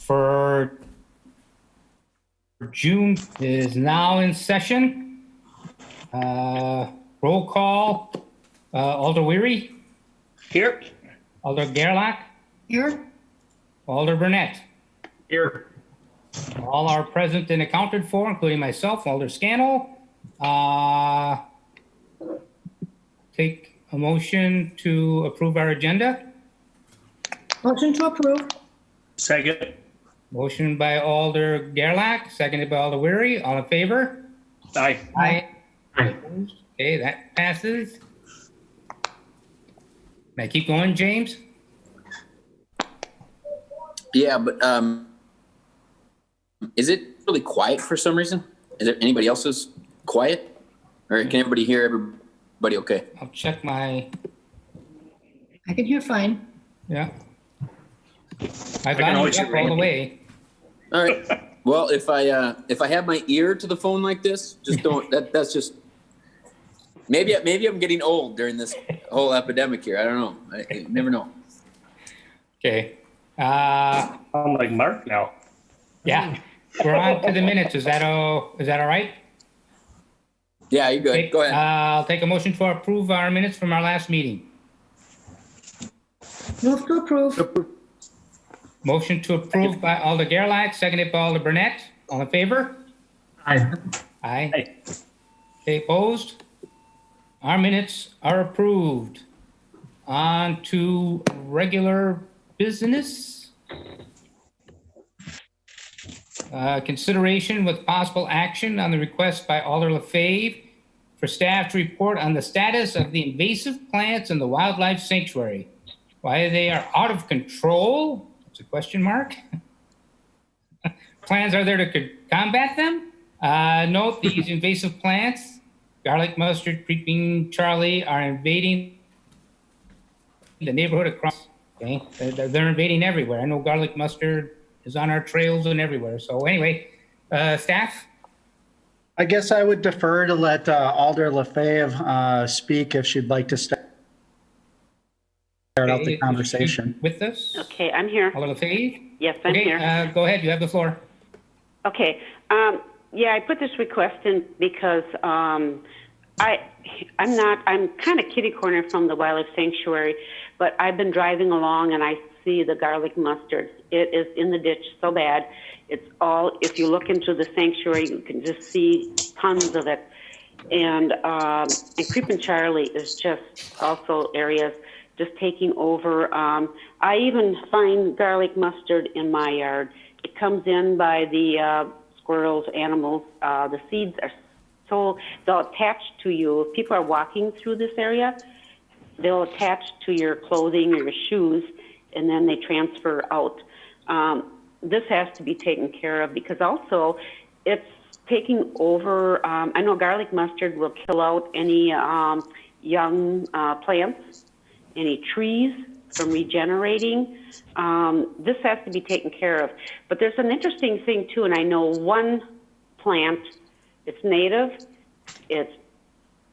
for June is now in session. Roll call, Alder Weary, Here. Alder Gerlach, Here. Alder Burnett. Here. All are present and accounted for, including myself, Alder Scannell. Take a motion to approve our agenda. Motion to approve. Second. Motion by Alder Gerlach, seconded by Alder Weary. All in favor? Aye. Aye. Okay, that passes. Can I keep going, James? Yeah, but is it really quiet for some reason? Is it anybody else's quiet? Or can everybody hear everybody okay? I'll check my, I can hear fine. yeah. I've can got always it up hear all the Randy. way. All right. Well, if I have my ear to the phone like this, just don't. That's just maybe I'm getting old during this whole epidemic here. I don't know. I never know. Okay. I'm like Mark now. Yeah, we're on to the minutes. Is that all right? Yeah, you're good. Okay, Go ahead. I'll take a motion to approve our minutes from our last meeting. Move to approve. Motion to approve by Alder Gerlach, seconded by Alder Burnett. All in favor? Aye. Aye. Aye. Okay, opposed? Our minutes are approved. On to regular business. Consideration with possible action on the request by Alder LaFave for staff to report on the status of the invasive plants in the wildlife sanctuary. Why they are out of control? It's a question mark. Plans are there to combat them. Note these invasive plants, garlic mustard, creeping Charlie, are invading the neighborhood across. Okay, they're invading everywhere. I know garlic mustard is on our trails and everywhere. So anyway, staff. I guess I would defer to let Alder LaFave speak if she'd like to start out the is conversation. she with us? Okay, I'm here. Alder LaFave? Yes, I'm Okay, here. go ahead. You have the floor. Okay. Yeah, I put this request in because I'm kind of kitty corner from the wildlife sanctuary, but I've been driving along and I see the garlic mustard. It is in the ditch so bad. It's all, if you look into the sanctuary, you can just see tons of it. And Creepin' Charlie is just also areas just taking over. I even find garlic mustard in my yard. It comes in by the squirrels, animals. The seeds are so, they'll attach to you. If people are walking through this area, they'll attach to your clothing or your shoes, and then they transfer out. This has to be taken care of because also it's taking over. I know garlic mustard will kill out any young plants, any trees from regenerating. This has to be taken care of. But there's an interesting thing too, and I know one plant, it's native, it's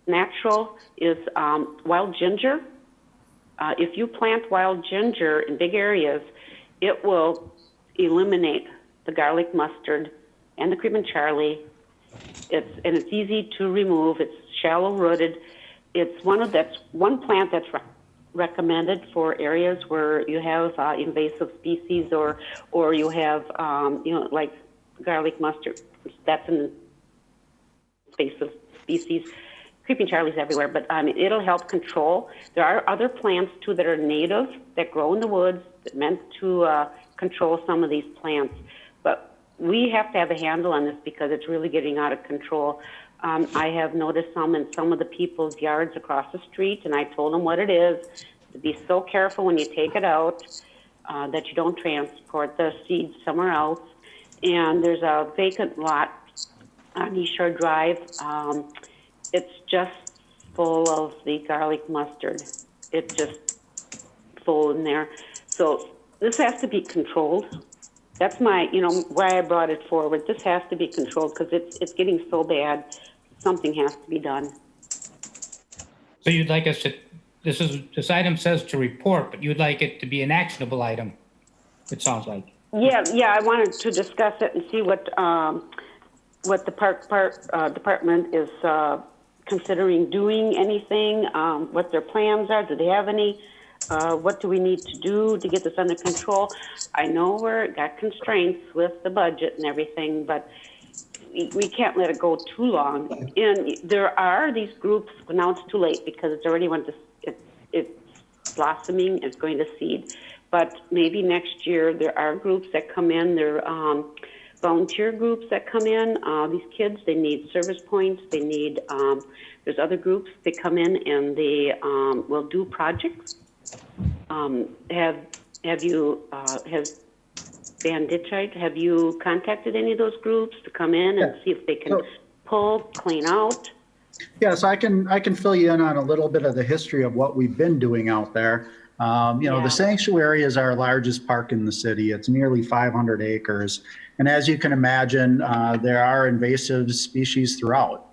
natural, is wild ginger. If you plant wild ginger in big areas, it will eliminate the garlic mustard and the creeping Charlie. It's easy to remove. It's shallow rooted. It's one plant that's recommended for areas where you have invasive species or you have like garlic mustard. That's an invasive species. Creeping Charlie's everywhere, but it'll help control. There are other plants too that are native that grow in the woods that meant to control some of these plants. But we have to have a handle on this because it's really getting out of control. I have noticed some in some of the people's yards across the street, and I told them what it is. To be so careful when you take it out that you don't transport the seeds somewhere else. And there's a vacant lot on East Shore Drive. It's just full of the garlic mustard. It's just full in there. So this has to be controlled. That's my, why I brought it forward. This has to be controlled because it's getting so bad. Something has to be done. So you'd like us to, this item says to report, but you'd like it to be an actionable item, it sounds like. Yeah, I wanted to discuss it and see what the department is considering doing anything, what their plans are. Do they have any? What do we need to do to get this under control? I know we're got constraints with the budget and everything, but we can't let it go too long. And there are these groups, but now it's too late because it's already it's blossoming, it's going to seed. But maybe next year there are groups that come in, there are volunteer groups that come in. These kids, they need service points, they need, there's other groups that come in and they will do projects. Have you, Banditchite, have you contacted any of those groups to come in and see if they can pull, clean out? Yes, I can fill you in on a little bit of the history of what we've been doing out there. The sanctuary is our largest park in the city. It's nearly 500 acres. And as you can imagine, there are invasive species throughout.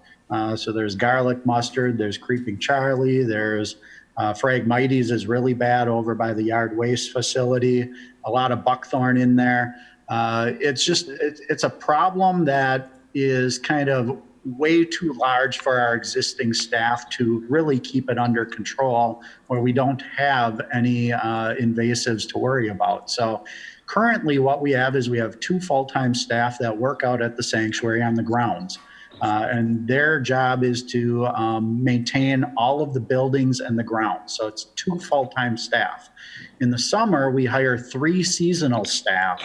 So there's garlic mustard, there's creeping Charlie, there's Phragmites is really bad over by the yard waste facility, a lot of buckthorn in there. It's a problem that is kind of way too large for our existing staff to really keep it under control, where we don't have any invasives to worry about. So currently what we have is we have 2 full-time staff that work out at the sanctuary on the grounds. And their job is to maintain all of the buildings and the grounds. So it's 2 full-time staff. In the summer, we hire 3 seasonal staff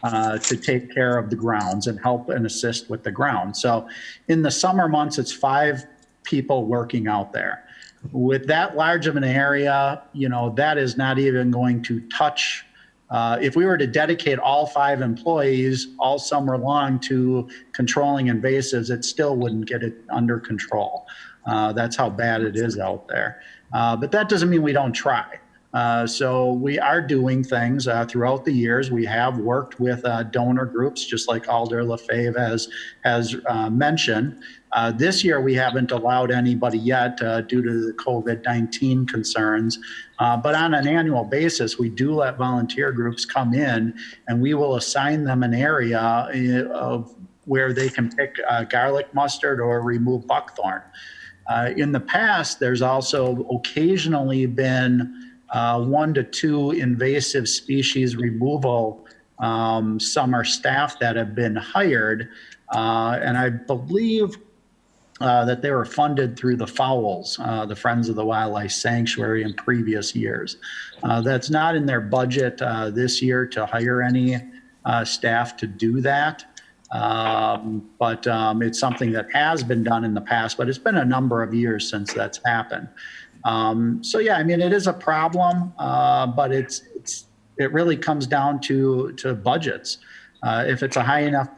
to take care of the grounds and help and assist with the grounds. So in the summer months, it's 5 people working out there. With that large of an area, that is not even going to touch. If we were to dedicate all 5 employees all summer long to controlling invasives, it still wouldn't get it under control. That's how bad it is out there. But that doesn't mean we don't try. So we are doing things throughout the years. We have worked with donor groups, just like Alder Lefebvre has mentioned. This year, we haven't allowed anybody yet due to the COVID-19 concerns. But on an annual basis, we do let volunteer groups come in, and we will assign them an area of where they can pick garlic mustard or remove buckthorn. In the past, there's also occasionally been 1 to 2 invasive species removal summer staff that have been hired. And I believe that they were funded through the Fowls, the Friends of the Wildlife Sanctuary, in previous years. That's not in their budget this year to hire any staff to do that. But it's something that has been done in the past, but it's been a number of years since that's happened. So yeah, I mean, it is a problem, but it really comes down to budgets. If it's a high enough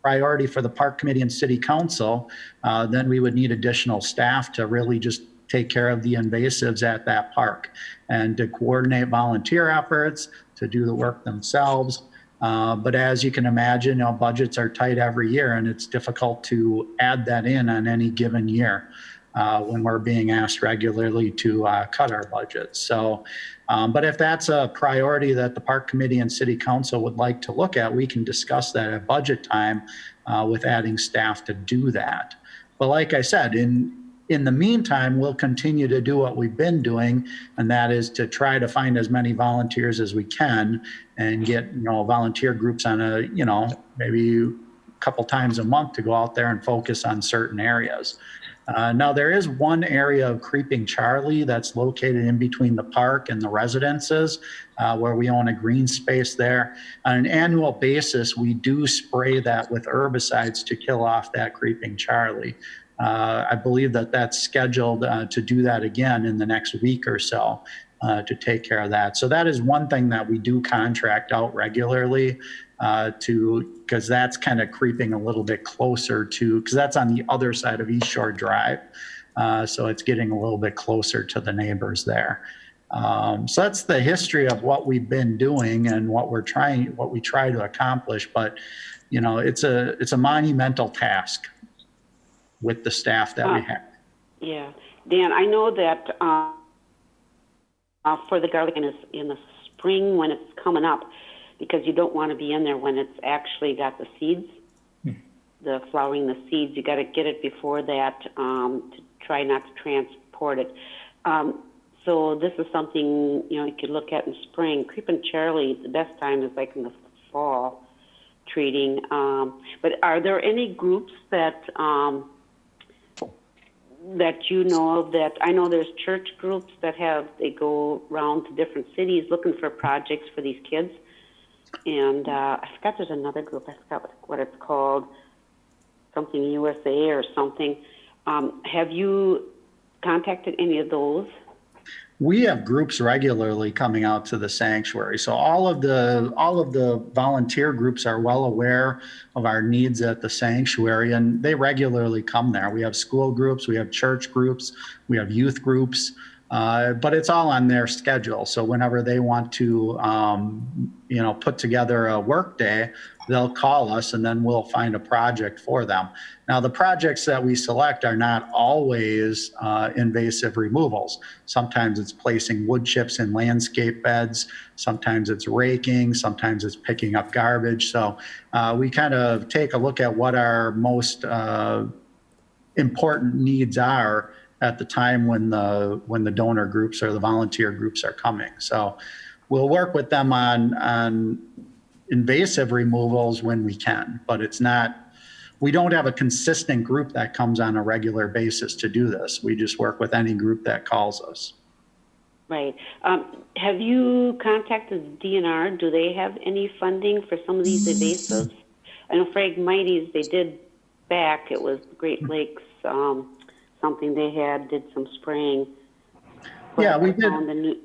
priority for the park committee and city council, then we would need additional staff to really just take care of the invasives at that park and to coordinate volunteer efforts, to do the work themselves. But as you can imagine, budgets are tight every year, and it's difficult to add that in on any given year when we're being asked regularly to cut our budgets. So, but if that's a priority that the park committee and city council would like to look at, we can discuss that at budget time with adding staff to do that. But like I said, in the meantime, we'll continue to do what we've been doing, and that is to try to find as many volunteers as we can and get, volunteer groups on maybe a couple times a month to go out there and focus on certain areas. Now, there is one area of Creeping Charlie that's located in between the park and the residences where we own a green space there. On an annual basis, we do spray that with herbicides to kill off that Creeping Charlie. I believe that that's scheduled to do that again in the next week or so to take care of that. So that is one thing that we do contract out regularly because that's kind of creeping a little bit closer to, because that's on the other side of East Shore Drive. So it's getting a little bit closer to the neighbors there. So that's the history of what we've been doing and what we try to accomplish. But, it's a monumental task with the staff that we have. Yeah. Dan, I know that for the garlic in the spring when it's coming up, because you don't want to be in there when it's actually got the seeds, the flowering the seeds. You got to get it before that to try not to transport it. So this is something, you know, you could look at in spring. Creeping Charlie, the best time is like in the fall treating. But are there any groups that that you know of? That I know there's church groups that they go around to different cities looking for projects for these kids. And I forgot there's another group. I forgot what it's called, something USA or something. Have you contacted any of those? We have groups regularly coming out to the sanctuary. So all of the volunteer groups are well aware of our needs at the sanctuary, and they regularly come there. We have school groups, we have church groups, we have youth groups, but it's all on their schedule. So whenever they want to, put together a work day, they'll call us and then we'll find a project for them. Now, the projects that we select are not always invasive removals. Sometimes it's placing wood chips in landscape beds. Sometimes it's raking. Sometimes it's picking up garbage. So we kind of take a look at what our most important needs are at the time when the donor groups or the volunteer groups are coming. So we'll work with them on invasive removals when we can, but we don't have a consistent group that comes on a regular basis to do this. We just work with any group that calls us. Right. Have you contacted the DNR? Do they have any funding for some of these invasives? I know Phragmites, they did back. It was Great Lakes, something they did some spraying. Yeah, we did.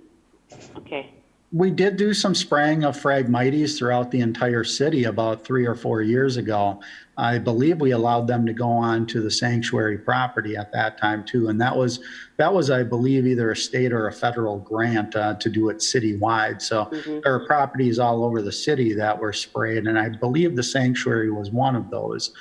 Okay. We did do some spraying of Phragmites throughout the entire city about 3 or 4 years ago. I believe we allowed them to go on to the sanctuary property at that time too. And that was, I believe, either a state or a federal grant to do it citywide. So there are properties all over the city that were sprayed. And I believe the sanctuary was one of those.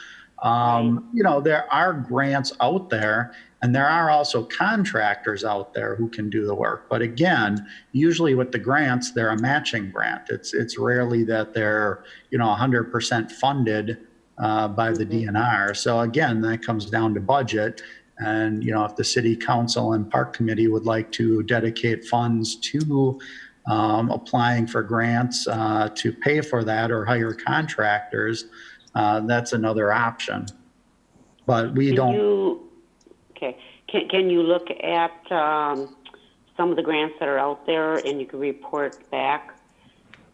There are grants out there, and there are also contractors out there who can do the work. But again, usually with the grants, they're a matching grant. It's rarely that they're 100% funded by the DNR. So again, that comes down to budget. And if the city council and park committee would like to dedicate funds to applying for grants to pay for that or hire contractors, that's another option. But we don't. Okay. Can you look at some of the grants that are out there and you can report back?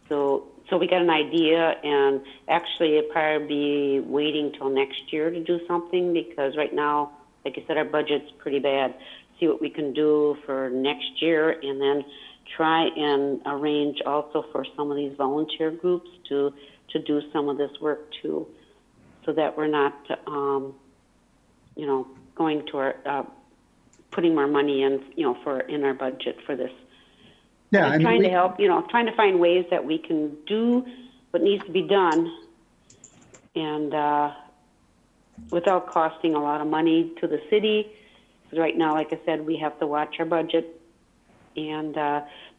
So we got an idea, and actually it'd probably be waiting till next year to do something, because right now, like I said, our budget's pretty bad. See what we can do for next year, and then try and arrange also for some of these volunteer groups to do some of this work too, so that we're not, going to our, putting more money in, in our budget for this. Yeah, I'm trying to help, trying to find ways that we can do what needs to be done, and without costing a lot of money to the city. Because right now, like I said, we have to watch our budget, and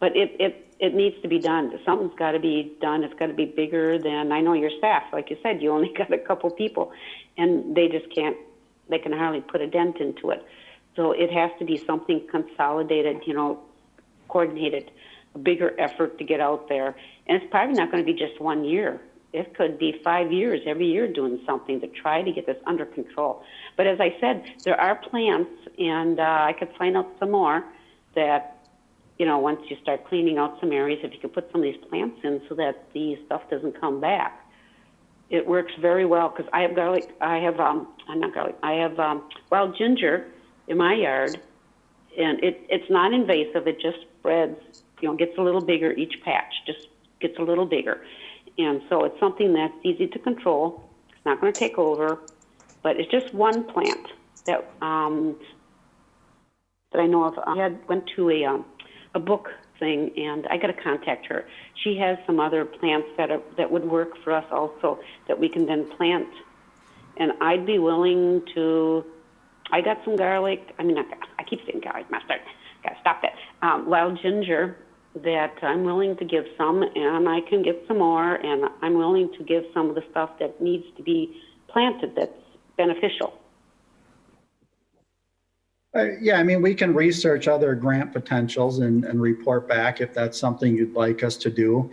but it needs to be done. Something's got to be done. It's got to be bigger than, I know your staff, like you said, you only got a couple people, and they just can't. They can hardly put a dent into it. So it has to be something consolidated, coordinated, a bigger effort to get out there. And it's probably not going to be just 1 year. It could be 5 years, every year doing something to try to get this under control. But as I said, there are plants, and I could find out some more that, once you start cleaning out some areas, if you could put some of these plants in so that the stuff doesn't come back. It works very well, because I have garlic, I have wild ginger in my yard, and it's not invasive. It just spreads, gets a little bigger each patch, just gets a little bigger. And so it's something that's easy to control. It's not going to take over, but it's just one plant that that I know of. I went to a book thing, and I got to contact her. She has some other plants that would work for us also, that we can then plant. And I'd be willing to. I got some garlic. I keep saying garlic mustard. Got to stop that. Wild ginger, that I'm willing to give some, and I can get some more, and I'm willing to give some of the stuff that needs to be planted that's beneficial. Yeah, I mean, we can research other grant potentials and report back if that's something you'd like us to do.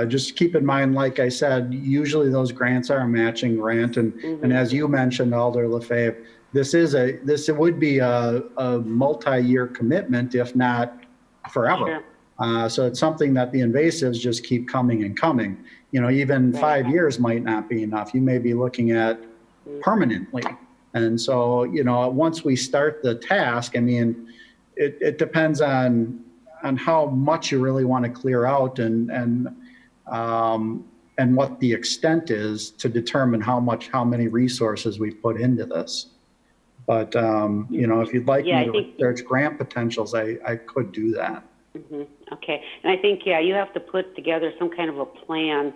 Just keep in mind, like I said, usually those grants are a matching grant. And as you mentioned, Alder Lefebvre, this would be a multi-year commitment, if not forever. So it's something that the invasives just keep coming and coming. You know, even 5 years might not be enough. You may be looking at permanently. And so, you know, once we start the task, I mean, it depends on how much you really want to clear out and what the extent is to determine how many resources we've put into this. But, you know, if you'd like me to research grant potentials, I could do that. Okay. And I think, you have to put together some kind of a plan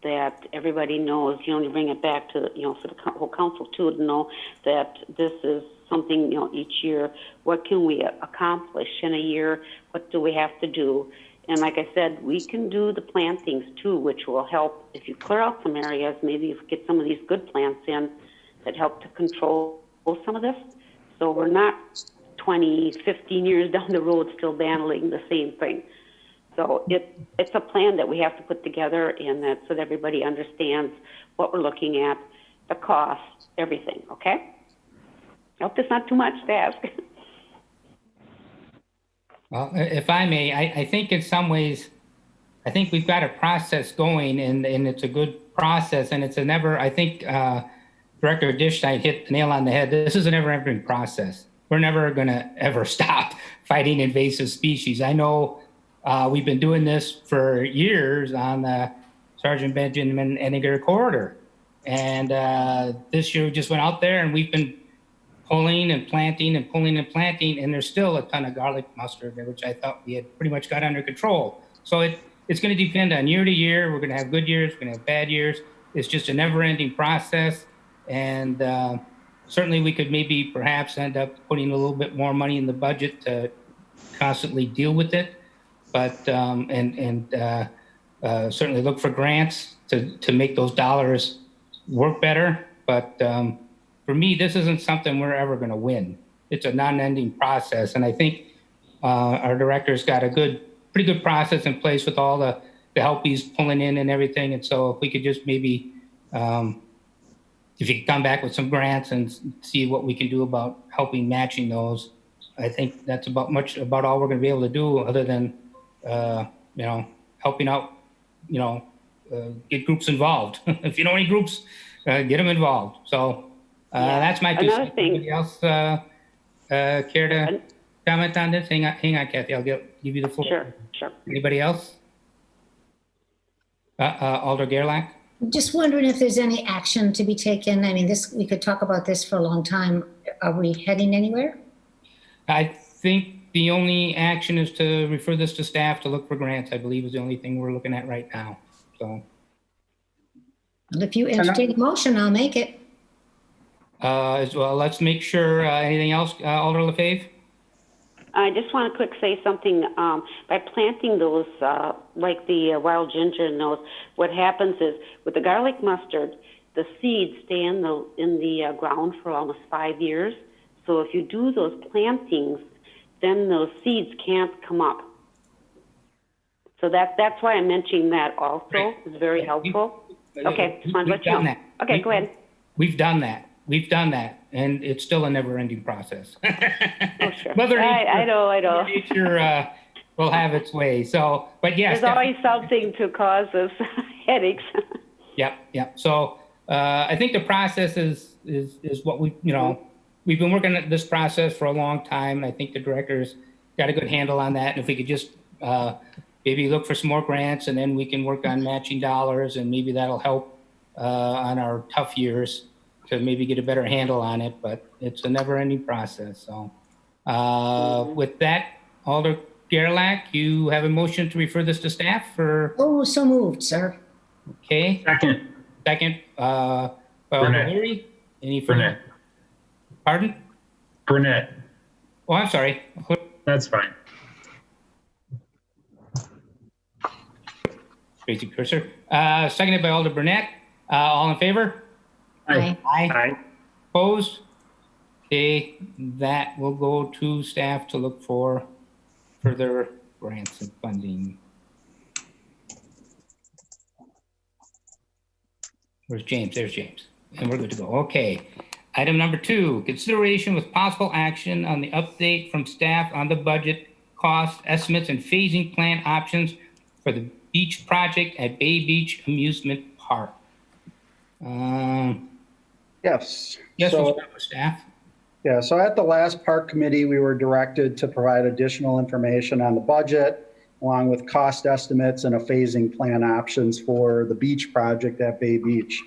that everybody knows, to bring it back to, for the whole council too, to know that this is something, each year, what can we accomplish in a year? What do we have to do? And like I said, we can do the plantings too, which will help. If you clear out some areas, maybe you get some of these good plants in that help to control some of this. So we're not 20, 15 years down the road still battling the same thing. So it's a plan that we have to put together, and that so that everybody understands what we're looking at, the cost, everything, okay? I hope that's not too much to ask. Well, if I may, I think in some ways, I think we've got a process going, and it's a good process, and it's a never, I think Director Dishstein hit the nail on the head. This is a never-ending process. We're never going to ever stop fighting invasive species. I know we've been doing this for years on the Sergeant Benjamin Enninger corridor. And this year we just went out there and we've been pulling and planting and pulling and planting, and there's still a ton of garlic mustard, which I thought we had pretty much got under control. So it's going to depend on year to year. We're going to have good years, we're going to have bad years. It's just a never-ending process. And certainly we could maybe perhaps end up putting a little bit more money in the budget to constantly deal with it. But certainly look for grants to make those dollars work better. But for me, this isn't something we're ever going to win. It's a non-ending process, and I think our director's got a pretty good process in place with all the help he's pulling in and everything. And so if we could just maybe, if you could come back with some grants and see what we can do about helping matching those, I think that's about all we're going to be able to do, other than helping out, get groups involved. If you know any groups, get them involved. So that's my two cents. Anybody else care to comment on this? Hang on, Kathy. I'll give you the floor. Sure. Anybody else? Alder Gerlach? Just wondering if there's any action to be taken. I mean, we could talk about this for a long time. Are we heading anywhere? I think the only action is to refer this to staff to look for grants, I believe is the only thing we're looking at right now. So. Well, if you entertain a motion, I'll make it. As well, let's make sure, anything else, Alder Lefebvre? I just want to quick say something. By planting those, like the wild ginger and those, what happens is with the garlic mustard, the seeds stay in the ground for almost 5 years. So if you do those plantings, then those seeds can't come up. So that's why I'm mentioning that also. Right. It's very helpful. Okay, just want to let you know. That. Okay, go ahead. We've done that, and it's still a never-ending process. Oh, sure. Mother Nature, I know. Mother Nature will have its way. So, but yes. There's always something to cause us headaches. Yep. So I think the process is what we've been working at this process for a long time. And I think the director's got a good handle on that. And if we could just maybe look for some more grants, and then we can work on matching dollars, and maybe that'll help on our tough years to maybe get a better handle on it. But it's a never-ending process. So with that, Alder Gerlach, you have a motion to refer this to staff for? Oh, so moved, sir. Okay. Second. Burnett. Any further? Burnett. Pardon? Burnett. Oh, I'm sorry. That's fine. Basic cursor. Seconded by Alder Burnett. All in favor? Aye. Aye. Opposed? Okay, that will go to staff to look for further grants and funding. Where's James? There's James. And we're good to go. Okay. Item number 2, consideration with possible action on the update from staff on the budget, cost estimates, and phasing plan options for the beach project at Bay Beach Amusement Park. Yes. Yes, So- we'll start with staff. Yeah, so at the last park committee, we were directed to provide additional information on the budget, along with cost estimates and a phasing plan options for the beach project at Bay Beach.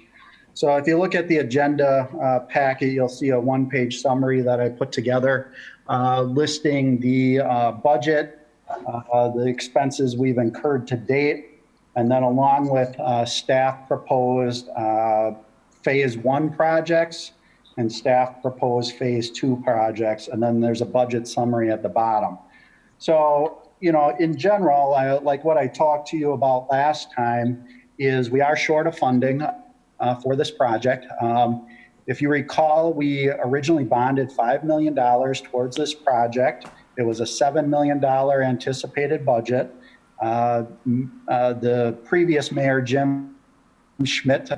So if you look at the agenda packet, you'll see a one-page summary that I put together listing the budget, the expenses we've incurred to date, and then along with staff proposed phase 1 projects and staff proposed phase 2 projects, and then there's a budget summary at the bottom. So, you know, in general, like what I talked to you about last time, is we are short of funding for this project. If you recall, we originally bonded $5 million towards this project. It was a $7 million anticipated budget. The previous mayor, Jim Schmidt,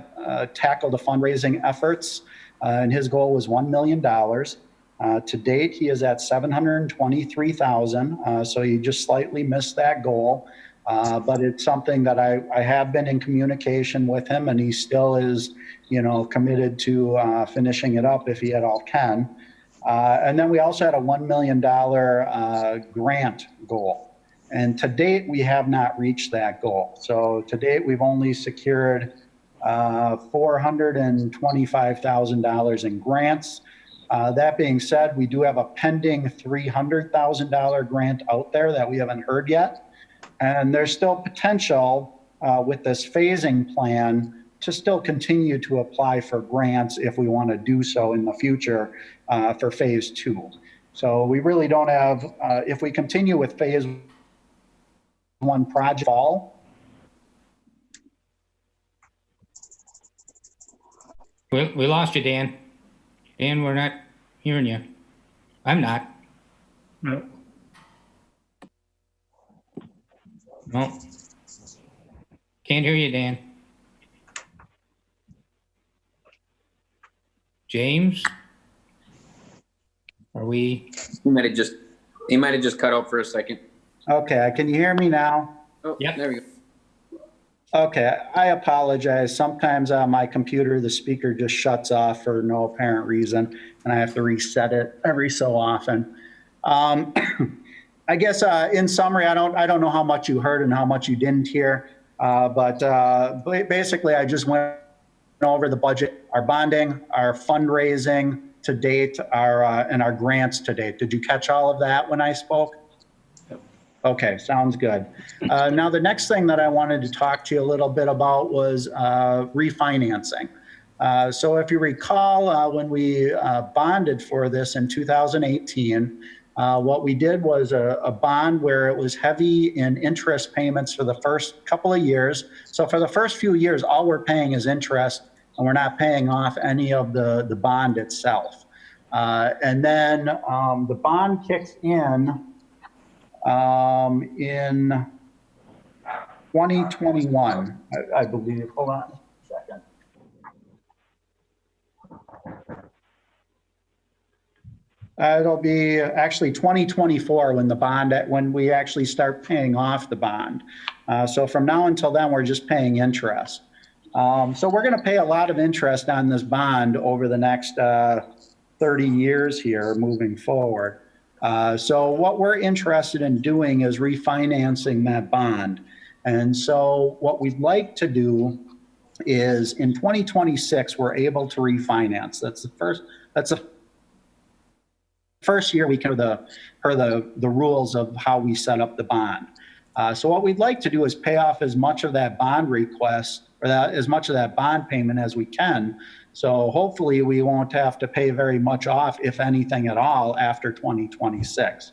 tackled the fundraising efforts, and his goal was $1 million. To date, he is at 723,000, so he just slightly missed that goal. But it's something that I have been in communication with him, and he still is, you know, committed to finishing it up if he at all can. And then we also had a $1 million grant goal. And to date, we have not reached that goal. So to date, we've only secured $425,000 in grants. That being said, we do have a pending $300,000 grant out there that we haven't heard yet. And there's still potential with this phasing plan to still continue to apply for grants if we want to do so in the future for phase 2. So we really don't have, if we continue with phase 1 project fall. We lost you, Dan. Dan, we're not hearing you. I'm not. No. No. Can't hear you, Dan. James? Are we? He might have just cut out for a second. Okay, can you hear me now? Oh, Yep. There we go. Okay, I apologize. Sometimes on my computer, the speaker just shuts off for no apparent reason, and I have to reset it every so often. I guess in summary, I don't know how much you heard and how much you didn't hear, but basically I just went over the budget, our bonding, our fundraising to date, and our grants to date. Did you catch all of that when I spoke? Okay, sounds good. Now, the next thing that I wanted to talk to you a little bit about was refinancing. So if you recall, when we bonded for this in 2018, what we did was a bond where it was heavy in interest payments for the first couple of years. So for the first few years, all we're paying is interest, and we're not paying off any of the bond itself. And then the bond kicks in 2021, I believe. Hold on a second. It'll be actually 2024 when we actually start paying off the bond. So from now until then, we're just paying interest. So we're going to pay a lot of interest on this bond over the next 30 years here moving forward. So what we're interested in doing is refinancing that bond. And so what we'd like to do is in 2026, we're able to refinance. That's the first year we can per the rules of how we set up the bond. So what we'd like to do is pay off as much of that bond request or as much of that bond payment as we can. So hopefully we won't have to pay very much off, if anything at all, after 2026.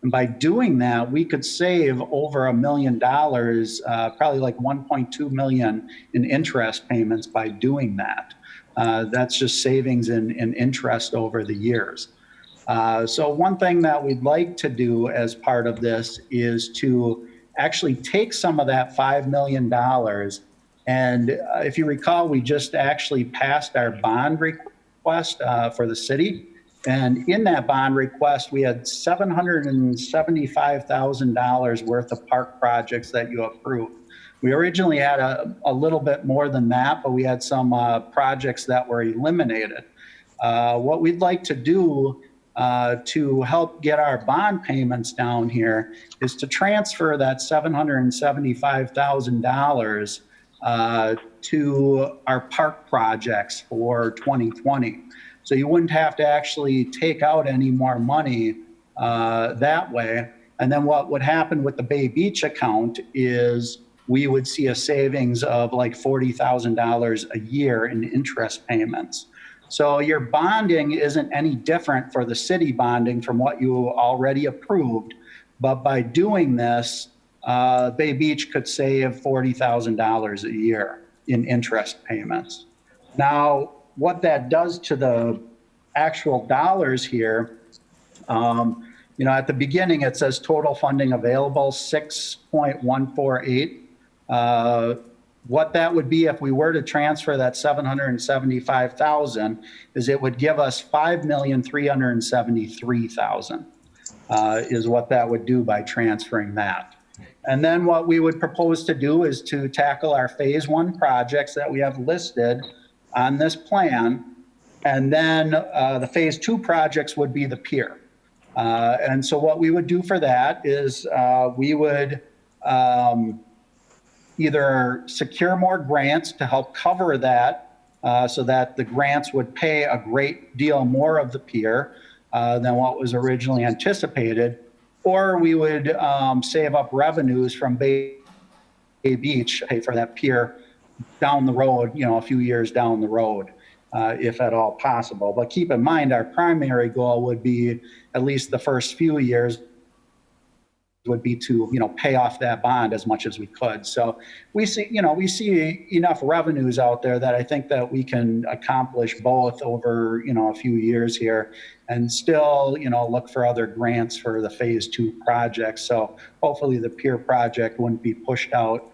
And by doing that, we could save over $1 million, probably like 1.2 million in interest payments by doing that. That's just savings in interest over the years. So one thing that we'd like to do as part of this is to actually take some of that $5 million. And if you recall, we just actually passed our bond request for the city. And in that bond request, we had $775,000 worth of park projects that you approved. We originally had a little bit more than that, but we had some projects that were eliminated. What we'd like to do to help get our bond payments down here is to transfer that $775,000 to our park projects for 2020. So you wouldn't have to actually take out any more money that way. And then what would happen with the Bay Beach account is we would see a savings of like $40,000 a year in interest payments. So your bonding isn't any different for the city bonding from what you already approved. But by doing this, Bay Beach could save $40,000 a year in interest payments. Now, what that does to the actual dollars here, at the beginning, it says total funding available, 6.148. What that would be if we were to transfer that 775,000 is it would give us 5,373,000 is what that would do by transferring that. And then what we would propose to do is to tackle our phase 1 projects that we have listed on this plan. And then the phase 2 projects would be the pier. And so what we would do for that is we would either secure more grants to help cover that so that the grants would pay a great deal more of the pier than what was originally anticipated, or we would save up revenues from Bay Beach, pay for that pier down the road, a few years down the road, if at all possible. But keep in mind, our primary goal would be, at least the first few years, would be to pay off that bond as much as we could. So we see enough revenues out there that I think that we can accomplish both over a few years here, and still look for other grants for the phase 2 projects. So hopefully the pier project wouldn't be pushed out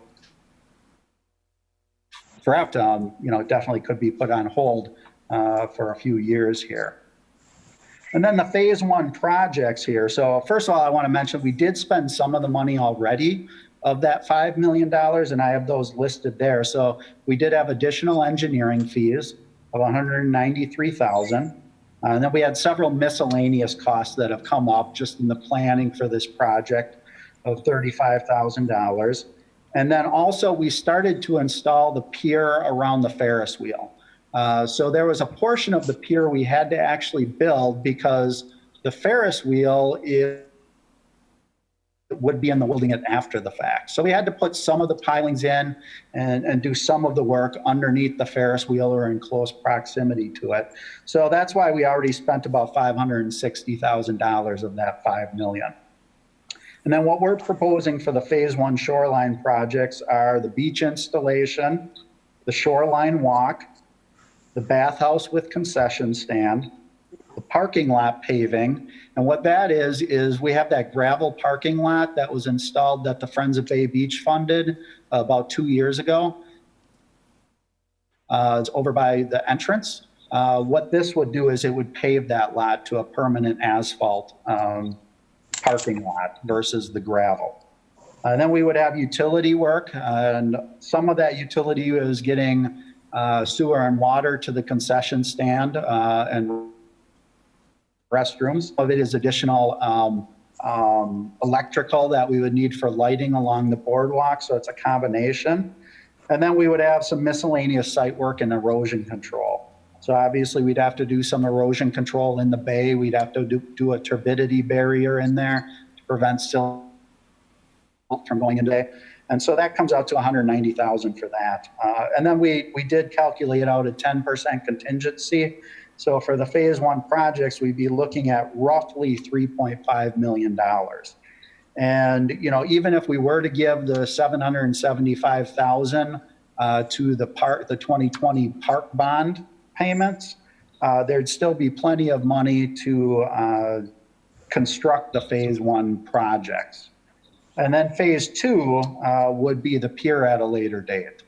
forever. It definitely could be put on hold for a few years here. And then the phase 1 projects here. So first of all, I want to mention we did spend some of the money already of that $5 million, and I have those listed there. So we did have additional engineering fees of $193,000. And then we had several miscellaneous costs that have come up just in the planning for this project of $35,000. And then also we started to install the pier around the Ferris wheel. So there was a portion of the pier we had to actually build because the Ferris wheel would be in the building it after the fact. So we had to put some of the pilings in and do some of the work underneath the Ferris wheel or in close proximity to it. So that's why we already spent about $560,000 of that $5 million. And then what we're proposing for the phase 1 shoreline projects are the beach installation, the shoreline walk, the bathhouse with concession stand, the parking lot paving. And what that is we have that gravel parking lot that was installed that the Friends of Bay Beach funded about 2 years ago. It's over by the entrance. What this would do is it would pave that lot to a permanent asphalt parking lot versus the gravel. And then we would have utility work, and some of that utility is getting sewer and water to the concession stand and restrooms. Some of it is additional electrical that we would need for lighting along the boardwalk, so it's a combination. And then we would have some miscellaneous site work and erosion control. So obviously we'd have to do some erosion control in the bay. We'd have to do a turbidity barrier in there to prevent silt from going into it. And so that comes out to $190,000 for that. And then we did calculate out a 10% contingency So for the phase one projects, we'd be looking at roughly $3.5 million. And, you know, even if we were to give the 775,000 to the 2020 park bond payments, there'd still be plenty of money to construct the phase one projects. And then phase two would be the pier at a later date.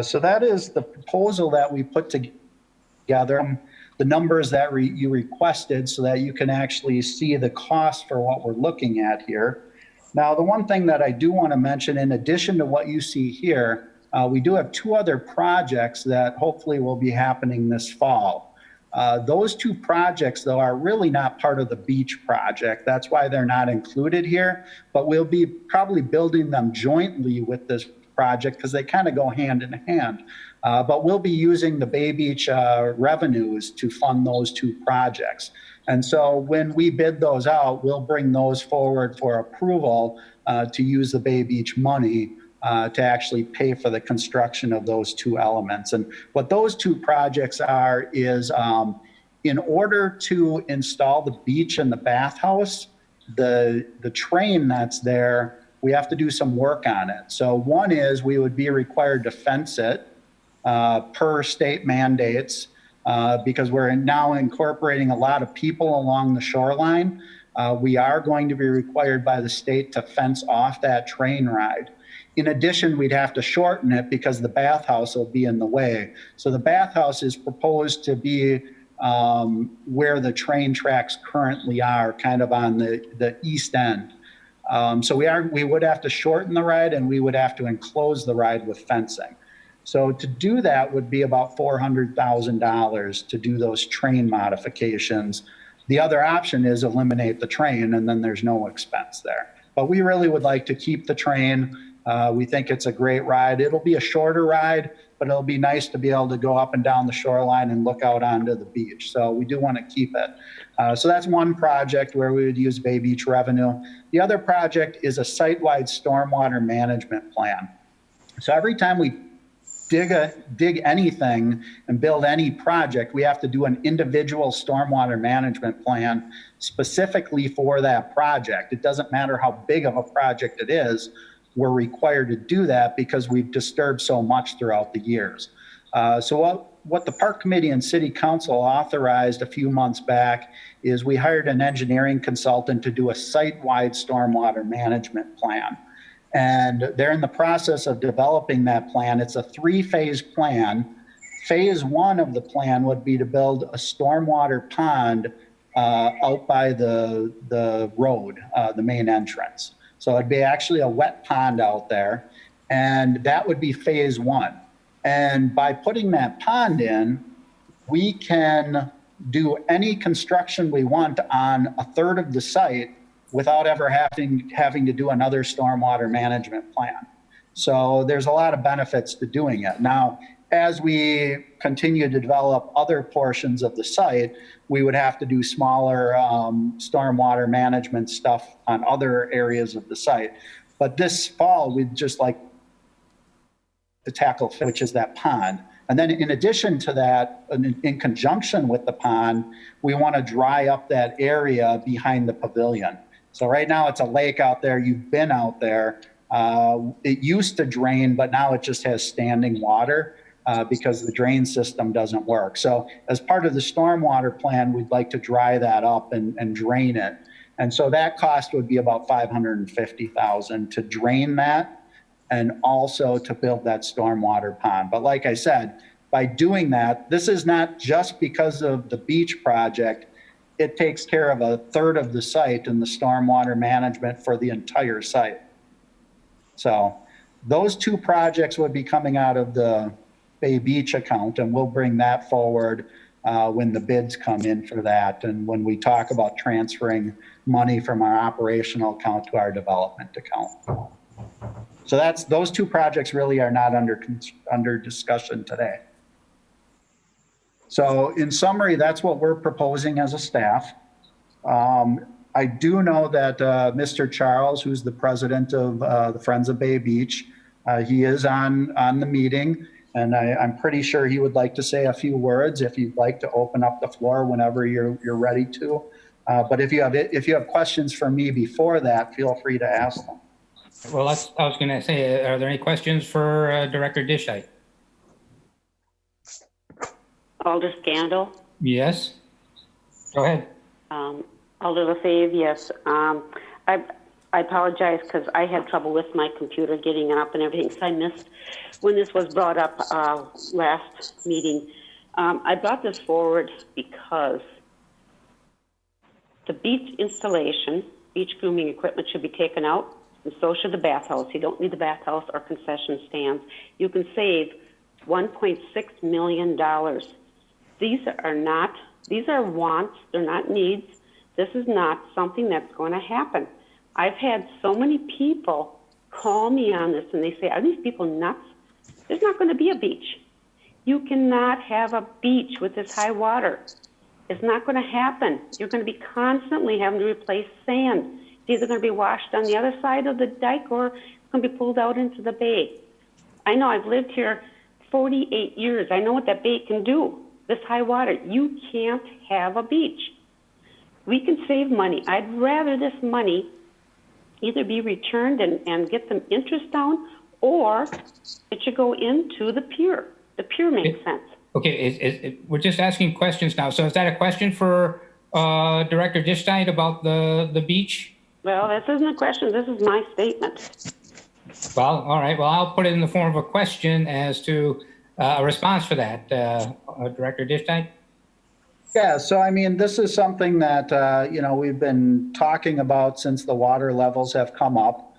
So that is the proposal that we put together, the numbers that you requested so that you can actually see the cost for what we're looking at here. Now, the one thing that I do want to mention, in addition to what you see here, we do have two other projects that hopefully will be happening this fall. Those two projects, though, are really not part of the beach project. That's why they're not included here, but we'll be probably building them jointly with this project because they kind of go hand in hand. But we'll be using the Bay Beach revenues to fund those two projects. And so when we bid those out, we'll bring those forward for approval to use the Bay Beach money to actually pay for the construction of those two elements. And what those two projects are is in order to install the beach and the bathhouse, the train that's there, we have to do some work on it. So one is we would be required to fence it per state mandates because we're now incorporating a lot of people along the shoreline. We are going to be required by the state to fence off that train ride. In addition, we'd have to shorten it because the bathhouse will be in the way. So the bathhouse is proposed to be where the train tracks currently are, kind of on the east end. So we would have to shorten the ride and we would have to enclose the ride with fencing. So to do that would be about $400,000 to do those train modifications. The other option is eliminate the train and then there's no expense there. But we really would like to keep the train. We think it's a great ride. It'll be a shorter ride, but it'll be nice to be able to go up and down the shoreline and look out onto the beach. So we do want to keep it. So that's one project where we would use Bay Beach revenue. The other project is a site-wide stormwater management plan. So every time we dig anything and build any project, we have to do an individual stormwater management plan specifically for that project. It doesn't matter how big of a project it is, we're required to do that because we've disturbed so much throughout the years. So what the Park Committee and City Council authorized a few months back is we hired an engineering consultant to do a site-wide stormwater management plan. And they're in the process of developing that plan. It's a 3-phase plan. Phase one of the plan would be to build a stormwater pond out by the road, the main entrance. So it'd be actually a wet pond out there, and that would be phase one. And by putting that pond in, we can do any construction we want on a third of the site without ever having to do another stormwater management plan. So there's a lot of benefits to doing it. Now, as we continue to develop other portions of the site, we would have to do smaller stormwater management stuff on other areas of the site. But this fall, we'd just like to tackle, which is that pond. And then in addition to that, in conjunction with the pond, we want to dry up that area behind the pavilion. So right now it's a lake out there. You've been out there. It used to drain, but now it just has standing water because the drain system doesn't work. So as part of the stormwater plan, we'd like to dry that up and drain it. And so that cost would be about $550,000 to drain that and also to build that stormwater pond. But like I said, by doing that, this is not just because of the beach project. It takes care of a third of the site and the stormwater management for the entire site. So those two projects would be coming out of the Bay Beach account, and we'll bring that forward when the bids come in for that and when we talk about transferring money from our operational account to our development account. So those two projects really are not under discussion today. So in summary, that's what we're proposing as a staff. I do know that Mr. Charles, who's the president of the Friends of Bay Beach, he is on the meeting. And I'm pretty sure he would like to say a few words if you'd like to open up the floor whenever you're ready to. But if you have questions for me before that, feel free to ask them. Well, I was going to say, are there any questions for Director Dishite? Alder Scandal, Yes. Go ahead. Alder LaFave, yes. I apologize because I had trouble with my computer getting it up and everything, so I missed when this was brought up last meeting. I brought this forward because the beach installation, beach grooming equipment should be taken out, and so should the bathhouse. You don't need the bathhouse or concession stands. You can save $1.6 million. These are wants, they're not needs. This is not something that's going to happen. I've had so many people call me on this and they say, are these people nuts? There's not going to be a beach. You cannot have a beach with this high water. It's not going to happen. You're going to be constantly having to replace sand. It's either going to be washed on the other side of the dike or it's going to be pulled out into the bay. I know I've lived here 48 years. I know what that bay can do. This high water, you can't have a beach. We can save money. I'd rather this money either be returned and get some interest down, or it should go into the pier. The pier makes sense. Okay, we're just asking questions now. So is that a question for Director Dishite about the beach? Well, this isn't a question. This is my statement. Well, all right. Well, I'll put it in the form of a question as to a response for that. Director Dishite? Yeah, so I mean, this is something that, we've been talking about since the water levels have come up.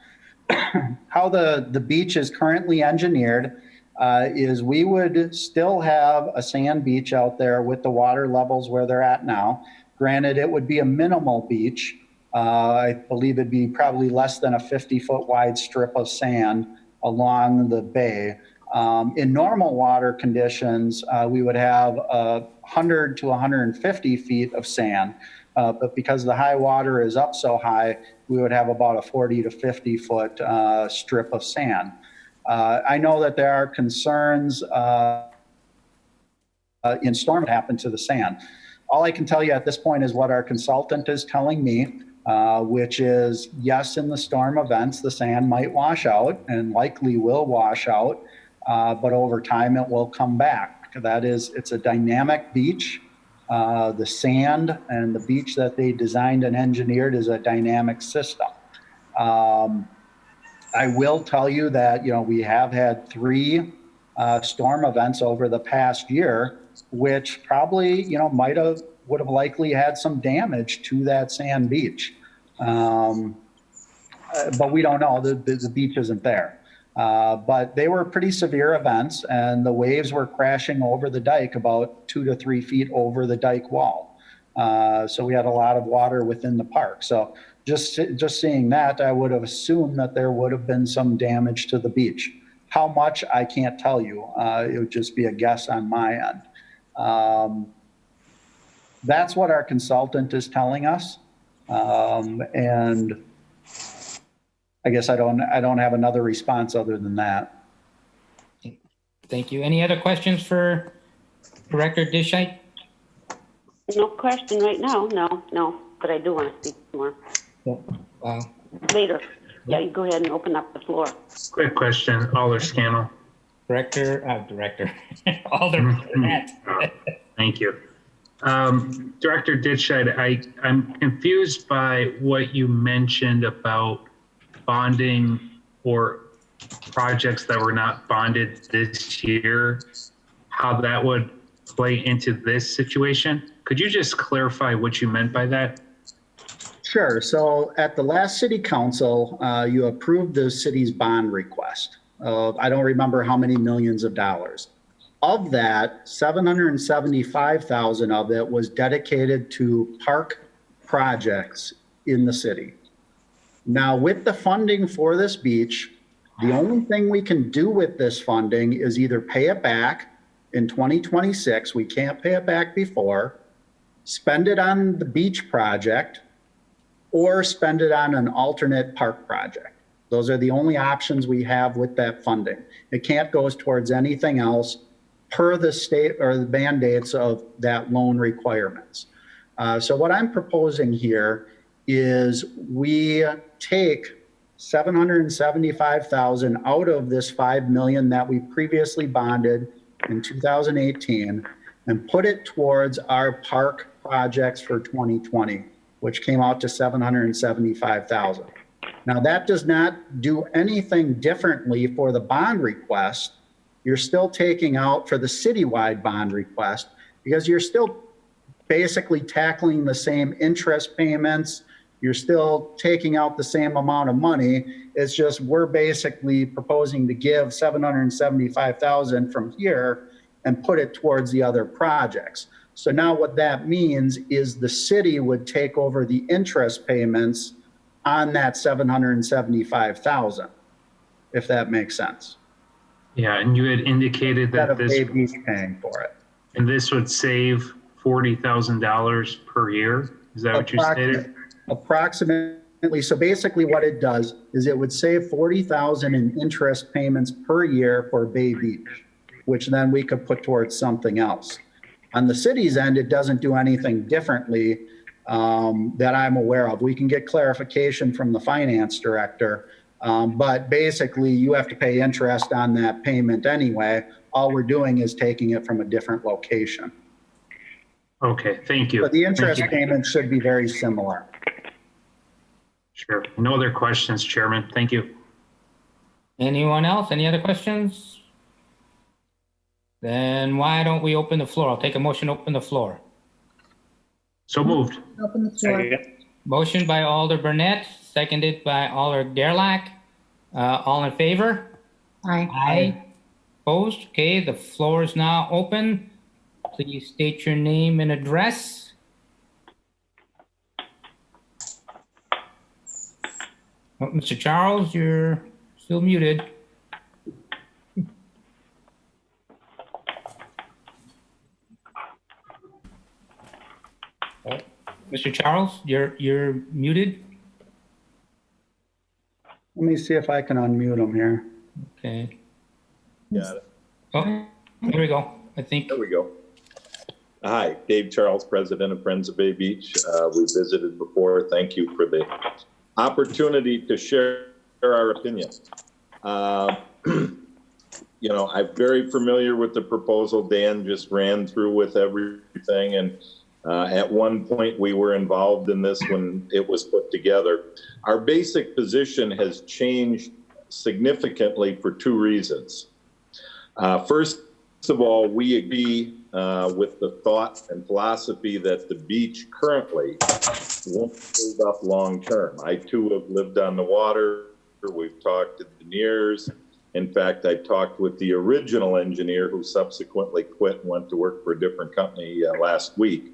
How the beach is currently engineered is we would still have a sand beach out there with the water levels where they're at now. Granted, it would be a minimal beach. I believe it'd be probably less than a 50-foot wide strip of sand along the bay. In normal water conditions, we would have 100 to 150 feet of sand. But because the high water is up so high, we would have about a 40 to 50 foot strip of sand. I know that there are concerns in storm happen to the sand. All I can tell you at this point is what our consultant is telling me, which is yes, in the storm events, the sand might wash out and likely will wash out. But over time it will come back. It's a dynamic beach. The sand and the beach that they designed and engineered is a dynamic system. I will tell you that, we have had 3 storm events over the past year, which probably, would have likely had some damage to that sand beach. But we don't know, the beach isn't there. But they were pretty severe events, and the waves were crashing over the dike about 2 to 3 feet over the dike wall. So we had a lot of water within the park. So just seeing that, I would have assumed that there would have been some damage to the beach. How much, I can't tell you. It would just be a guess on my end. That's what our consultant is telling us. And I guess I don't have another response other than that. Thank you. Any other questions for Director Dishite? No question right now. No. But I do want to speak more. Wow. Later. Yeah, you go ahead and open up the floor. Quick question, Alder Scannell. Director. Alder. Thank you. Director Ditchite, I'm confused by what you mentioned about bonding for projects that were not bonded this year, how that would play into this situation. Could you just clarify what you meant by that? Sure. So at the last city council, you approved the city's bond request. I don't remember how many millions of dollars. Of that, 775,000 of it was dedicated to park projects in the city. Now, with the funding for this beach, the only thing we can do with this funding is either pay it back in 2026, we can't pay it back before, spend it on the beach project, or spend it on an alternate park project. Those are the only options we have with that funding. It can't go towards anything else per the state or the mandates of that loan requirements. So what I'm proposing here is we take 775,000 out of this 5 million that we previously bonded in 2018 and put it towards our park projects for 2020, which came out to 775,000. Now that does not do anything differently for the bond request. You're still taking out for the citywide bond request because you're still basically tackling the same interest payments. You're still taking out the same amount of money. It's just we're basically proposing to give 775,000 from here and put it towards the other projects. So now what that means is the city would take over the interest payments on that 775,000, if that makes sense. Yeah, and you had indicated Instead that of this, maybe paying for it. and this would save $40,000 per year? Is that what you stated? Approximately. So basically what it does is it would save 40,000 in interest payments per year for Bay Beach, which then we could put towards something else. On the city's end, it doesn't do anything differently that I'm aware of. We can get clarification from the finance director, but basically you have to pay interest on that payment anyway. All we're doing is taking it from a different location. Okay, thank you. But the interest Thank you. payments should be very similar. Sure. No other questions, Chairman. Thank you. Anyone else? Any other questions? Then why don't we open the floor? I'll take a motion to open the floor. So moved. Open the floor. Motion by Alder Burnett, seconded by Alder Gerlach. All in favor? Aye. Aye. Opposed? Okay, the floor is now open. Please state your name and address. Oh, Mr. Charles, you're still muted. Oh, Mr. Charles, you're muted. Let me see if I can unmute them here. Okay. Got it. Oh, there we go. I think. There we go. Hi, Dave Charles, President of Friends of Bay Beach. We visited before. Thank you for the opportunity to share our opinion. You know, I'm very familiar with the proposal Dan just ran through with everything. And at one point we were involved in this when it was put together. Our basic position has changed significantly for two reasons. First of all, we agree with the thought and philosophy that the beach currently won't hold up long term. I too have lived on the water. We've talked to engineers. In fact, I talked with the original engineer who subsequently quit and went to work for a different company last week.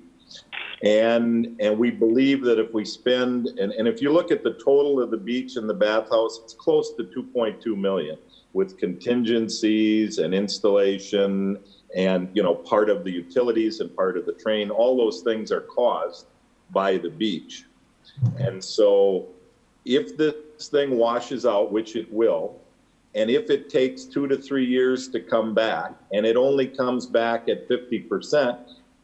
And we believe that if we spend, and if you look at the total of the beach and the bathhouse, it's close to 2.2 million with contingencies and installation and, you know, part of the utilities and part of the train. All those things are caused by the beach. And so if this thing washes out, which it will, and if it takes 2 to 3 years to come back and it only comes back at 50%,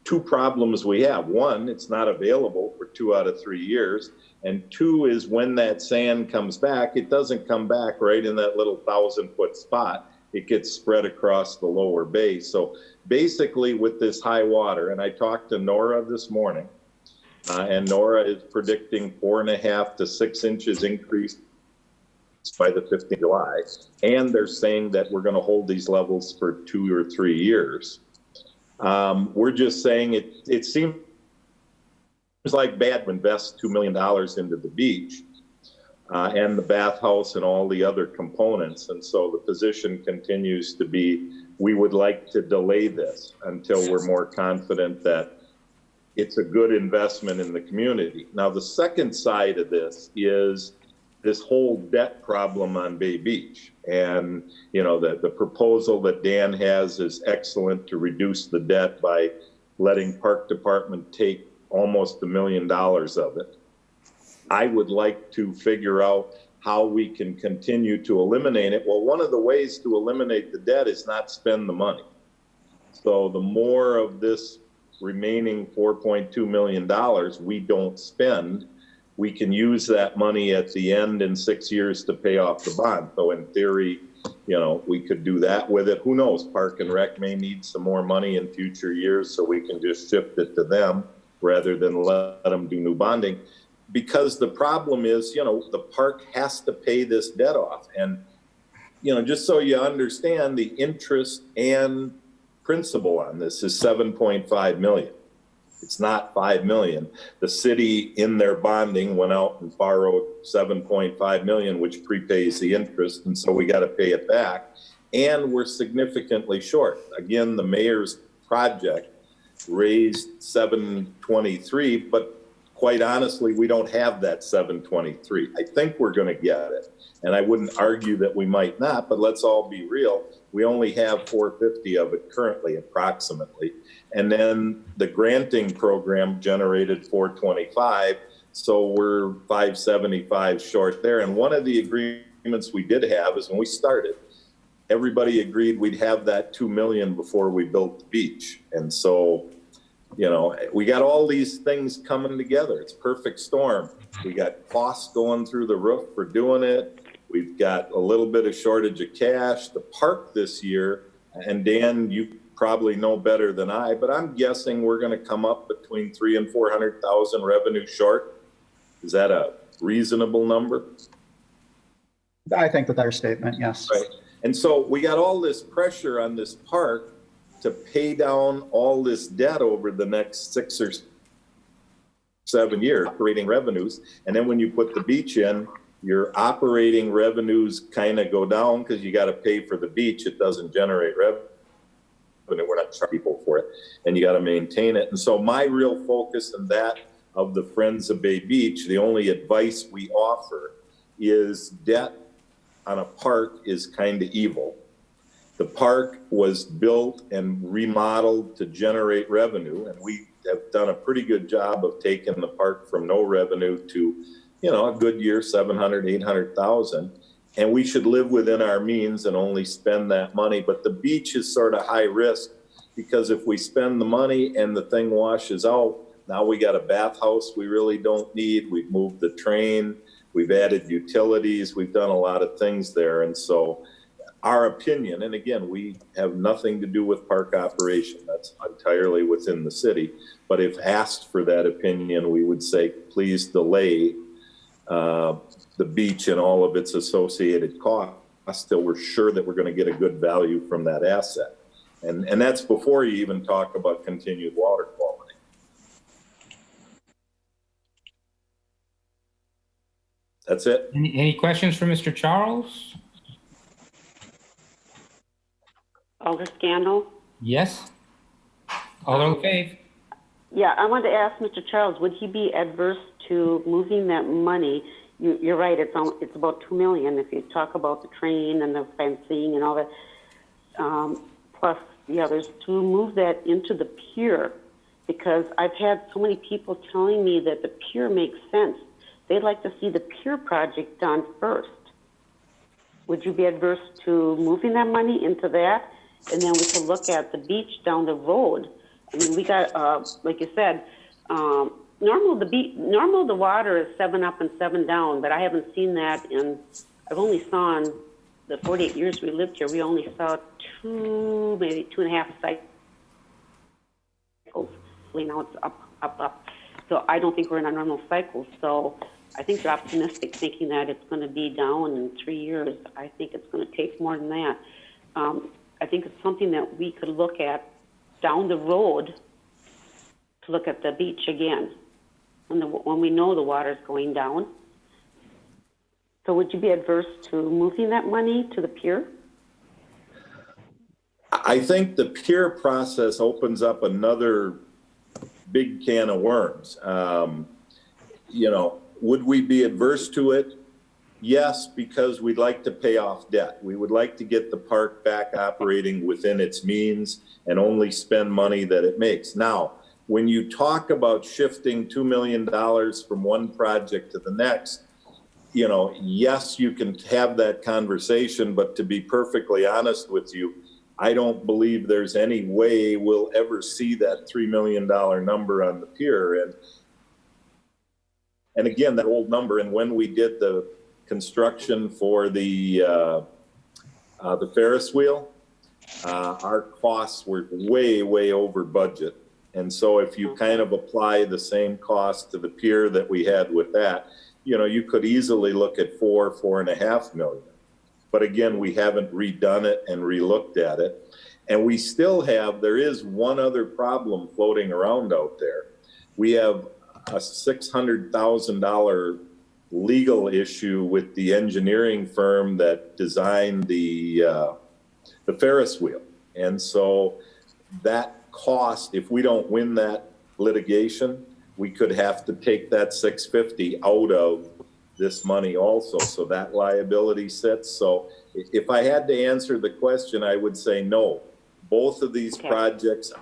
two problems we have. One, it's not available for 2 out of 3 years. And two is when that sand comes back, it doesn't come back right in that little 1,000-foot spot. It gets spread across the lower bay. So basically with this high water, and I talked to Nora this morning, and Nora is predicting 4.5 to 6 inches increase by the 15th of July. And they're saying that we're going to hold these levels for 2 or 3 years. We're just saying it seems like bad to invest $2 million into the beach and the bathhouse and all the other components. And so the position continues to be, we would like to delay this until we're more confident that it's a good investment in the community. Now, the second side of this is this whole debt problem on Bay Beach. And, you know, the proposal that Dan has is excellent to reduce the debt by letting Park Department take almost $1 million of it. I would like to figure out how we can continue to eliminate it. Well, one of the ways to eliminate the debt is not spend the money. So the more of this remaining $4.2 million we don't spend, we can use that money at the end in 6 years to pay off the bond. So in theory, you know, we could do that with it. Who knows? Park and Rec may need some more money in future years, so we can just shift it to them rather than let them do new bonding. Because the problem is, you know, the park has to pay this debt off. And, you know, just so you understand, the interest and principal on this is 7.5 million. It's not 5 million. The city in their bonding went out and borrowed 7.5 million, which prepays the interest. And so we got to pay it back. And we're significantly short. Again, the mayor's project raised 723, but quite honestly, we don't have that 723. I think we're going to get it. And I wouldn't argue that we might not, but let's all be real. We only have 450 of it currently, approximately. And then the granting program generated 425. So we're 575 short there. And one of the agreements we did have is when we started, everybody agreed we'd have that 2 million before we built the beach. And so, you know, we got all these things coming together. It's perfect storm. We got costs going through the roof for doing it. We've got a little bit of shortage of cash. The park this year, and Dan, you probably know better than I, but I'm guessing we're going to come up between 300,000 and 400,000 revenue short. Is that a reasonable number? I think that's our statement, yes. Right. And so we got all this pressure on this park to pay down all this debt over the next 6 or 7 years, operating revenues. And then when you put the beach in, your operating revenues kind of go down because you got to pay for the beach. It doesn't generate revenue. We're not charging people for it, and you got to maintain it. And so my real focus and that of the Friends of Bay Beach, the only advice we offer is debt on a park is kind of evil. The park was built and remodeled to generate revenue, and we have done a pretty good job of taking the park from no revenue to, you know, a good year, 700, 800,000. And we should live within our means and only spend that money. But the beach is sort of high risk because if we spend the money and the thing washes out, now we got a bathhouse we really don't need. We've moved the train, we've added utilities, we've done a lot of things there. And so our opinion, and again, we have nothing to do with park operation. That's entirely within the city. But if asked for that opinion, we would say, please delay the beach and all of its associated costs till we're sure that we're going to get a good value from that asset. And that's before you even talk about continued water quality. That's it. Any questions for Mr. Charles? Alder Scannell? Yes. Alder LaFave? Yeah, I wanted to ask Mr. Charles, would he be adverse to moving that money? You're right, it's about 2 million if you talk about the train and the fencing and all that, plus the others, to move that into the pier, because I've had so many people telling me that the pier makes sense. They'd like to see the pier project done first. Would you be adverse to moving that money into that? And then we could look at the beach down the road. I mean, we got, like you said, normal the water is 7 up and 7 down, but I haven't seen that I've only saw in the 48 years we lived here, we only saw 2, maybe 2.5 cycles. Now it's up. So I don't think we're in a normal cycle. So I think you're optimistic thinking that it's going to be down in 3 years. I think it's going to take more than that. I think it's something that we could look at down the road to look at the beach again when we know the water's going down. So would you be adverse to moving that money to the pier? I think the pier process opens up another big can of worms. You know, would we be adverse to it? Yes, because we'd like to pay off debt. We would like to get the park back operating within its means and only spend money that it makes. Now, when you talk about shifting $2 million from one project to the next, you know, yes, you can have that conversation, but to be perfectly honest with you, I don't believe there's any way we'll ever see that $3 million number on the pier. And again, that old number, and when we did the construction for the Ferris wheel, our costs were way, way over budget. And so if you kind of apply the same cost to the pier that we had with that, you know, you could easily look at 4.5 million. But again, we haven't redone it and relooked at it. And we still have, there is one other problem floating around out there. We have a $600,000 legal issue with the engineering firm that designed the Ferris wheel. And so that cost, if we don't win that litigation, we could have to take that 650 out of this money also. So that liability sits. So if I had to answer the question, I would say no. Both of these projects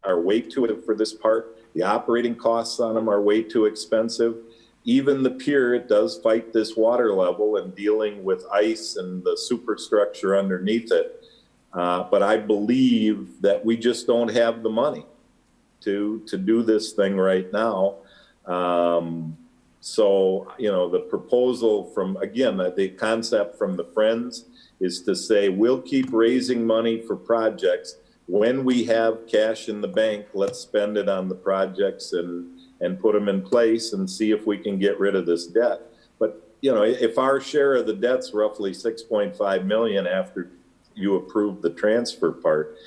are way too for this part. The operating costs on them are way too expensive. Even the pier, it does fight this water level and dealing with ice and the superstructure underneath it. But I believe that we just don't have the money to do this thing right now. So, you know, the proposal from, again, the concept from the Friends is to say, we'll keep raising money for projects. When we have cash in the bank, let's spend it on the projects and put them in place and see if we can get rid of this debt. But, you know, if our share of the debt's roughly 6.5 million after you approve the transfer part,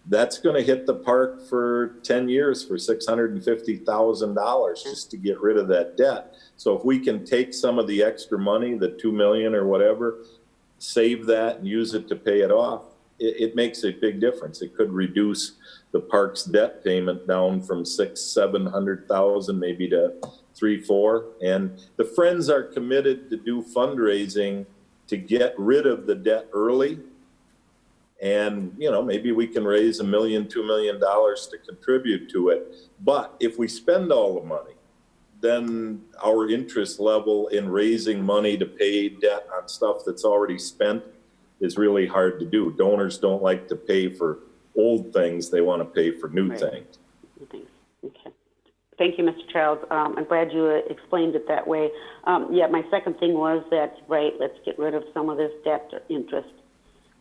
that's going to hit the park for 10 years for $650,000 just to get rid of that debt. So if we can take some of the extra money, the 2 million or whatever, save that and use it to pay it off, it makes a big difference. It could reduce the park's debt payment down from 600,000-700,000 maybe to 3-4. And the Friends are committed to do fundraising to get rid of the debt early. And, you know, maybe we can raise $1 million, $2 million to contribute to it. But if we spend all the money, then our interest level in raising money to pay debt on stuff that's already spent is really hard to do. Donors don't like to pay for old things. They want to pay for new things. Okay. Thank you, Mr. Childs. I'm glad you explained it that way. Yeah, my second thing was that, right, let's get rid of some of this debt or interest.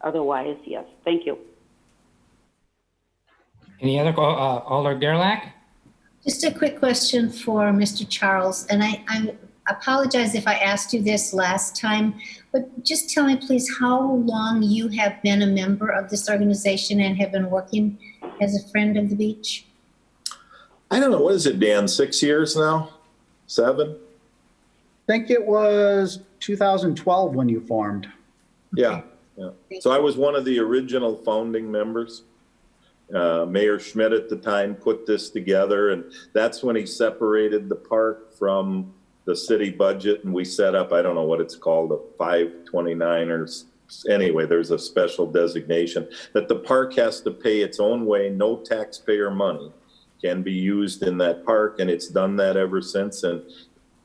Otherwise, yes. Thank you. Any other, Alder Gerlach? Just a quick question for Mr. Charles, and I apologize if I asked you this last time, but just tell me please how long you have been a member of this organization and have been working as a friend of the beach? I don't know, what is it, Dan, 6 years now? 7? I think it was 2012 when you formed. Yeah. So I was one of the original founding members. Mayor Schmidt at the time put this together, and that's when he separated the park from the city budget, and we set up, I don't know what it's called, a 529 or anyway, there's a special designation that the park has to pay its own way. No taxpayer money can be used in that park, and it's done that ever since. And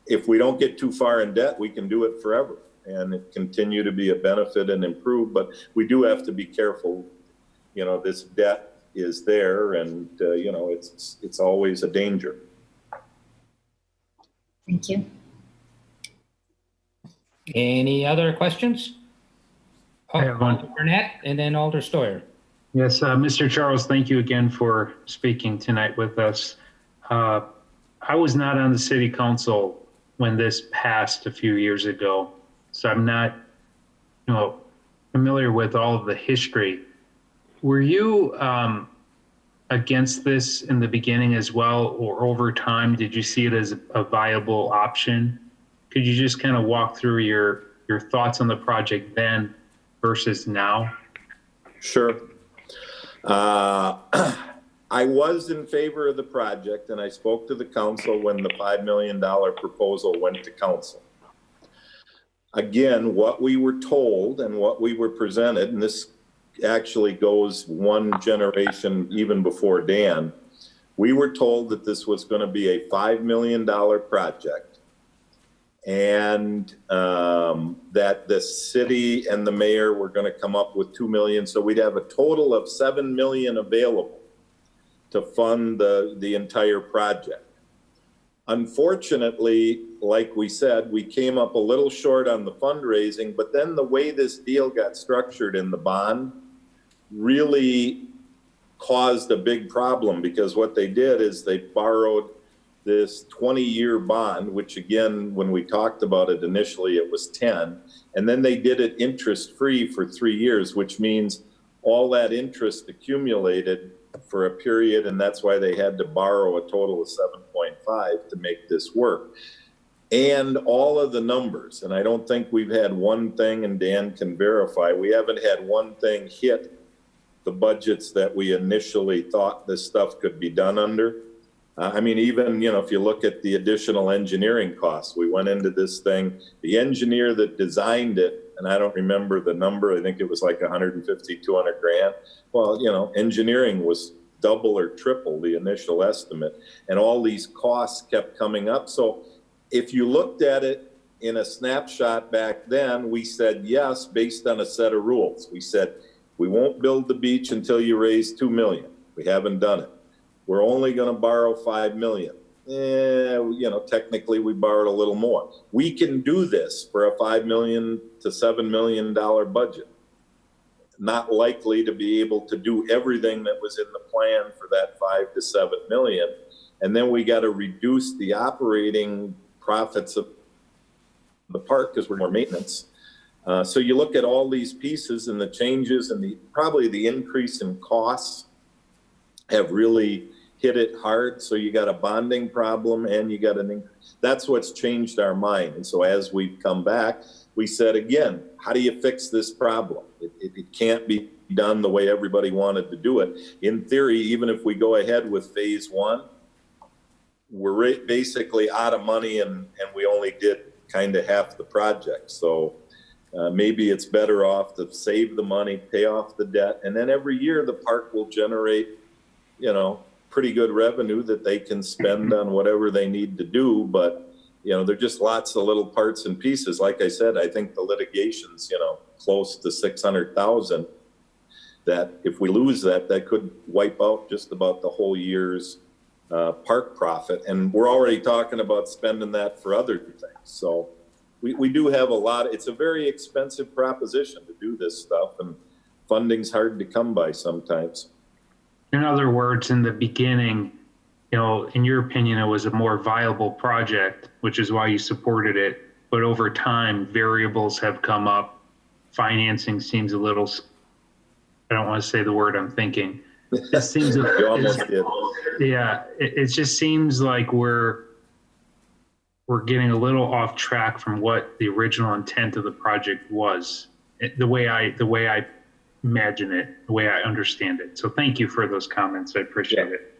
if we don't get too far in debt, we can do it forever and it continue to be a benefit and improve. But we do have to be careful. You know, this debt is there, and you know, it's always a danger. Thank you. Any other questions? I have one. Alder Burnett and then Alder Stoyer. Yes, Mr. Charles, thank you again for speaking tonight with us. I was not on the city council when this passed a few years ago, so I'm not, you know, familiar with all of the history. Were you against this in the beginning as well, or over time, did you see it as a viable option? Could you just kind of walk through your thoughts on the project then versus now? Sure. I was in favor of the project, and I spoke to the council when the $5 million proposal went to council. Again, what we were told and what we were presented, and this actually goes one generation even before Dan, we were told that this was going to be a $5 million project. and that the city and the mayor were going to come up with 2 million. So we'd have a total of 7 million available to fund the entire project. Unfortunately, like we said, we came up a little short on the fundraising, but then the way this deal got structured in the bond really caused a big problem, because what they did is they borrowed this 20-year bond, which again, when we talked about it initially, it was 10, and then they did it interest-free for 3 years, which means all that interest accumulated for a period, and that's why they had to borrow a total of 7.5 to make this work. And all of the numbers, and I don't think we've had one thing, and Dan can verify, we haven't had one thing hit the budgets that we initially thought this stuff could be done under. I mean, even, you know, if you look at the additional engineering costs, we went into this thing, the engineer that designed it, and I don't remember the number, I think it was like 150, 200 grand. Well, you know, engineering was double or triple the initial estimate, and all these costs kept coming up. So if you looked at it in a snapshot back then, we said yes, based on a set of rules. We said, we won't build the beach until you raise 2 million. We haven't done it. We're only going to borrow 5 million. You know, technically we borrowed a little more. We can do this for a $5 million to $7 million budget. Not likely to be able to do everything that was in the plan for that 5 to 7 million. And then we got to reduce the operating profits of the park because we're more maintenance. So you look at all these pieces and the changes and probably the increase in costs have really hit it hard. So you got a bonding problem and you got that's what's changed our mind. And so as we've come back, we said, again, how do you fix this problem? It can't be done the way everybody wanted to do it. In theory, even if we go ahead with phase 1, we're basically out of money and we only did kind of half the project. So maybe it's better off to save the money, pay off the debt, and then every year the park will generate, you know, pretty good revenue that they can spend on whatever they need to do. But, you know, there're just lots of little parts and pieces. Like I said, I think the litigation's, you know, close to 600,000, that if we lose that, that could wipe out just about the whole year's park profit. And we're already talking about spending that for other things. So we do have a lot. It's a very expensive proposition to do this stuff, and funding's hard to come by sometimes. In other words, in the beginning, you know, in your opinion, it was a more viable project, which is why you supported it. But over time, variables have come up. Financing seems a little, I don't want to say the word I'm thinking. It seems, You almost did. Yeah, it just seems like we're getting a little off track from what the original intent of the project was. The way I imagine it, the way I understand it. So thank you for those comments. I appreciate it.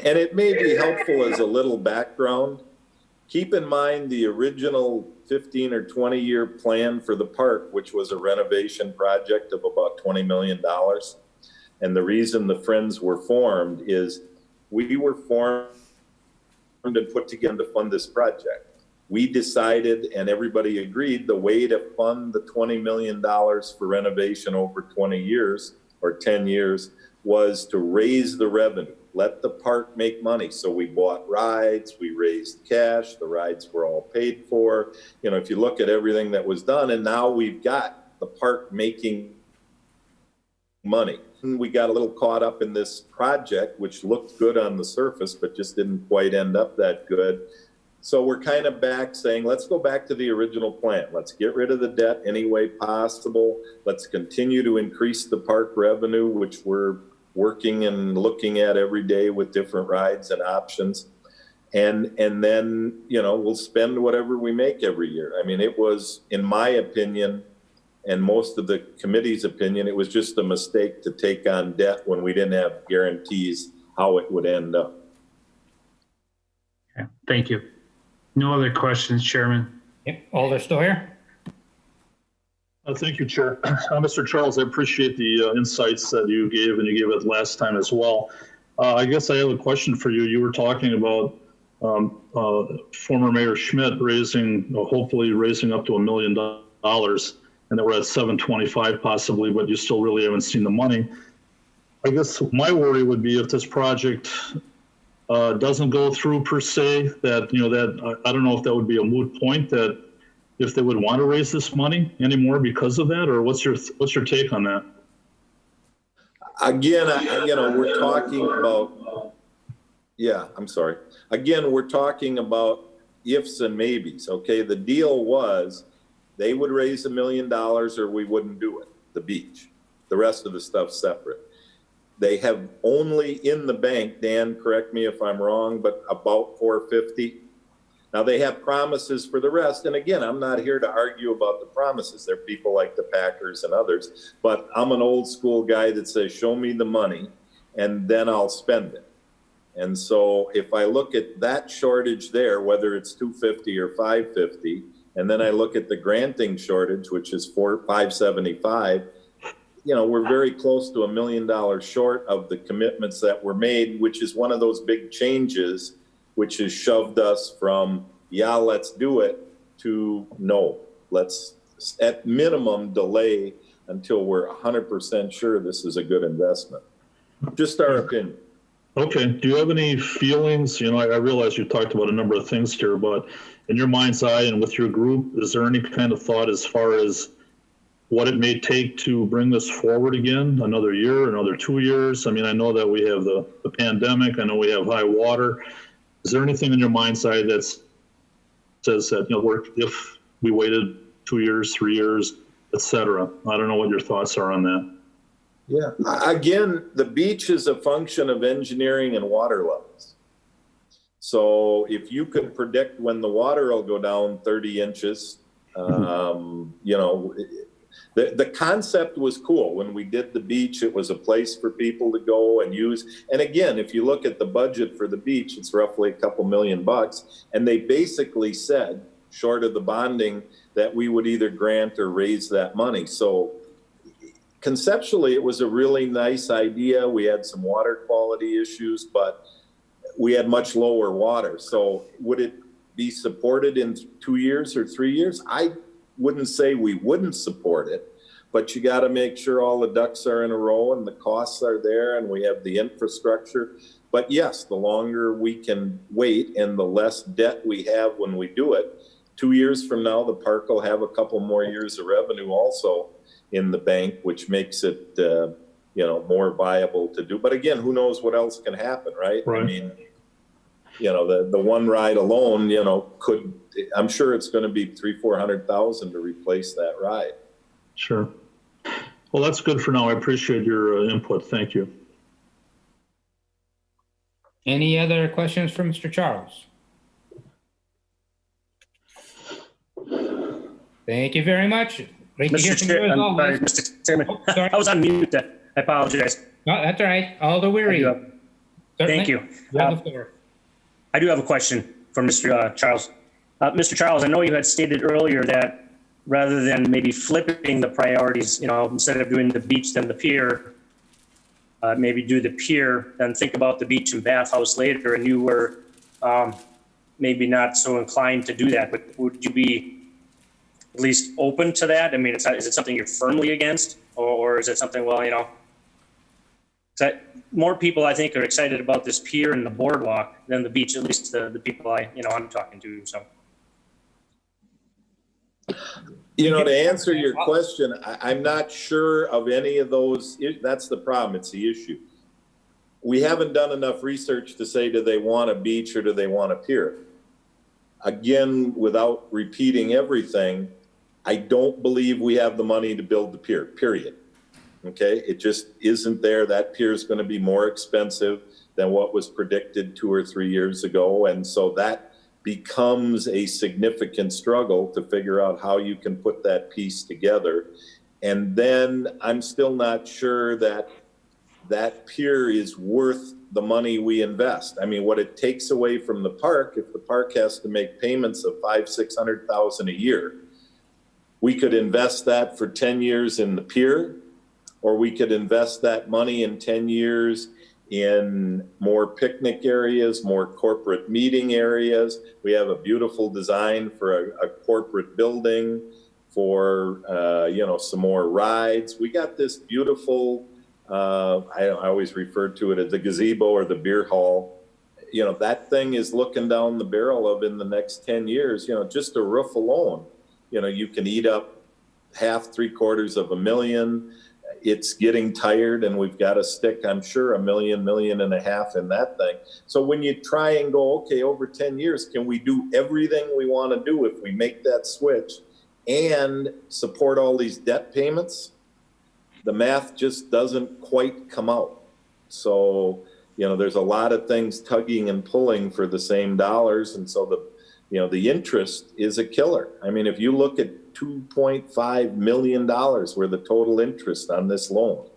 And it may be helpful as a little background. Keep in mind the original 15 or 20 year plan for the park, which was a renovation project of about $20 million. And the reason the Friends were formed is we were formed and put together to fund this project. We decided, and everybody agreed, the way to fund the $20 million for renovation over 20 years or 10 years was to raise the revenue, let the park make money. So we bought rides, we raised cash, the rides were all paid for. You know, if you look at everything that was done, and now we've got the park making money. We got a little caught up in this project, which looked good on the surface, but just didn't quite end up that good. So we're kind of back saying, let's go back to the original plan. Let's get rid of the debt any way possible. Let's continue to increase the park revenue, which we're working and looking at every day with different rides and options. And then, you know, we'll spend whatever we make every year. I mean, it was, in my opinion, and most of the committee's opinion, it was just a mistake to take on debt when we didn't have guarantees how it would end up. Okay, thank you. No other questions, Chairman? Yep, Alder Steuer. Thank you, Chair. Mr. Charles, I appreciate the insights that you gave, and you gave it last time as well. I guess I have a question for you. You were talking about former Mayor Schmidt hopefully raising up to $1 million, and that we're at 725 possibly, but you still really haven't seen the money. I guess my worry would be if this project doesn't go through per se, that I don't know if that would be a moot point, that if they would want to raise this money anymore because of that, or what's your take on that? Again, we're talking about, I'm sorry. Again, we're talking about ifs and maybes, okay? The deal was they would raise $1 million or we wouldn't do it, the beach. The rest of the stuff's separate. They have only in the bank, Dan, correct me if I'm wrong, but about 450. Now they have promises for the rest. And again, I'm not here to argue about the promises. There are people like the Packers and others, but I'm an old school guy that says, show me the money and then I'll spend it. And so if I look at that shortage there, whether it's 250 or 550, and then I look at the granting shortage, which is 575, we're very close to $1 million short of the commitments that were made, which is one of those big changes, which has shoved us from, let's do it, to no, let's at minimum delay until we're 100% sure this is a good investment. Just our opinion. Okay. Do you have any feelings? I realize you talked about a number of things here, but in your mind's eye and with your group, is there any kind of thought as far as what it may take to bring this forward again, another year, another 2 years? I mean, I know that we have the pandemic. I know we have high water. Is there anything in your mind's eye that says that, if we waited 2 years, 3 years, et cetera? I don't know what your thoughts are on that. Yeah. Again, the beach is a function of engineering and water levels. So if you could predict when the water will go down 30 inches, the concept was cool. When we did the beach, it was a place for people to go and use. And again, if you look at the budget for the beach, it's roughly a couple $1 million. And they basically said, short of the bonding, that we would either grant or raise that money. So conceptually, it was a really nice idea. We had some water quality issues, but we had much lower water. So would it be supported in 2 years or 3 years? I wouldn't say we wouldn't support it, but you got to make sure all the ducks are in a row and the costs are there and we have the infrastructure. But yes, the longer we can wait and the less debt we have when we do it, 2 years from now, the park will have a couple more years of revenue also in the bank, which makes it, more viable to do. But again, who knows what else can happen, right? Right. I mean, the one ride alone, I'm sure it's going to be $300,000-400,000 to replace that ride. Sure. Well, that's good for now. I appreciate your input. Thank you. Any other questions for Mr. Charles? Thank you very much. Great to hear from you as always. Mr. Chairman, Oh, sorry. I was on mute. I apologize. No, that's all right. All the weary. Thank you. You have the floor. I do have a question for Mr. Charles. Mr. Charles, I know you had stated earlier that rather than maybe flipping the priorities, instead of doing the beach then the pier, maybe do the pier, then think about the beach and bathhouse later, and you were maybe not so inclined to do that, but would you be at least open to that? I mean, is it something you're firmly against, or is it something, more people I think are excited about this pier and the boardwalk than the beach, at least the people I'm talking to, so. To answer your question, I'm not sure of any of those. That's the problem. It's the issue. We haven't done enough research to say, do they want a beach or do they want a pier? Again, without repeating everything, I don't believe we have the money to build the pier, period. Okay, it just isn't there. That pier is going to be more expensive than what was predicted 2 or 3 years ago. And so that becomes a significant struggle to figure out how you can put that piece together. And then I'm still not sure that that pier is worth the money we invest. I mean, what it takes away from the park, if the park has to make payments of $500,000-600,000 a year, we could invest that for 10 years in the pier, or we could invest that money in 10 years in more picnic areas, more corporate meeting areas. We have a beautiful design for a corporate building, for some more rides. We got this beautiful, I always refer to it as the gazebo or the beer hall. That thing is looking down the barrel of, in the next 10 years, just a roof alone, you can eat up half, 750,000. It's getting tired, and we've got to stick, I'm sure, $1.5 million in that thing. So when you try and go, okay, over 10 years, can we do everything we want to do if we make that switch and support all these debt payments? The math just doesn't quite come out. So, there's a lot of things tugging and pulling for the same dollars. And so the interest is a killer. I mean, if you look at $2.5 million worth of total interest on this loan,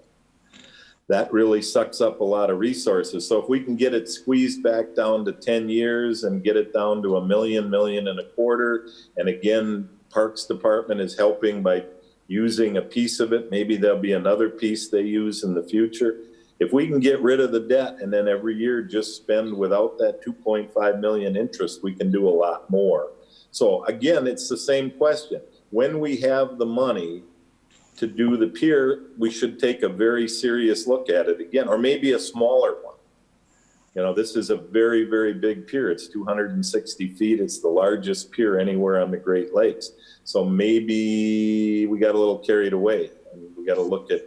that really sucks up a lot of resources. So if we can get it squeezed back down to 10 years and get it down to $1 million, $1.25 million, and again, Parks Department is helping by using a piece of it, maybe there'll be another piece they use in the future. If we can get rid of the debt and then every year just spend without that 2.5 million interest, we can do a lot more. So again, it's the same question. When we have the money to do the pier, we should take a very serious look at it again, or maybe a smaller one. This is a very, very big pier. It's 260 feet. It's the largest pier anywhere on the Great Lakes. So maybe we got a little carried away and we got to look at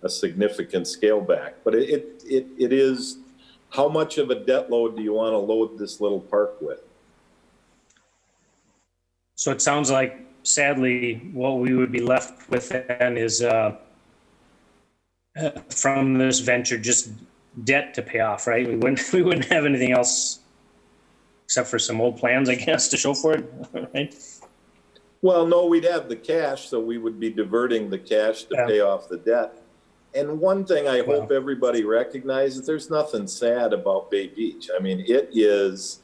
a significant scale back. But it is, how much of a debt load do you want to load this little park with? So it sounds like, sadly, what we would be left with then is from this venture, just debt to pay off, right? We wouldn't have anything else except for some old plans, I guess, to show for it, right? Well, no, we'd have the cash, so we would be diverting the cash to pay off the debt. And one thing I hope everybody recognizes, there's nothing sad about Bay Beach. I mean, it is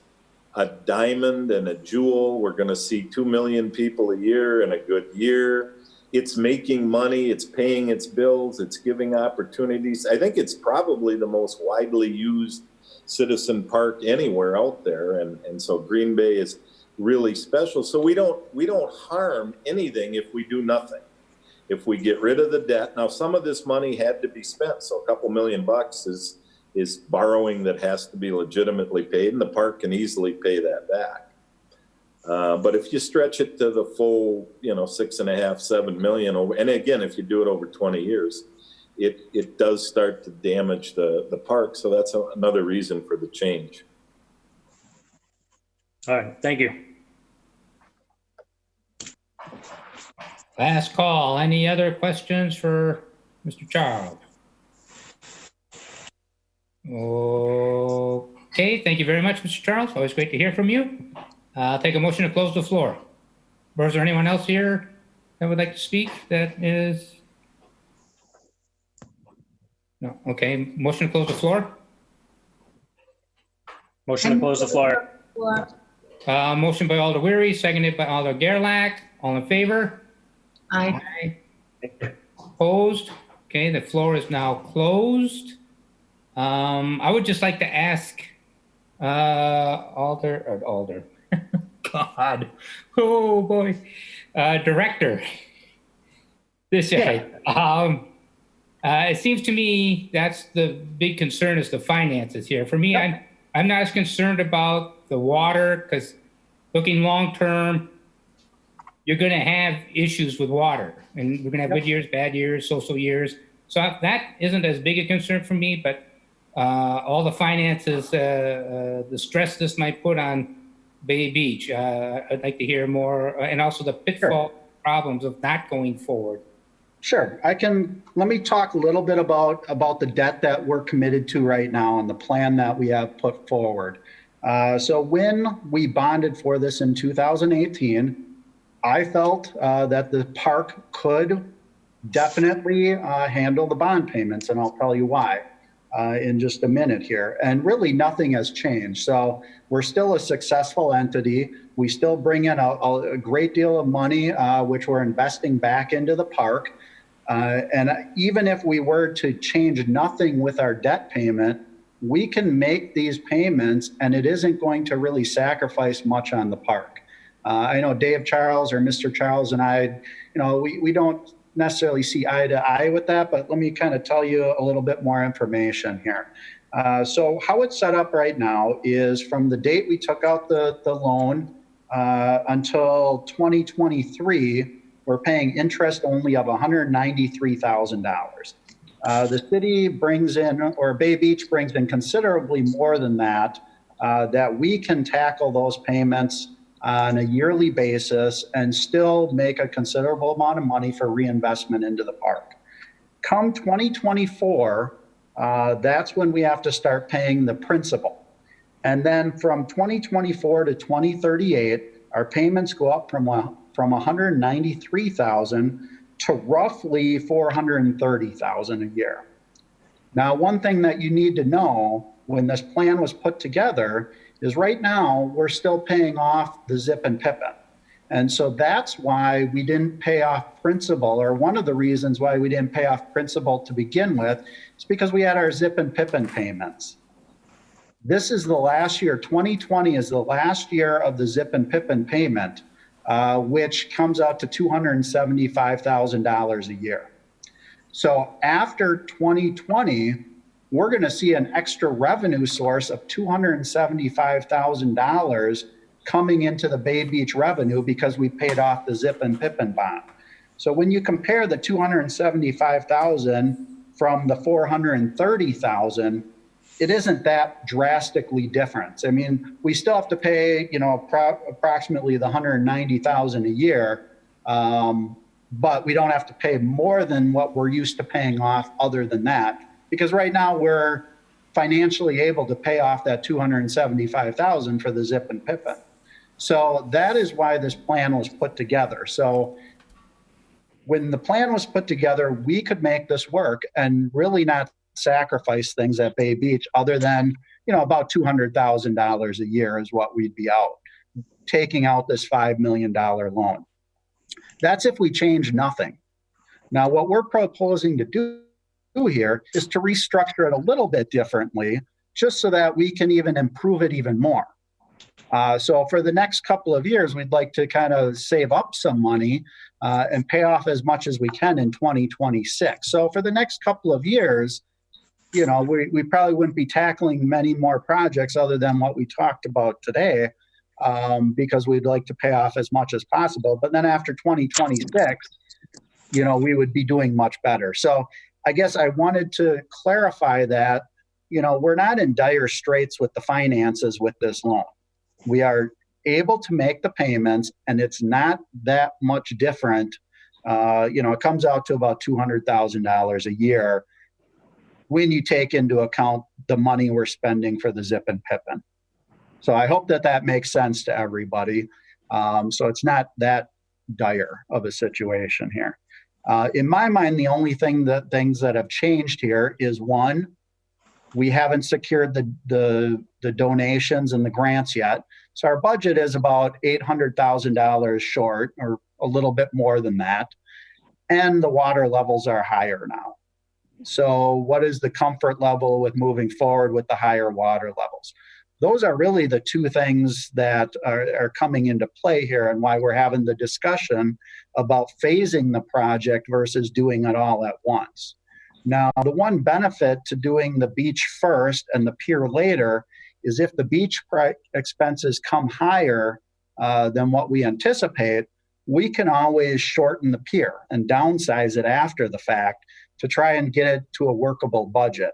a diamond and a jewel. We're going to see 2 million people a year in a good year. It's making money. It's paying its bills. It's giving opportunities. I think it's probably the most widely used citizen park anywhere out there. And so Green Bay is really special. So we don't harm anything if we do nothing. If we get rid of the debt. Now, some of this money had to be spent. So a couple $1 million is borrowing that has to be legitimately paid, and the park can easily pay that back. But if you stretch it to the full, 6.5, 7 million, and again, if you do it over 20 years, it does start to damage the park. So that's another reason for the change. All right, thank you. Last call. Any other questions for Mr. Charles? Okay, thank you very much, Mr. Charles. Always great to hear from you. I'll take a motion to close the floor. Or is there anyone else here that would like to speak that is? No, okay, motion to close the floor. Motion to close the floor. Motion by Alder Weary, seconded by Alder Gerlach. All in favor? Aye. Opposed? Okay, the floor is now closed. I would just like to ask Alder. God. Oh boy. Director. This guy. It seems to me that's the big concern is the finances here. For me, I'm not as concerned about the water because looking long term, you're going to have issues with water, and we're going to have good years, bad years, so years. So that isn't as big a concern for me, but all the finances, the stress this might put on Bay Beach, I'd like to hear more, and also the pitfall problems of not going forward. Sure. Let me talk a little bit about the debt that we're committed to right now and the plan that we have put forward. So when we bonded for this in 2018, I felt that the park could definitely handle the bond payments, and I'll tell you why in just a minute here. And really nothing has changed. So we're still a successful entity. We still bring in a great deal of money, which we're investing back into the park. And even if we were to change nothing with our debt payment, we can make these payments and it isn't going to really sacrifice much on the park. I know Dave Charles or Mr. Charles and I, we don't necessarily see eye to eye with that, but let me kind of tell you a little bit more information here. So how it's set up right now is from the date we took out the loan until 2023, we're paying interest only of $193,000. The city brings in, or Bay Beach brings in considerably more than that, that we can tackle those payments on a yearly basis and still make a considerable amount of money for reinvestment into the park. Come 2024, that's when we have to start paying the principal. And then from 2024 to 2038, our payments go up from 193,000 to roughly 430,000 a year. Now, one thing that you need to know when this plan was put together is right now we're still paying off the Zip and Pippin. And so that's why we didn't pay off principal, or one of the reasons why we didn't pay off principal to begin with is because we had our Zip and Pippin payments. This is the last year, 2020 is the last year of the Zip and Pippin payment, which comes out to $275,000 a year. So after 2020, we're going to see an extra revenue source of $275,000 coming into the Bay Beach revenue because we paid off the Zip and Pippin bond. So when you compare the $275,000 from the $430,000, it isn't that drastically different. I mean, we still have to pay, approximately the $190,000 a year, but we don't have to pay more than what we're used to paying off other than that. Because right now we're financially able to pay off that $275,000 for the Zip and Pippin. So that is why this plan was put together. So when the plan was put together, we could make this work and really not sacrifice things at Bay Beach other than, about $200,000 a year is what we'd be out, taking out this $5 million loan. That's if we change nothing. Now, what we're proposing to do here is to restructure it a little bit differently, just so that we can even improve it even more. So for the next couple of years, we'd like to kind of save up some money and pay off as much as we can in 2026. So for the next couple of years, we probably wouldn't be tackling many more projects other than what we talked about today, because we'd like to pay off as much as possible. But then after 2026, we would be doing much better. So I guess I wanted to clarify that, we're not in dire straits with the finances with this loan. We are able to make the payments, and it's not that much different. It comes out to about $200,000 a year when you take into account the money we're spending for the Zip and Pippin. So I hope that makes sense to everybody. So it's not that dire of a situation here. In my mind, the only things that have changed here is, one, we haven't secured the donations and the grants yet. So our budget is about $800,000 short, or a little bit more than that. And the water levels are higher now. So what is the comfort level with moving forward with the higher water levels? Those are really the two things that are coming into play here, and why we're having the discussion about phasing the project versus doing it all at once. Now, the one benefit to doing the beach first and the pier later is if the beach expenses come higher than what we anticipate, we can always shorten the pier and downsize it after the fact to try and get it to a workable budget.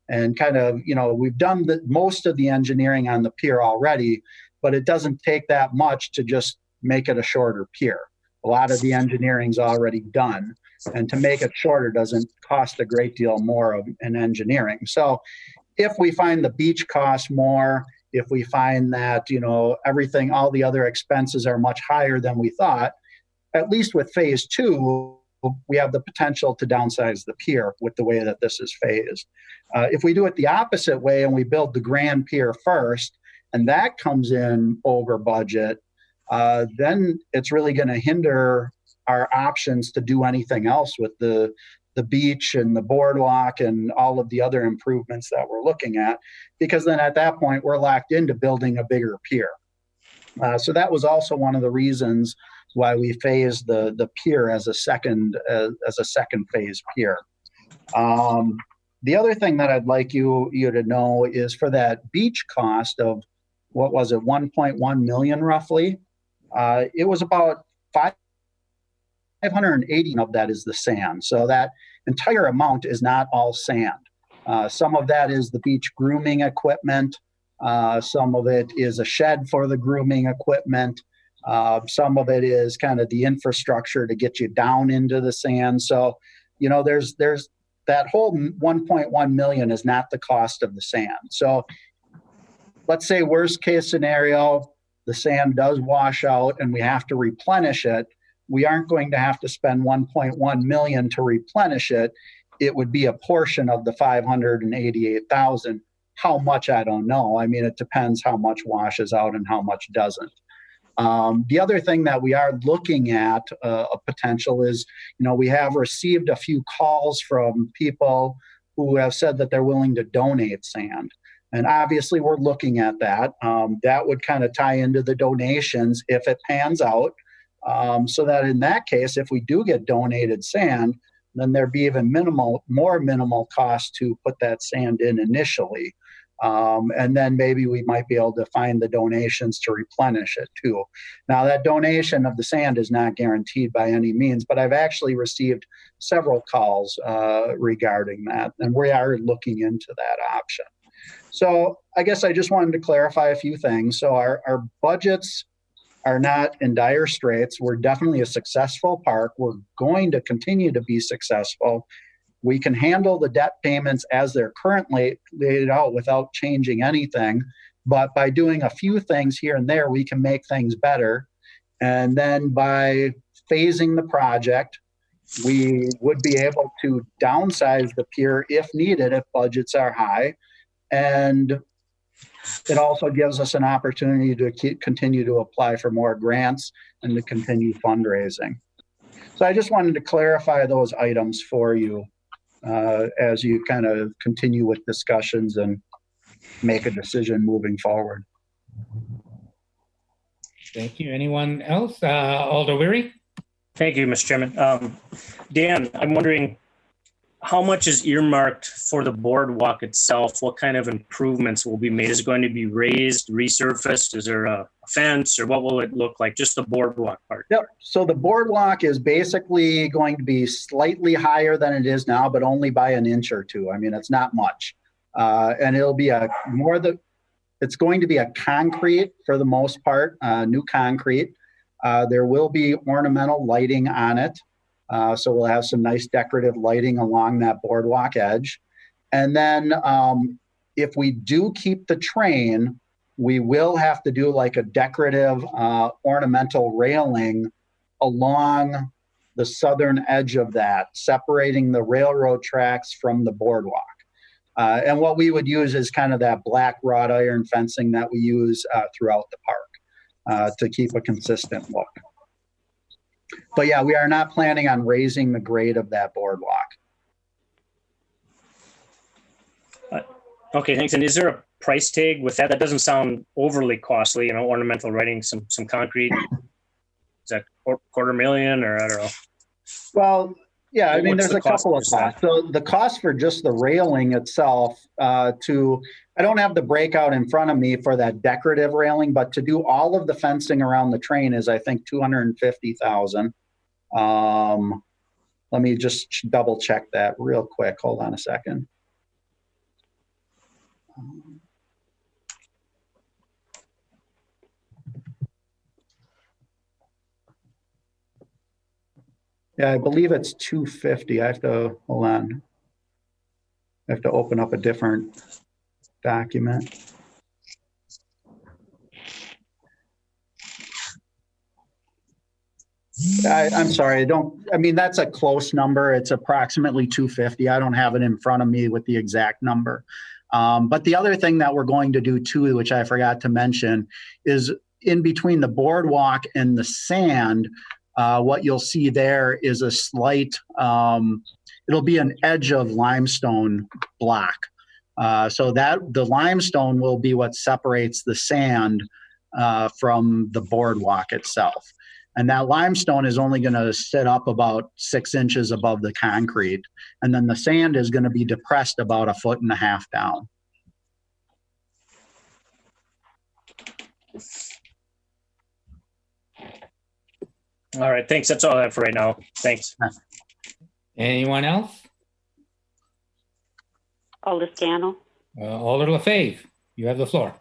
And kind of, we've done most of the engineering on the pier already, but it doesn't take that much to just make it a shorter pier. A lot of the engineering's already done, and to make it shorter doesn't cost a great deal more in engineering. So if we find the beach costs more, if we find that, everything, all the other expenses are much higher than we thought, at least with phase two, we have the potential to downsize the pier with the way that this is phased. If we do it the opposite way and we build the grand pier first, and that comes in over budget, then it's really going to hinder our options to do anything else with the the beach and the boardwalk and all of the other improvements that we're looking at, because then at that point we're locked into building a bigger pier. So that was also one of the reasons why we phased the pier as a second phase pier. The other thing that I'd like you to know is for that beach cost of, what was it, 1.1 million roughly, it was about 580 of that is the sand. So that entire amount is not all sand. Some of that is the beach grooming equipment. Some of it is a shed for the grooming equipment. Some of it is kind of the infrastructure to get you down into the sand. So, you know, there's that whole 1.1 million is not the cost of the sand. So let's say worst case scenario, the sand does wash out and we have to replenish it. We aren't going to have to spend 1.1 million to replenish it. It would be a portion of the 588,000. How much, I don't know. I mean, it depends how much washes out and how much doesn't. The other thing that we are looking at a potential is, you know, we have received a few calls from people who have said that they're willing to donate sand. And obviously we're looking at that. That would kind of tie into the donations if it pans out. So that in that case, if we do get donated sand, then there'd be even more minimal cost to put that sand in initially. And then maybe we might be able to find the donations to replenish it too. Now that donation of the sand is not guaranteed by any means, but I've actually received several calls regarding that, and we are looking into that option. So I guess I just wanted to clarify a few things. So our budgets are not in dire straits. We're definitely a successful park. We're going to continue to be successful. We can handle the debt payments as they're currently laid out without changing anything. But by doing a few things here and there, we can make things better. And then by phasing the project, we would be able to downsize the pier if needed, if budgets are high. And it also gives us an opportunity to continue to apply for more grants and to continue fundraising. So I just wanted to clarify those items for you as you kind of continue with discussions and make a decision moving forward. Thank you. Anyone else? Alder Weary? Thank you, Mr. Chairman. Dan, I'm wondering how much is earmarked for the boardwalk itself? What kind of improvements will be made? Is it going to be raised, resurfaced? Is there a fence, or what will it look like? Just the boardwalk part. Yep. So the boardwalk is basically going to be slightly higher than it is now, but only by an inch or two. I mean, it's not much. And it'll be it's going to be a concrete for the most part, new concrete. There will be ornamental lighting on it. So we'll have some nice decorative lighting along that boardwalk edge. And then if we do keep the train, we will have to do like a decorative ornamental railing along the southern edge of that, separating the railroad tracks from the boardwalk. And what we would use is kind of that black wrought iron fencing that we use throughout the park to keep a consistent look. But yeah, we are not planning on raising the grade of that boardwalk. Okay, thanks. And is there a price tag with that? That doesn't sound overly costly, you know, ornamental writing, some concrete. Is that $250,000 or I don't know? Well, yeah, I mean, there's a couple of costs. So the cost for just the railing itself I don't have the breakout in front of me for that decorative railing, but to do all of the fencing around the train is, I think, $250,000. Let me just double check that real quick. Hold on a second. Yeah, I believe it's 250. I have to, hold on. I have to open up a different document. I'm sorry, I mean, that's a close number. It's approximately 250. I don't have it in front of me with the exact number. But the other thing that we're going to do too, which I forgot to mention, is in between the boardwalk and the sand, what you'll see there is a slight, it'll be an edge of limestone block. So that the limestone will be what separates the sand from the boardwalk itself. And that limestone is only going to sit up about 6 inches above the concrete. And then the sand is going to be depressed about 1.5 feet down. All right, thanks. That's all I have for right now. Thanks. Anyone else? Alder Scannell. Alder LaFave, you have the floor.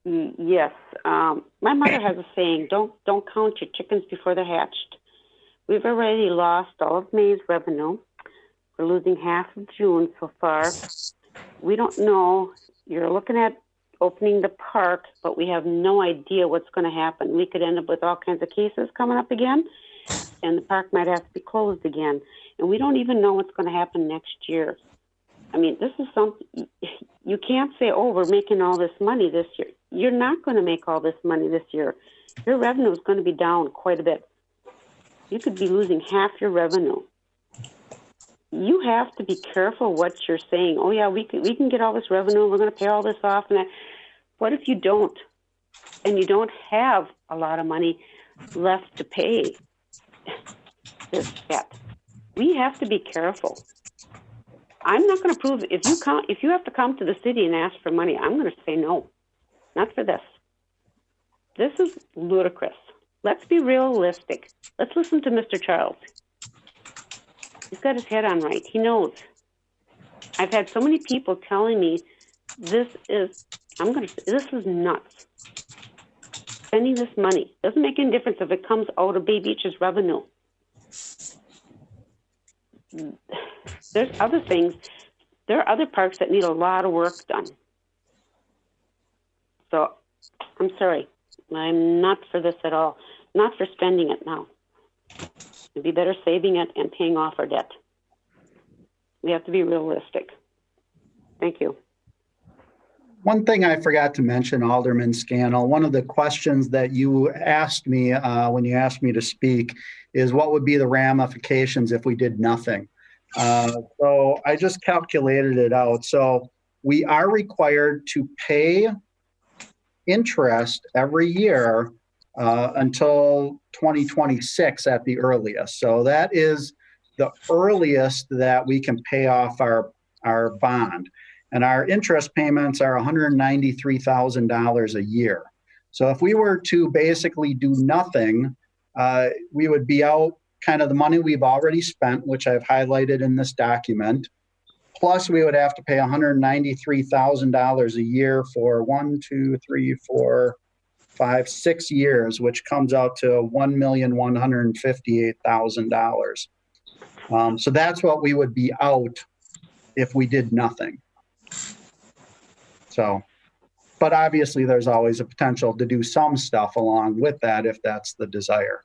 Yes. My mother has a saying, don't count your chickens before they're hatched. We've already lost all of May's revenue. We're losing half of June so far. We don't know. You're looking at opening the park, but we have no idea what's going to happen. We could end up with all kinds of cases coming up again, and the park might have to be closed again. And we don't even know what's going to happen next year. I mean, this is something, you can't say, oh, we're making all this money this year. You're not going to make all this money this year. Your revenue is going to be down quite a bit. You could be losing half your revenue. You have to be careful what you're saying. Oh, yeah, we can get all this revenue. We're going to pay all this off. And that. What if you don't? And you don't have a lot of money left to pay this debt. We have to be careful. I'm not going to prove if you have to come to the city and ask for money, I'm going to say no. Not for this. This is ludicrous. Let's be realistic. Let's listen to Mr. Charles. He's got his head on right. He knows. I've had so many people telling me this is nuts. Spending this money doesn't make any difference if it comes out of Bay Beach's revenue. There's other things. There are other parks that need a lot of work done. So I'm sorry. I'm not for this at all. Not for spending it now. It'd be better saving it and paying off our debt. We have to be realistic. Thank you. One thing I forgot to mention, Alderman Scannell, one of the questions that you asked me when you asked me to speak is what would be the ramifications if we did nothing? So I just calculated it out. So we are required to pay interest every year until 2026 at the earliest. So that is the earliest that we can pay off our bond. And our interest payments are $193,000 a year. So if we were to basically do nothing, we would be out kind of the money we've already spent, which I've highlighted in this document. Plus, we would have to pay $193,000 a year for 6 years, which comes out to $1,158,000. So that's what we would be out if we did nothing. So, but obviously there's always a potential to do some stuff along with that if that's the desire.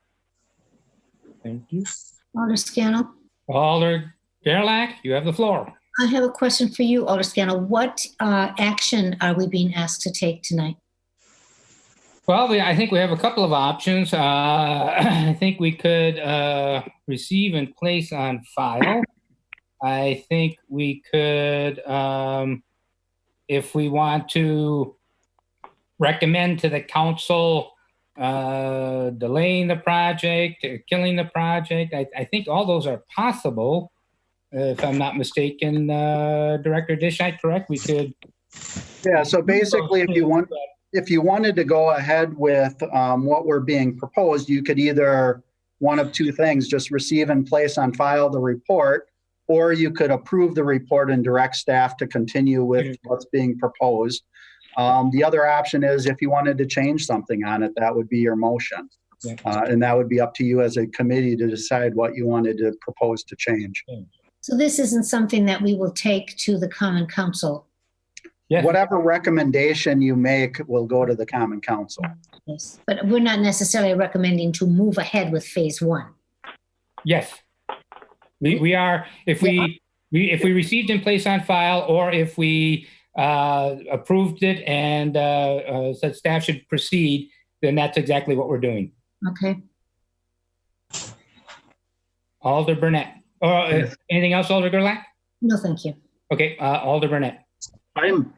Thank you. Alder Scannell. Alder Gerlach, you have the floor. I have a question for you, Alder Scannell. What action are we being asked to take tonight? Well, I think we have a couple of options. I think we could receive and place on file. I think we could, if we want to recommend to the council delaying the project, killing the project, I think all those are possible. If I'm not mistaken, Director Dishite, correct? We could. Yeah. So basically, if you wanted to go ahead with what we're being proposed, you could either one of two things: just receive and place on file the report, or you could approve the report and direct staff to continue with what's being proposed. The other option is if you wanted to change something on it, that would be your motion. Yeah. And that would be up to you as a committee to decide what you wanted to propose to change. So this isn't something that we will take to the Common Council. Yes. Whatever recommendation you make will go to the Common Council. Yes, but we're not necessarily recommending to move ahead with phase one. Yes. We are, if we received and placed on file, or if we approved it and said staff should proceed, then that's exactly what we're doing. Okay. Alder Burnett. Or anything else, Alder Gerlach? No, thank you. Okay, Alder Burnett. I'm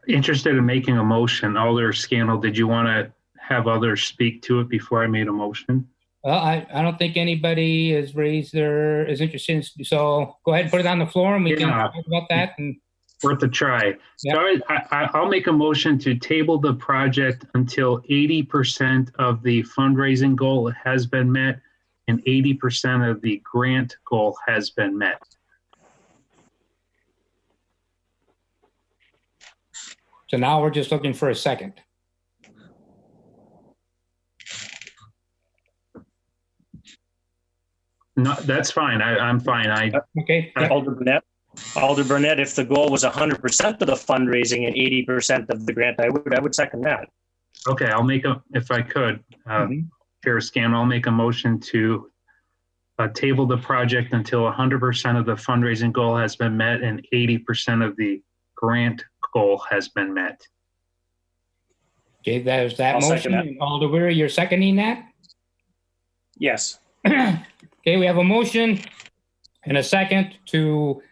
interested in making a motion. Alder Scannell, did you want to have others speak to it before I made a motion? Well, I don't think anybody is interested in, so go ahead and put it on the floor and we can Yeah. talk about that. And Worth a try. Yeah. So I'll make a motion to table the project until 80% of the fundraising goal has been met and 80% of the grant goal has been met. so now we're just looking for a second. No, that's fine. I'm fine. Okay. Yeah. Alder Burnett, if the goal was 100% of the fundraising and 80% of the grant, I would second that. Okay, if I could, Chair Scan, I'll make a motion to table the project until 100% of the fundraising goal has been met and 80% of the grant goal has been met. Okay, there's that I'll second motion. Alder Weary, you're seconding that? Yes. Okay, we have a motion and a second to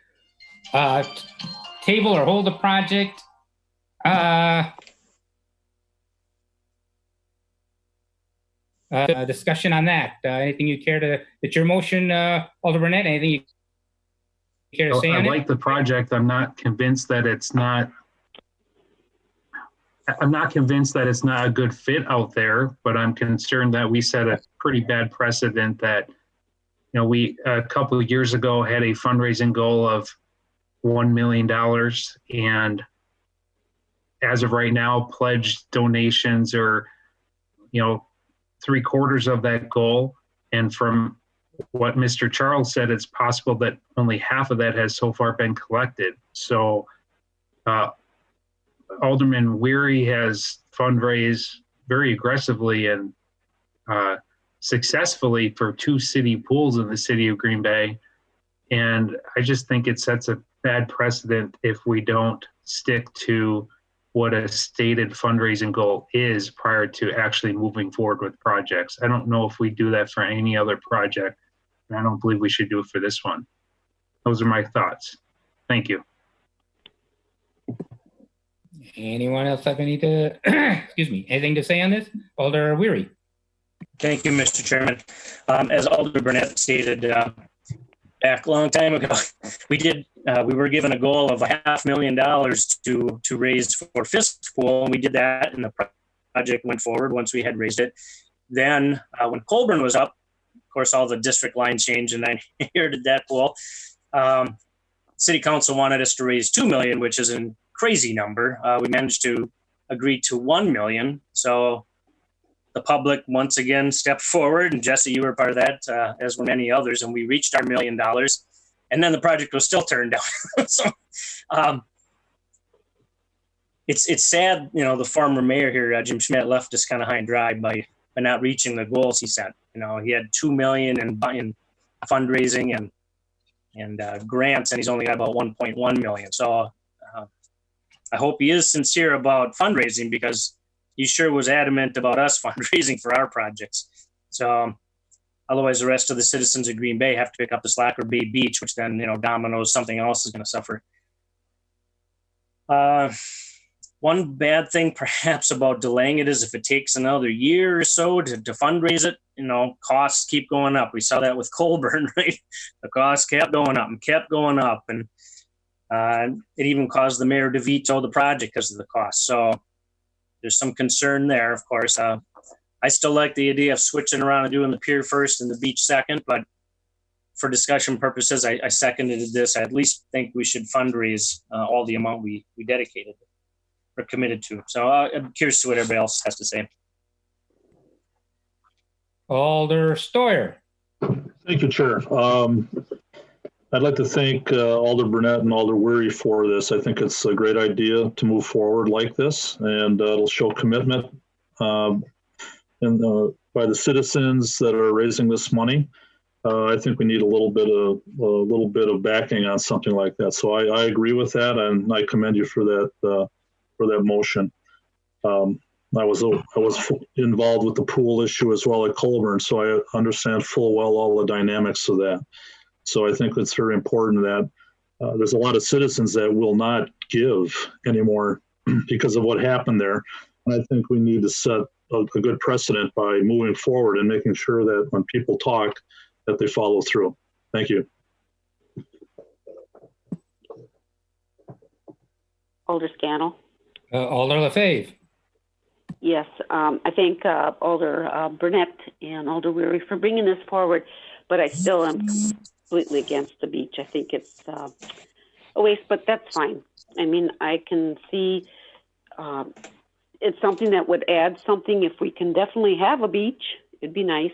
table or hold the project. Discussion on that. Anything you care to, it's your motion, Alder Burnett, anything you care to say I on like it? the project. I'm not convinced that it's not a good fit out there, but I'm concerned that we set a pretty bad precedent that, we a couple of years ago had a fundraising goal of $1 million and as of right now pledged donations are, 3/4 of that goal. And from what Mr. Charles said, it's possible that only half of that has so far been collected. So Alderman Weary has fundraised very aggressively and successfully for 2 city pools in the city of Green Bay. And I just think it sets a bad precedent if we don't stick to what a stated fundraising goal is prior to actually moving forward with projects. I don't know if we do that for any other project, and I don't believe we should do it for this one. Those are my thoughts. Thank you. Anyone else have anything to say on this? Alder Weary. Thank you, Mr. Chairman. As Alder Burnett stated back a long time ago, we were given a goal of $500,000 to raise for Fisk Pool, and we did that, and the project went forward once we had raised it. Then when Colburn was up, of course, all the district lines changed, and I inherited that pool. City Council wanted us to raise $2 million, which is a crazy number. We managed to agree to $1 million. So the public once again stepped forward, and Jesse, you were part of that, as were many others, and we reached our $1 million. And then the project was still turned down. So it's sad, the former mayor here, Jim Schmidt, left us kind of high and dry by not reaching the goals he set. He had $2 million in fundraising and grants, and he's only got about 1.1 million. So I hope he is sincere about fundraising, because he sure was adamant about us fundraising for our projects. So otherwise, the rest of the citizens of Green Bay have to pick up the slack or Bay Beach, which then, dominoes, something else is going to suffer. One bad thing perhaps about delaying it is if it takes another year or so to fundraise it, costs keep going up. We saw that with Colburn, right? The costs kept going up and kept going up. And it even caused the mayor to veto the project because of the cost. So there's some concern there, of course. I still like the idea of switching around and doing the pier first and the beach second, but for discussion purposes, I seconded this. I at least think we should fundraise all the amount we dedicated or committed to. So I'm curious to what everybody else has to say. Alder Stoyer. Thank you, Chair. I'd like to thank Alder Burnett and Alder Weary for this. I think it's a great idea to move forward like this, and it'll show commitment by the citizens that are raising this money. I think we need a little bit of backing on something like that. So I agree with that, and I commend you for that motion. I was involved with the pool issue as well at Colburn, so I understand full well all the dynamics of that. So I think it's very important that there's a lot of citizens that will not give anymore because of what happened there. And I think we need to set a good precedent by moving forward and making sure that when people talk, that they follow through. Thank you. Alder Scannell. Alder LaFave. Yes, I thank Alder Burnett and Alder Weary for bringing this forward, but I still am completely against the beach. I think it's a waste, but that's fine. I mean, I can see it's something that would add something. If we can definitely have a beach, it'd be nice.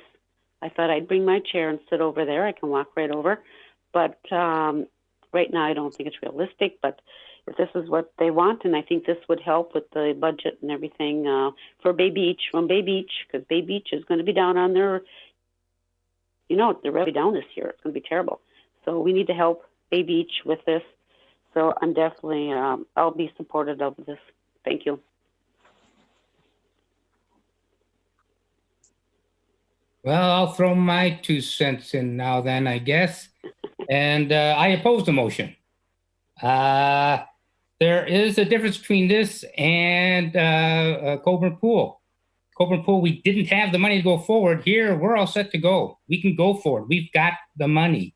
I thought I'd bring my chair and sit over there. I can walk right over. But right now I don't think it's realistic, but if this is what they want, and I think this would help with the budget and everything for Bay Beach, from Bay Beach, because Bay Beach is going to be down on their, they're really down this year. It's going to be terrible. So we need to help Bay Beach with this. So I'm definitely, I'll be supportive of this. Thank you. Well, I'll throw my 2 cents in now then, I guess. And I oppose the motion. There is a difference between this and Coburn Pool. Coburn Pool, we didn't have the money to go forward. Here, we're all set to go. We can go forward. We've got the money.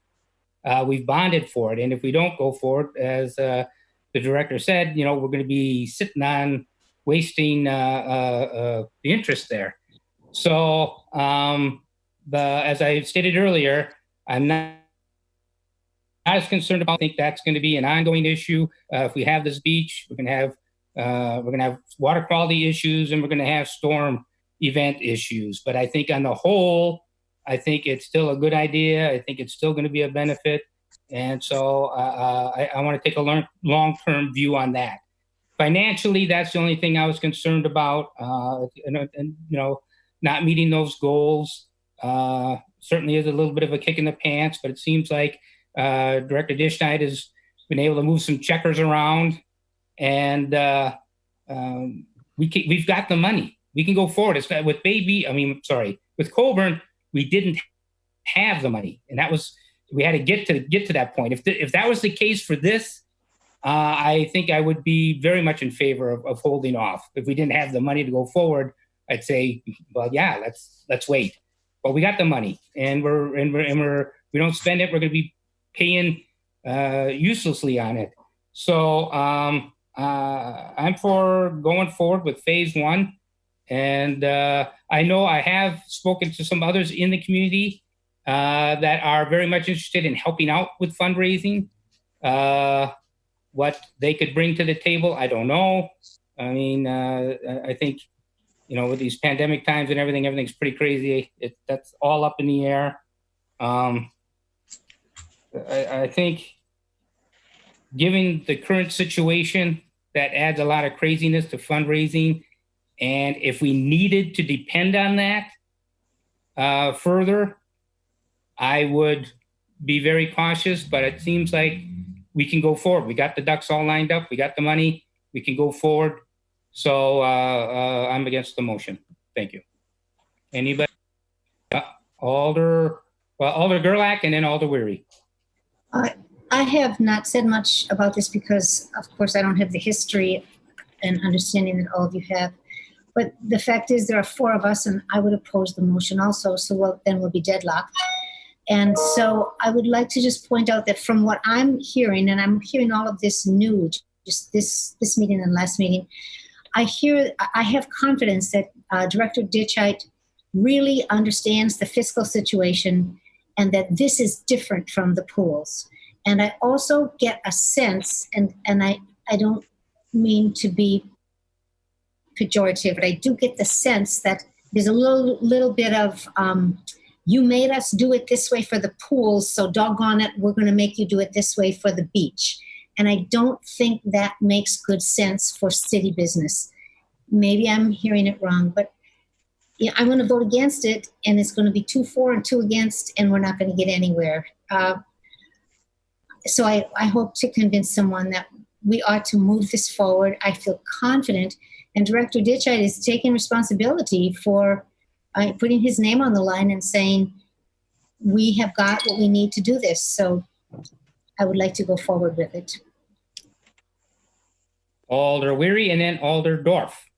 We've bonded for it. And if we don't go forward, as the director said, we're going to be sitting on wasting the interest there. So, as I stated earlier, I'm not as concerned about. I think that's going to be an ongoing issue. If we have this beach, we're going to have water quality issues, and we're going to have storm event issues. But I think on the whole, I think it's still a good idea. I think it's still going to be a benefit, and so I want to take a long-term view on that. Financially, that's the only thing I was concerned about, and not meeting those goals certainly is a little bit of a kick in the pants, but it seems like Director Dishnight has been able to move some checkers around, and we've got the money. We can go forward. It's with Coburn, we didn't have the money, and we had to get to that point. If that was the case for this, I think I would be very much in favor of holding off. If we didn't have the money to go forward, I'd say, well, yeah, let's wait. But we got the money, and we don't spend it. We're going to be paying uselessly on it. So I'm for going forward with phase 1. And I know I have spoken to some others in the community that are very much interested in helping out with fundraising. What they could bring to the table, I don't know. I mean, I think, with these pandemic times and everything's pretty crazy. That's all up in the air. I think given the current situation, that adds a lot of craziness to fundraising. And if we needed to depend on that further, I would be very cautious, but it seems like we can go forward. We got the ducks all lined up. We got the money. We can go forward. So I'm against the motion. Thank you. Anybody? Alder Gerlach and then Alder Weary. I have not said much about this because, of course, I don't have the history and understanding that all of you have. But the fact is there are 4 of us, and I would oppose the motion also, so then we'll be deadlocked. And so I would like to just point out that from what I'm hearing, and I'm hearing all of this new, just this meeting and last meeting, I have confidence that Director Ditchite really understands the fiscal situation and that this is different from the pools. And I also get a sense, and I don't mean to be pejorative, but I do get the sense that there's a little bit of, you made us do it this way for the pools, so doggone it, we're going to make you do it this way for the beach. And I don't think that makes good sense for city business. Maybe I'm hearing it wrong, but I'm going to vote against it, and it's going to be 2 for and 2 against, and we're not going to get anywhere. So I hope to convince someone that we ought to move this forward. I feel confident, and Director Ditchite is taking responsibility for putting his name on the line and saying, we have got what we need to do this. So I would like to go forward with it. Alder Weary and then Alder Dorf.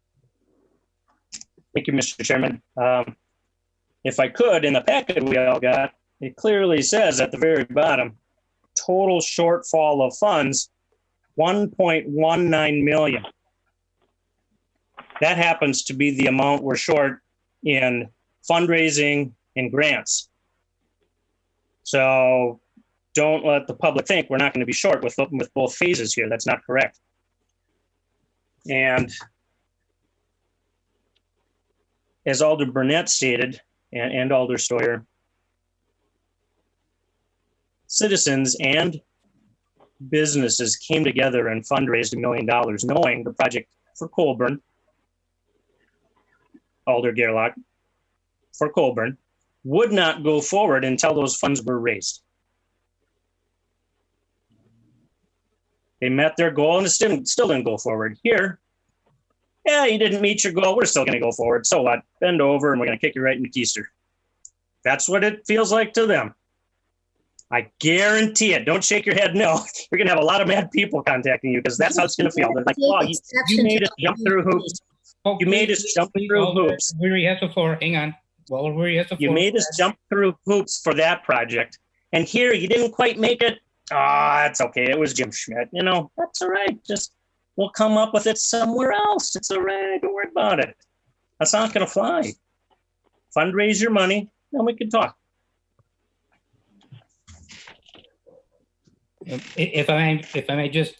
Thank you, Mr. Chairman. If I could, in the packet we all got, it clearly says at the very bottom, total shortfall of funds, 1.19 million. That happens to be the amount we're short in fundraising and grants. So don't let the public think we're not going to be short with both phases here. That's not correct. And as Alder Burnett stated, and Alder Stoyer, citizens and businesses came together and fundraised $1 million, knowing the project for Colburn, Alder Gerlach, for Colburn, would not go forward until those funds were raised. They met their goal and it still didn't go forward. Here, yeah, you didn't meet your goal. We're still going to go forward. So what? Bend over and we're going to kick you right in the keister. That's what it feels like to them. I guarantee it. Don't shake your head no. You're going to have a lot of mad people contacting you because that's how it's going to feel. They're like, oh, you made us jump through hoops. You made us jump through hoops. Weary has the floor. Hang on. Alder Weary has the floor. You made us jump through hoops for that project. And here, you didn't quite make it. Ah, it's okay. It was Jim Schmidt. You know, that's all right. Just, we'll come up with it somewhere else. It's all right. Don't worry about it. That's not going to fly. Fundraise your money, then we can talk. If I may just,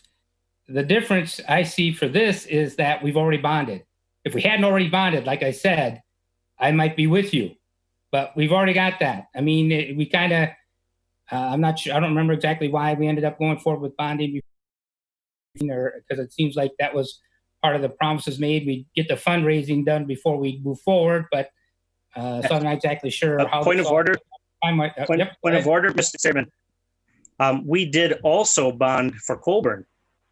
the difference I see for this is that we've already bonded. If we hadn't already bonded, like I said, I might be with you, but we've already got that. I mean, we kind of, I'm not sure, I don't remember exactly why we ended up going forward with bonding, because it seems like that was part of the promises made. We'd get the fundraising done before we move forward, but so I'm not exactly sure how. Point of order. Point of order, Mr. Chairman. We did also bond for Colburn.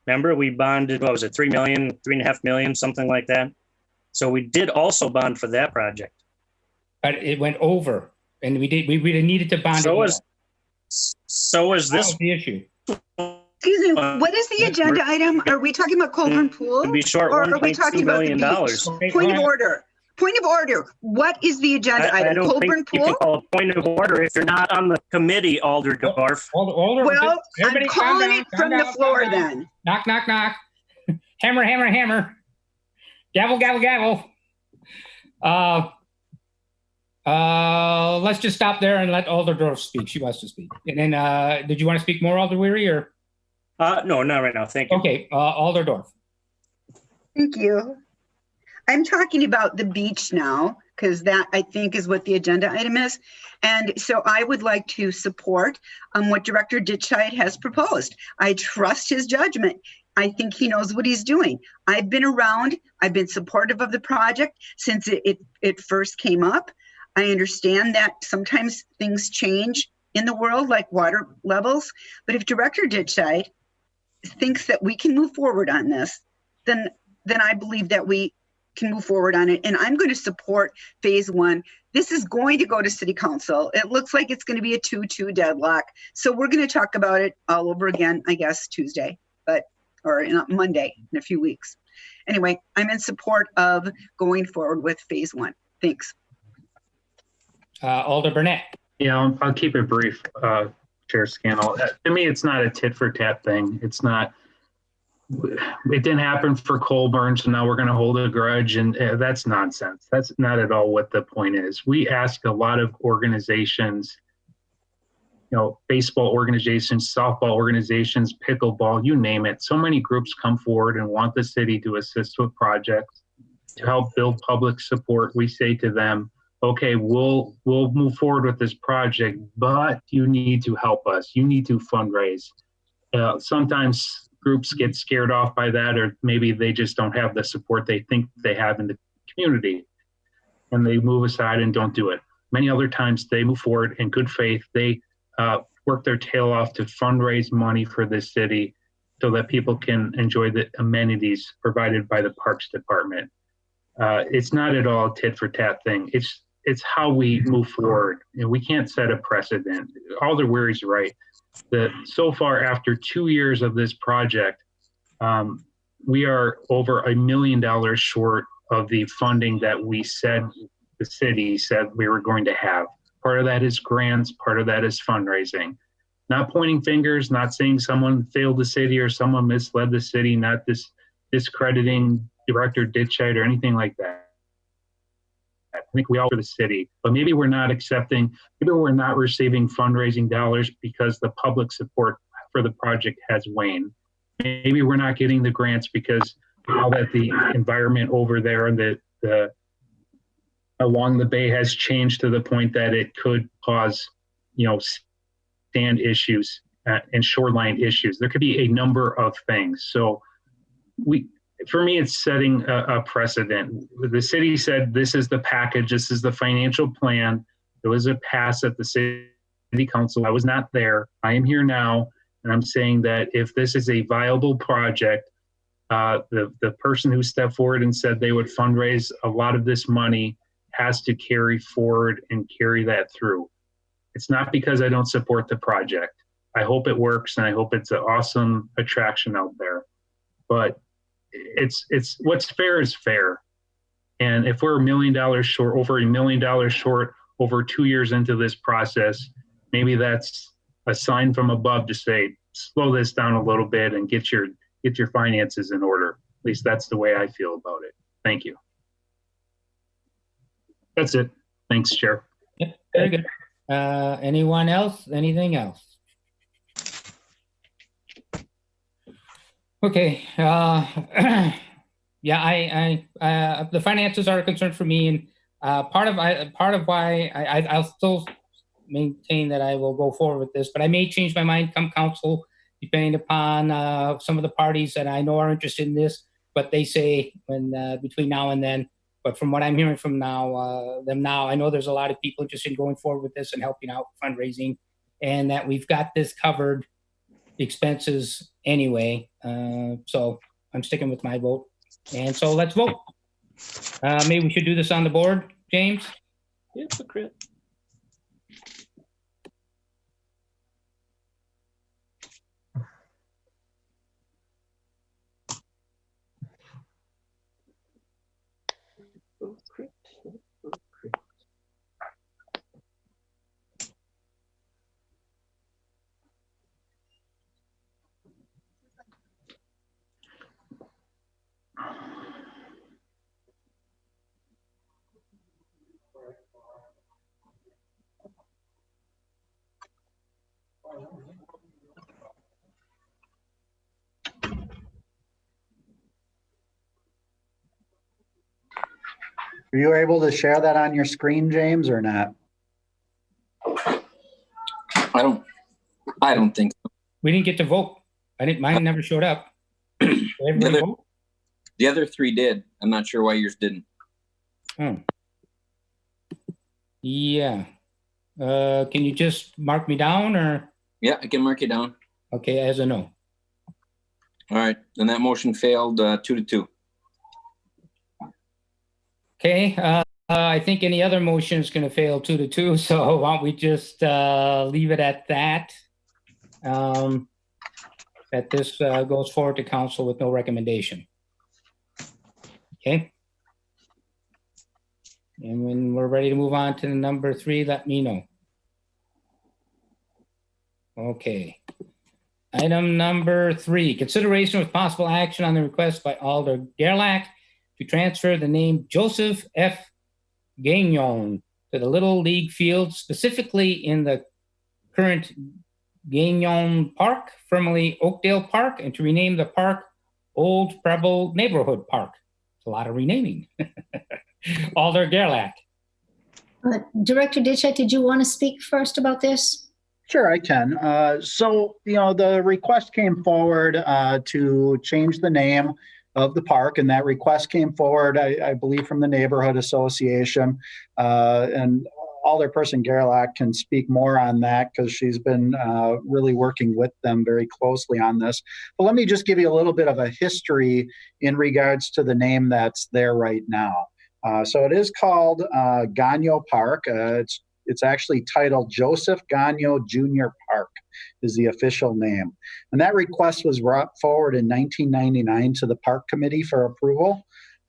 Remember, we bonded, what was it, 3 million, 3.5 million, something like that. So we did also bond for that project. But it went over, and we needed to bond. So is this the issue? Excuse me, what is the agenda item? Are we talking about Colburn Pool? Be short or are we talking $1.2 about million. the beach? Point of order. Point of order. What is the agenda item? I don't Colburn think you can Pool? call a point of order if you're not on the committee, Alder Dorf. Well, I'm calling it from the floor then. Knock, knock, knock. Hammer, hammer, hammer. Gavel, gavel, gavel. Let's just stop there and let Alder Dorf speak. She wants to speak. And then, did you want to speak more, Alder Weary, or? No, not right now. Thank you. Okay, Alder Dorf. Thank you. I'm talking about the beach now, because that I think is what the agenda item is. And so I would like to support what Director Ditscheid has proposed. I trust his judgment. I think he knows what he's doing. I've been around, I've been supportive of the project since it first came up. I understand that sometimes things change in the world, like water levels. But if Director Ditscheid thinks that we can move forward on this, then I believe that we can move forward on it. And I'm going to support phase one. This is going to go to City Council. It looks like it's going to be a 2-2 deadlock. So we're going to talk about it all over again, I guess, Tuesday, or Monday in a few weeks. Anyway, I'm in support of going forward with phase one. Thanks. Alder Burnett. Yeah, I'll keep it brief, Chair Scannell. To me, it's not a tit for tat thing. It's not. It didn't happen for Colburn, so now we're going to hold a grudge, and that's nonsense. That's not at all what the point is. We ask a lot of organizations, you know, baseball organizations, softball organizations, pickleball, you name it. So many groups come forward and want the city to assist with projects to help build public support. We say to them, okay, we'll move forward with this project, but you need to help us. You need to fundraise. Sometimes groups get scared off by that, or maybe they just don't have the support they think they have in the community, and they move aside and don't do it. Many other times they move forward in good faith. They work their tail off to fundraise money for the city so that people can enjoy the amenities provided by the Parks Department. It's not at all a tit for tat thing. It's it's how we move forward. And we can't set a precedent. Alderweary's right. That so far, after 2 years of this project, we are over $1 million short of the funding that we said, the city said we were going to have. Part of that is grants, part of that is fundraising. Not pointing fingers, not saying someone failed the city or someone misled the city, not discrediting Director Ditchite or anything like that. I think we all for the city, but maybe we're not receiving fundraising dollars because the public support for the project has waned. Maybe we're not getting the grants because now that the environment over there and the along the bay has changed to the point that it could cause, sand issues and shoreline issues. There could be a number of things. So for me, it's setting a precedent. The city said, this is the package, this is the financial plan. It was a pass at the city council. I was not there. I am here now. And I'm saying that if this is a viable project, the person who stepped forward and said they would fundraise a lot of this money has to carry forward and carry that through. It's not because I don't support the project. I hope it works and I hope it's an awesome attraction out there. But it's what's fair is fair. And if we're $1 million short, over $1 million short over 2 years into this process, maybe that's a sign from above to say, slow this down a little bit and get your finances in order. At least that's the way I feel about it. Thank you. That's it. Thanks, Chair. Yep, very good. Anyone else? Anything else? Okay. Yeah, I the finances are a concern for me, and part of why I'll still maintain that I will go forward with this, but I may change my mind come council, depending upon some of the parties that I know are interested in this, but they say when between now and then. But from what I'm hearing from them now, I know there's a lot of people interested in going forward with this and helping out fundraising, and that we've got this covered expenses anyway. So I'm sticking with my vote. And so let's vote. Maybe we should do this on the board, James? It's a crit. Were you able to share that on your screen, James, or not? I don't think so. We didn't get to vote. Mine never showed up. Everybody vote? The other three did. I'm not sure why yours didn't. Oh. Yeah. Can you just mark me down or? Yeah, I can mark you down. Okay, as a no. All right, and that motion failed 2-2. Okay, I think any other motion is going to fail 2-2. So why don't we just leave it at that? That this goes forward to council with no recommendation. Okay. And when we're ready to move on to number 3, let me know. Okay. Item number 3, consideration with possible action on the request by Alder Gerlach to transfer the name Joseph F. Gagnon to the Little League field, specifically in the current Gagnon Park, formerly Oakdale Park, and to rename the park Old Preble Neighborhood Park. It's a lot of renaming. Alder Gerlach. Director Ditchett, did you want to speak first about this? Sure, I can. So, the request came forward to change the name of the park, and that request came forward, I believe, from the Neighborhood Association. And Alderperson Gerlach can speak more on that because she's been really working with them very closely on this. But let me just give you a little bit of a history in regards to the name that's there right now. So it is called Gagno Park. It's actually titled Joseph Gagno Jr. Park is the official name. And that request was brought forward in 1999 to the Park Committee for approval.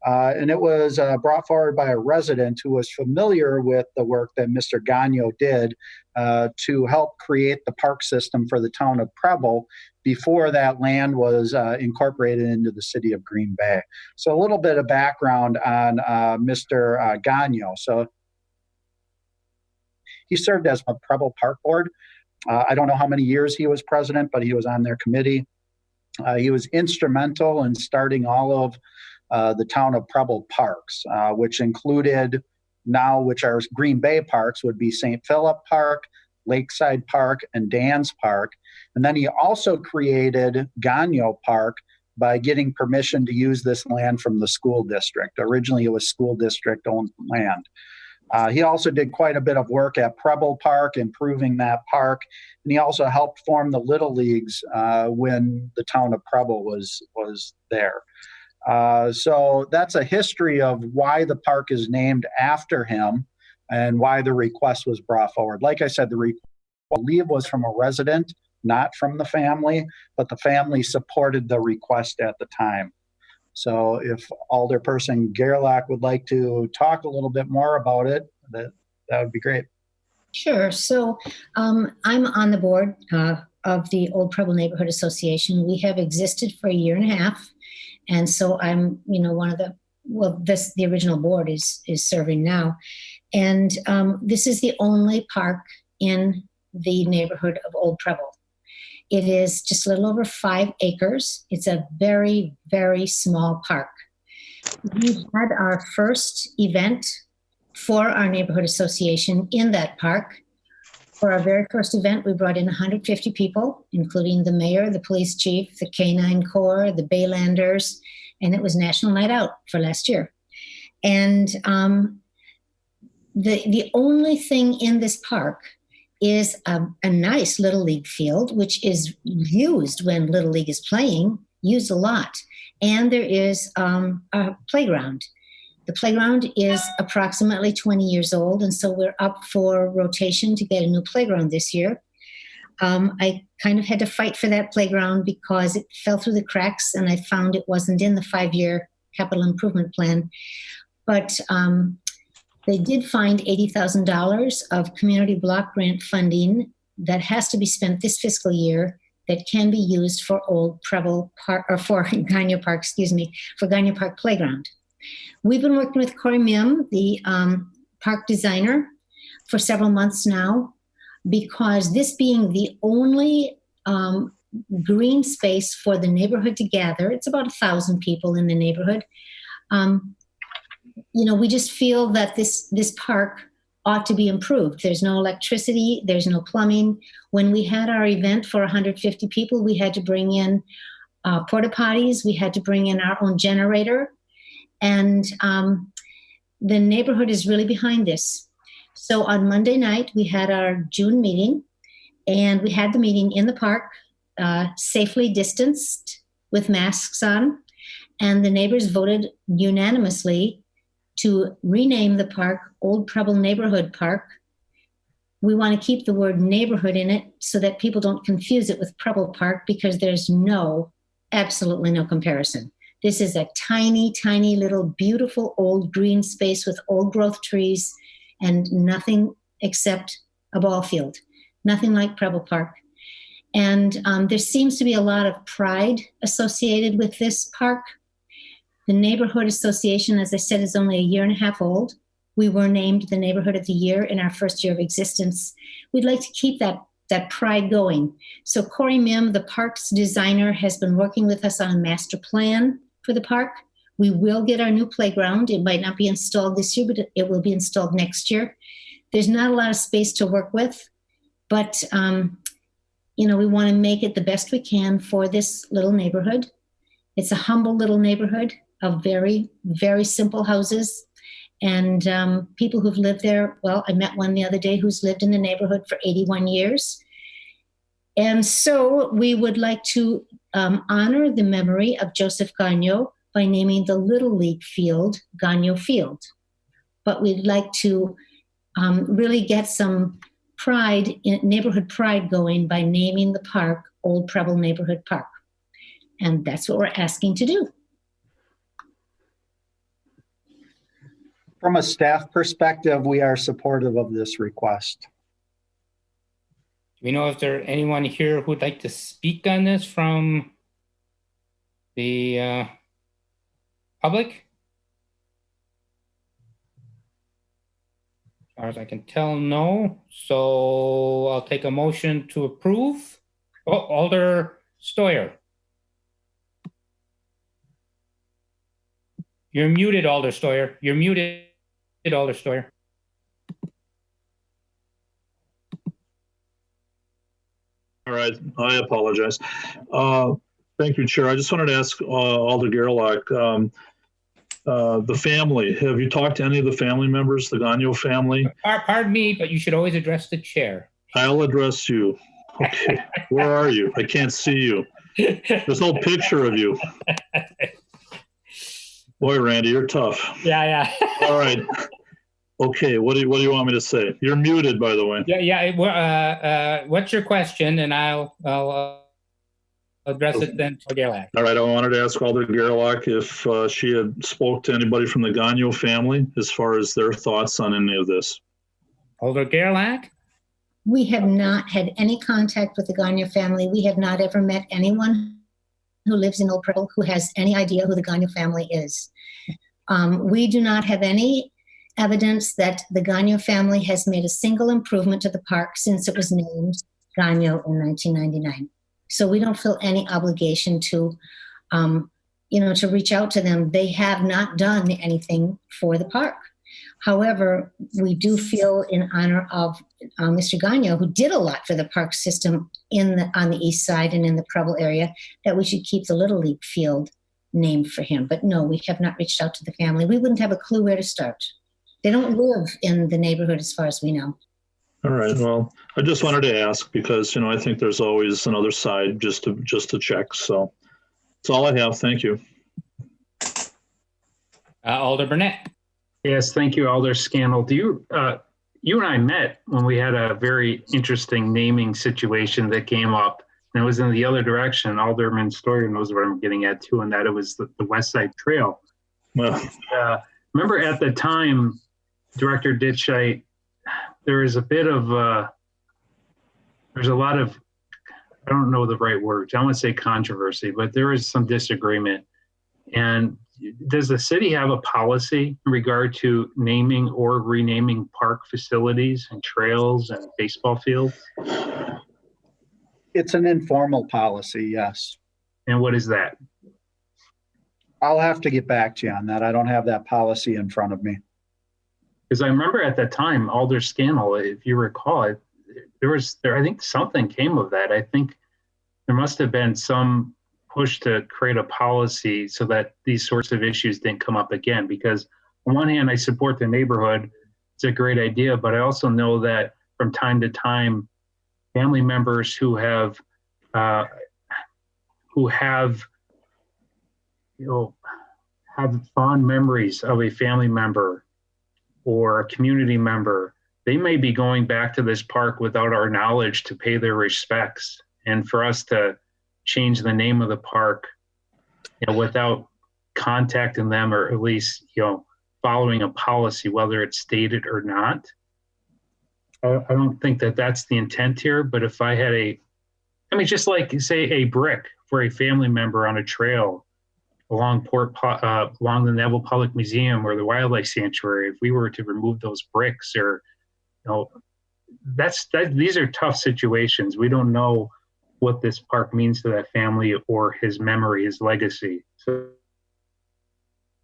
And it was brought forward by a resident who was familiar with the work that Mr. Gagno did to help create the park system for the town of Preble before that land was incorporated into the city of Green Bay. So a little bit of background on Mr. Gagno. So he served as a Preble Park Board. I don't know how many years he was president, but he was on their committee. He was instrumental in starting all of the town of Preble parks, which included now, which are Green Bay parks, would be St. Philip Park, Lakeside Park, and Dan's Park. And then he also created Gagno Park by getting permission to use this land from the school district. Originally, it was school district owned land. He also did quite a bit of work at Preble Park, improving that park. And he also helped form the Little Leagues when the town of Preble was there. So that's a history of why the park is named after him and why the request was brought forward. Like I said, the request, I believe, was from a resident, not from the family, but the family supported the request at the time. So if Alderperson Gerlach would like to talk a little bit more about it, that would be great. Sure. So I'm on the board of the Old Preble Neighborhood Association. We have existed for a year and a half. And so I'm, one of the original board is serving now. And this is the only park in the neighborhood of Old Preble. It is just a little over 5 acres. It's a very, very small park. We had our first event for our neighborhood association in that park. For our very first event, we brought in 150 people, including the mayor, the police chief, the K-9 Corps, the Baylanders, and it was National Night Out for last year. And the only thing in this park is a nice Little League field, which is used when Little League is playing, used a lot. And there is a playground. The playground is approximately 20 years old, and so we're up for rotation to get a new playground this year. I kind of had to fight for that playground because it fell through the cracks, and I found it wasn't in the 5-year capital improvement plan. But they did find $80,000 of community block grant funding that has to be spent this fiscal year that can be used for Old Preble Park, or for Gagno Park, for Gagno Park Playground. We've been working with Corey Mim, the park designer, for several months now, because this being the only green space for the neighborhood to gather, it's about 1,000 people in the neighborhood. We just feel that this park ought to be improved. There's no electricity, there's no plumbing. When we had our event for 150 people, we had to bring in porta potties, we had to bring in our own generator, and the neighborhood is really behind this. So on Monday night, we had our June meeting, and we had the meeting in the park, safely distanced with masks on, and the neighbors voted unanimously to rename the park Old Preble Neighborhood Park. We want to keep the word neighborhood in it so that people don't confuse it with Preble Park, because there's absolutely no comparison. This is a tiny, tiny little beautiful old green space with old growth trees and nothing except a ball field. Nothing like Preble Park. And there seems to be a lot of pride associated with this park. The Neighborhood Association, as I said, is only a year and a half old. We were named the Neighborhood of the Year in our first year of existence. We'd like to keep that pride going. So Corey Mim, the parks designer, has been working with us on a master plan for the park. We will get our new playground. It might not be installed this year, but it will be installed next year. There's not a lot of space to work with, but we want to make it the best we can for this little neighborhood. It's a humble little neighborhood of very, very simple houses. And people who've lived there, well, I met one the other day who's lived in the neighborhood for 81 years. And so we would like to honor the memory of Joseph Gagno by naming the Little League field Gagno Field. but we'd like to really get some pride, neighborhood pride going by naming the park Old Preble Neighborhood Park. And that's what we're asking to do. From a staff perspective, we are supportive of this request. Do we know if there anyone here who'd like to speak on this from the public? As far as I can tell, no. So I'll take a motion to approve. Oh, Alder Stoyer. You're muted, Alder Stoyer. You're muted, Alder Stoyer. All right, I apologize. Thank you, Chair. I just wanted to ask Alder Gerlach, the family, have you talked to any of the family members, the Gagnon family? Pardon me, but you should always address the chair. I'll address you. Okay, where are you? I can't see you. There's no picture of you. Boy, Randy, you're tough. Yeah. All right. Okay, what do you want me to say? You're muted, by the way. Yeah. What's your question? And I'll address it then to Gerlach. All right, I wanted to ask Alder Gerlach if she had spoke to anybody from the Gagnon family as far as their thoughts on any of this. Alder Gerlach? We have not had any contact with the Gagnon family. We have not ever met anyone who lives in Old Preble who has any idea who the Gagnon family is. We do not have any evidence that the Gagnon family has made a single improvement to the park since it was named Gagnon in 1999. So we don't feel any obligation to, to reach out to them. They have not done anything for the park. However, we do feel in honor of Mr. Gagnon, who did a lot for the park system on the east side and in the Preble area, that we should keep the Little League field named for him. But no, we have not reached out to the family. We wouldn't have a clue where to start. They don't live in the neighborhood as far as we know. All right. Well, I just wanted to ask because, I think there's always another side just to check. So that's all I have. Thank you. Alder Burnett. Yes, thank you, Alder Scannell. You and I met when we had a very interesting naming situation that came up, and it was in the other direction. Alderman Stoyer knows what I'm getting at too, and that it was the West Side Trail. Well, remember at the time, Director Ditchite, there was a bit of, there's a lot of, I don't know the right words, I don't want to say controversy, but there is some disagreement. And does the city have a policy in regard to naming or renaming park facilities and trails and baseball fields? It's an informal policy, yes. And what is that? I'll have to get back to you on that. I don't have that policy in front of me. Because I remember at that time, Alder Scannell, if you recall, I think something came of that. I think there must have been some push to create a policy so that these sorts of issues didn't come up again. Because on one hand, I support the neighborhood. It's a great idea, but I also know that from time to time, family members who have fond memories of a family member or a community member, they may be going back to this park without our knowledge to pay their respects. And for us to change the name of the park, without contacting them or at least, following a policy, whether it's stated or not, I don't think that that's the intent here. But if I had just like say a brick for a family member on a trail along along the Neville Public Museum or the Wildlife Sanctuary, if we were to remove those bricks or, these are tough situations. We don't know what this park means to that family or his memory, his legacy.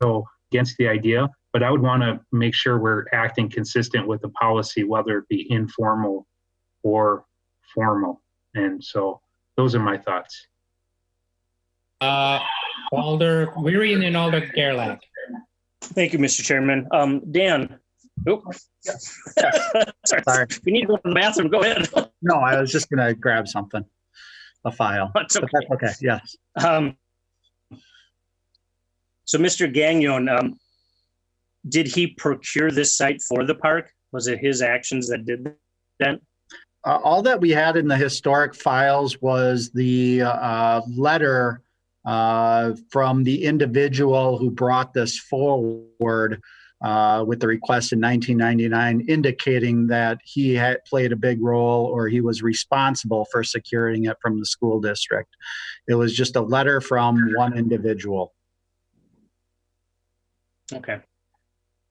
So against the idea, but I would want to make sure we're acting consistent with the policy, whether it be informal or formal. And so those are my thoughts. Alder Weary and then Alder Gerlach. Thank you, Mr. Chairman. Dan. Oh, sorry. You need to go to the bathroom. Go ahead. No, I was just going to grab something, a file. That's okay. But that's okay. Yes. So, Mr. Gagnon, did he procure this site for the park? Was it his actions that did that? All that we had in the historic files was the letter from the individual who brought this forward with the request in 1999, indicating that he had played a big role or he was responsible for securing it from the school district. It was just a letter from one individual. Okay.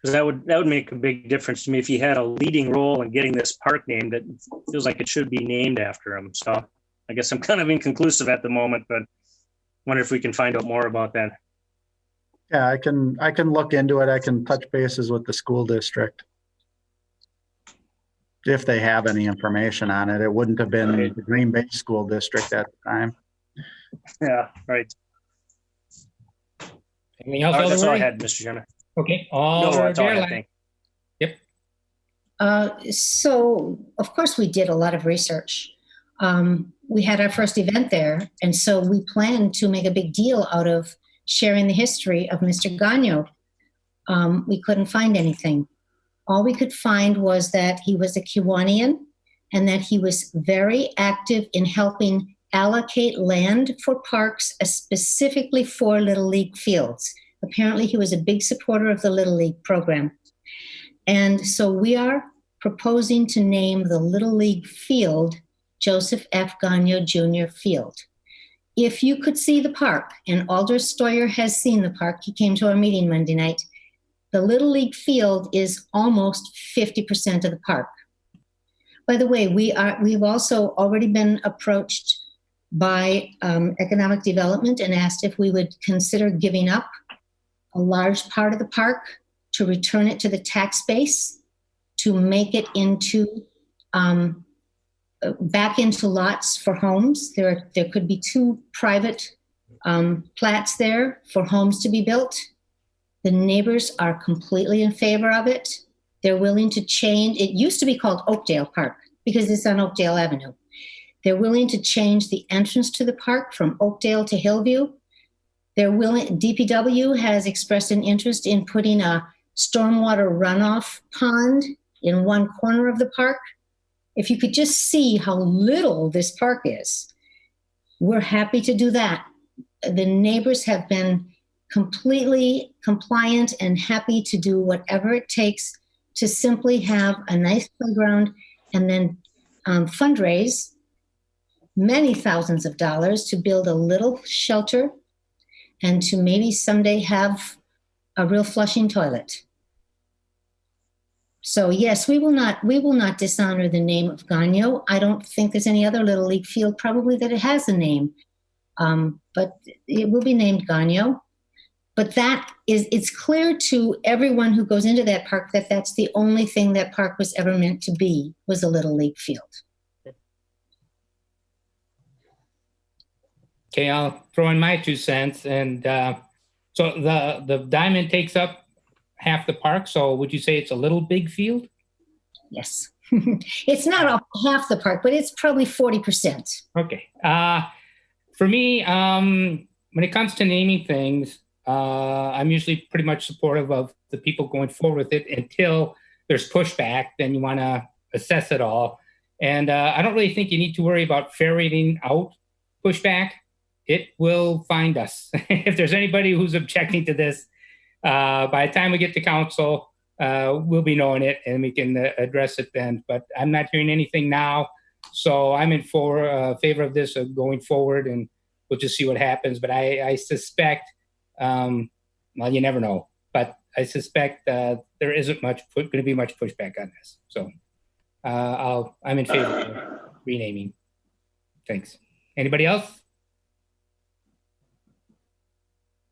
Because that would make a big difference to me if he had a leading role in getting this park named. It feels like it should be named after him. So I guess I'm kind of inconclusive at the moment, but wonder if we can find out more about that. Yeah, I can look into it. I can touch bases with the school district if they have any information on it. It wouldn't have been Right. the Green Bay School District at the time. Yeah, right. Anything else? All right, that's all I Ellery? had, Mr. Chairman. Okay. No, that's all I had. Gerlach. Thank So, of course, we did a lot of research. We had our first event there, and so we planned to make a big deal out of sharing the history of Mr. Gagno. We couldn't find anything. All we could find was that he was a Kiwanian and that he was very active in helping allocate land for parks, specifically for Little League fields. Apparently, he was a big supporter of the Little League program. And so we are proposing to name the Little League field Joseph F. Gagno Jr. Field. If you could see the park, and Alder Stoyer has seen the park, he came to our meeting Monday night, the Little League field is almost 50% of the park. By the way, we've also already been approached by economic development and asked if we would consider giving up a large part of the park to return it to the tax base, to make it into back into lots for homes. There could be 2 private plats there for homes to be built. The neighbors are completely in favor of it. They're willing to change. It used to be called Oakdale Park because it's on Oakdale Avenue. They're willing to change the entrance to the park from Oakdale to Hillview. DPW has expressed an interest in putting a stormwater runoff pond in one corner of the park. If you could just see how little this park is, we're happy to do that. The neighbors have been completely compliant and happy to do whatever it takes to simply have a nice playground and then fundraise many thousands of dollars to build a little shelter and to maybe someday have a real flushing toilet. So yes, we will not dishonor the name of Gagno. I don't think there's any other Little League field probably that it has a name, but it will be named Gagno. But it's clear to everyone who goes into that park that that's the only thing that park was ever meant to be, was a Little League field. Okay, I'll throw in my 2 cents. And so the diamond takes up half the park. So would you say it's a little big field? Yes. It's not half the park, but it's probably 40%. Okay. For me, when it comes to naming things, I'm usually pretty much supportive of the people going forward with it until there's pushback. Then you want to assess it all. And I don't really think you need to worry about ferreting out pushback. It will find us. If there's anybody who's objecting to this, by the time we get to council, we'll be knowing it and we can address it then. But I'm not hearing anything now. So I'm in favor of this going forward, and we'll just see what happens. But I suspect, well, you never know. But I suspect there isn't going to be much pushback on this. So I'm in favor of renaming. Thanks. Anybody else?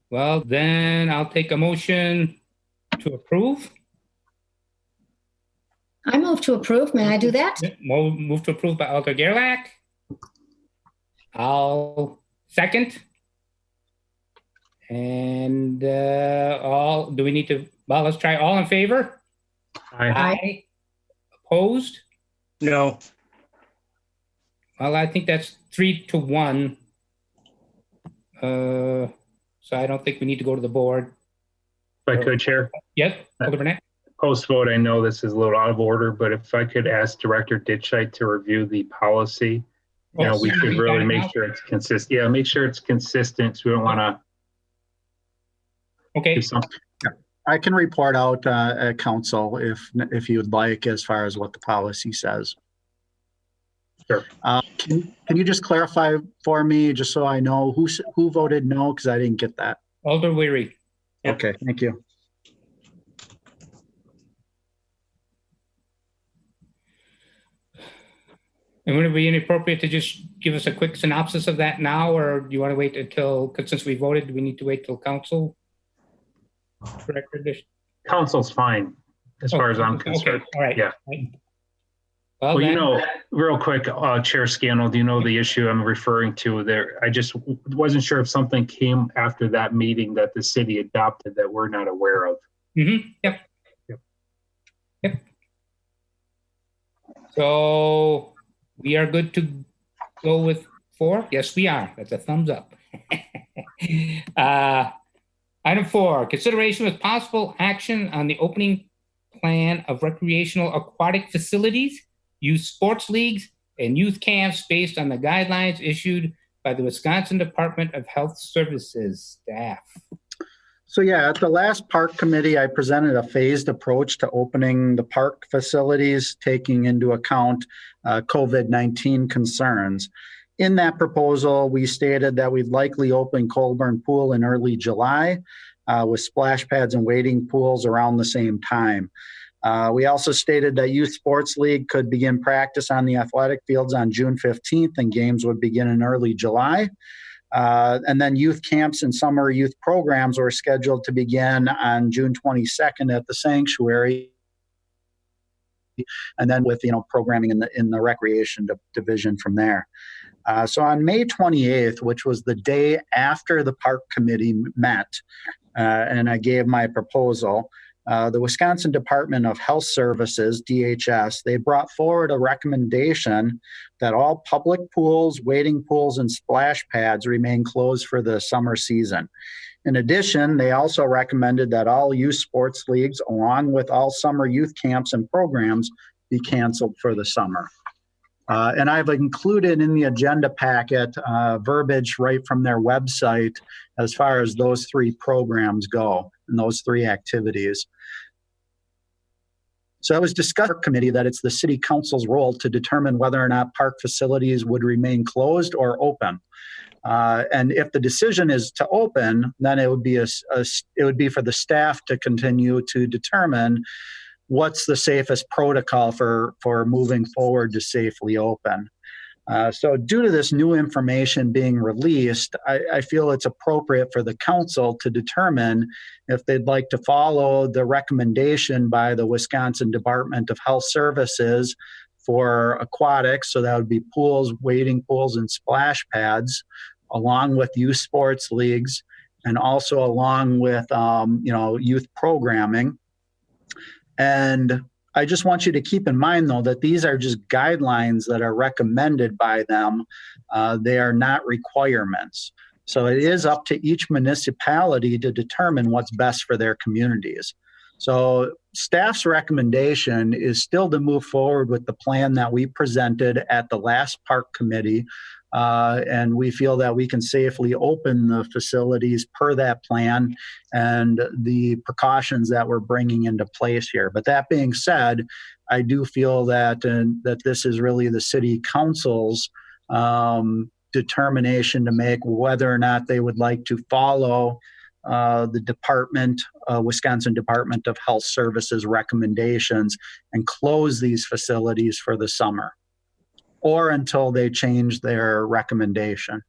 Well, then I'll take a motion to approve. I move to approve. May I do that? Move to approve by Alder Gerlach. I'll second. And do we need to, well, let's try all in favor. Aye. Opposed? No. Well, I think that's 3-1. So I don't think we need to go to the board. If I could, Chair. Yes, Alder Burnett? Post vote, I know this is a little out of order, but if I could ask Director Ditchite to review the policy, we should really make sure it's consistent. Yeah, make sure it's consistent. So we don't want to Okay. do something. I can report out at council if you'd like, as far as what the policy says. Sure. Can you just clarify for me, just so I know who voted no, because I didn't get that. Alder Weary. Yep. Okay, thank you. And would it be inappropriate to just give us a quick synopsis of that now, or do you want to wait until, because since we voted, do we need to wait till council? Director Dish? Council's fine, as far as I'm concerned. Okay, all right. Yeah. Well, Well, then, real quick, Chair Scannell, do you know the issue I'm referring to there? I just wasn't sure if something came after that meeting that the city adopted that we're not aware of. Yep. So we are good to go with 4? Yes, we are. That's a thumbs up. Item 4, consideration with possible action on the opening plan of recreational aquatic facilities, youth sports leagues, and youth camps based on the guidelines issued by the Wisconsin Department of Health Services staff. So yeah, at the last park committee, I presented a phased approach to opening the park facilities, taking into account COVID-19 concerns. In that proposal, we stated that we'd likely open Colburn Pool in early July with splash pads and wading pools around the same time. We also stated that Youth Sports League could begin practice on the athletic fields on June 15th and games would begin in early July. And then youth camps and summer youth programs were scheduled to begin on June 22nd at the sanctuary. And then with, programming in the recreation division from there. So on May 28th, which was the day after the park committee met, and I gave my proposal, the Wisconsin Department of Health Services, DHS, they brought forward a recommendation that all public pools, wading pools, and splash pads remain closed for the summer season. In addition, they also recommended that all youth sports leagues, along with all summer youth camps and programs, be canceled for the summer. And I've included in the agenda packet verbiage right from their website as far as those 3 programs go and those 3 activities. So it was discussed at committee that it's the city council's role to determine whether or not park facilities would remain closed or open. And if the decision is to open, then it would be it would be for the staff to continue to determine what's the safest protocol for moving forward to safely open. So due to this new information being released, I feel it's appropriate for the council to determine if they'd like to follow the recommendation by the Wisconsin Department of Health Services for aquatics. So that would be pools, wading pools, and splash pads, along with youth sports leagues, and also along with, youth programming. And I just want you to keep in mind, though, that these are just guidelines that are recommended by them. They are not requirements. So it is up to each municipality to determine what's best for their communities. So staff's recommendation is still to move forward with the plan that we presented at the last park committee. And we feel that we can safely open the facilities per that plan and the precautions that we're bringing into place here. But that being said, I do feel that this is really the city council's determination to make whether or not they would like to follow the Wisconsin Department of Health Services recommendations and close these facilities for the summer, or until they change their recommendation.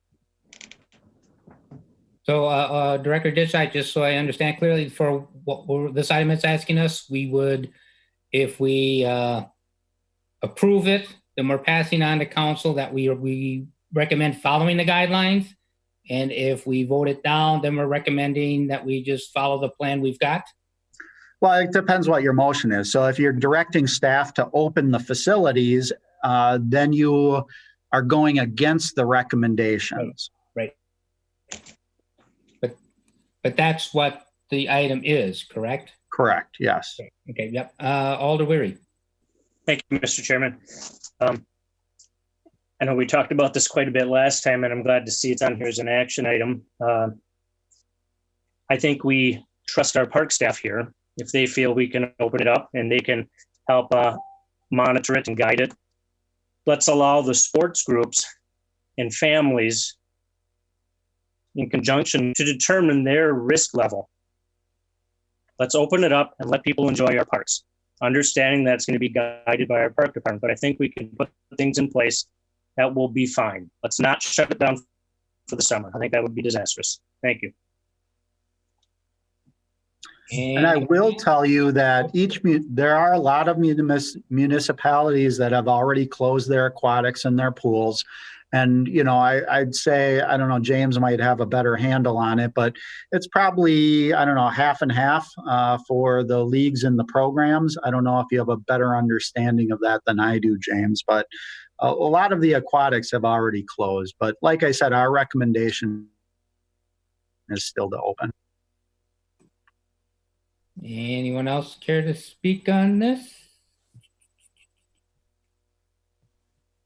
So, Director Ditchite, just so I understand clearly, for what this item is asking us, we would, if we approve it, then we're passing on to council that we recommend following the guidelines. And if we vote it down, then we're recommending that we just follow the plan we've got. Well, it depends what your motion is. So if you're directing staff to open the facilities, then you are going against the recommendations. Right. But that's what the item is, correct? Correct, yes. Okay, yep. Alder Weary. Thank you, Mr. Chairman. I know we talked about this quite a bit last time, and I'm glad to see it's on here as an action item. I think we trust our park staff here. If they feel we can open it up and they can help monitor it and guide it, let's allow the sports groups and families in conjunction to determine their risk level. Let's open it up and let people enjoy our parks, understanding that it's going to be guided by our park department. But I think we can put things in place that will be fine. Let's not shut it down for the summer. I think that would be disastrous. Thank you. And I will tell you that there are a lot of municipalities that have already closed their aquatics and their pools. And, you know, I'd say, I don't know, James might have a better handle on it, but it's probably, I don't know, half and half for the leagues and the programs. I don't know if you have a better understanding of that than I do, James, but a lot of the aquatics have already closed. But like I said, our recommendation is still to open. Anyone else care to speak on this?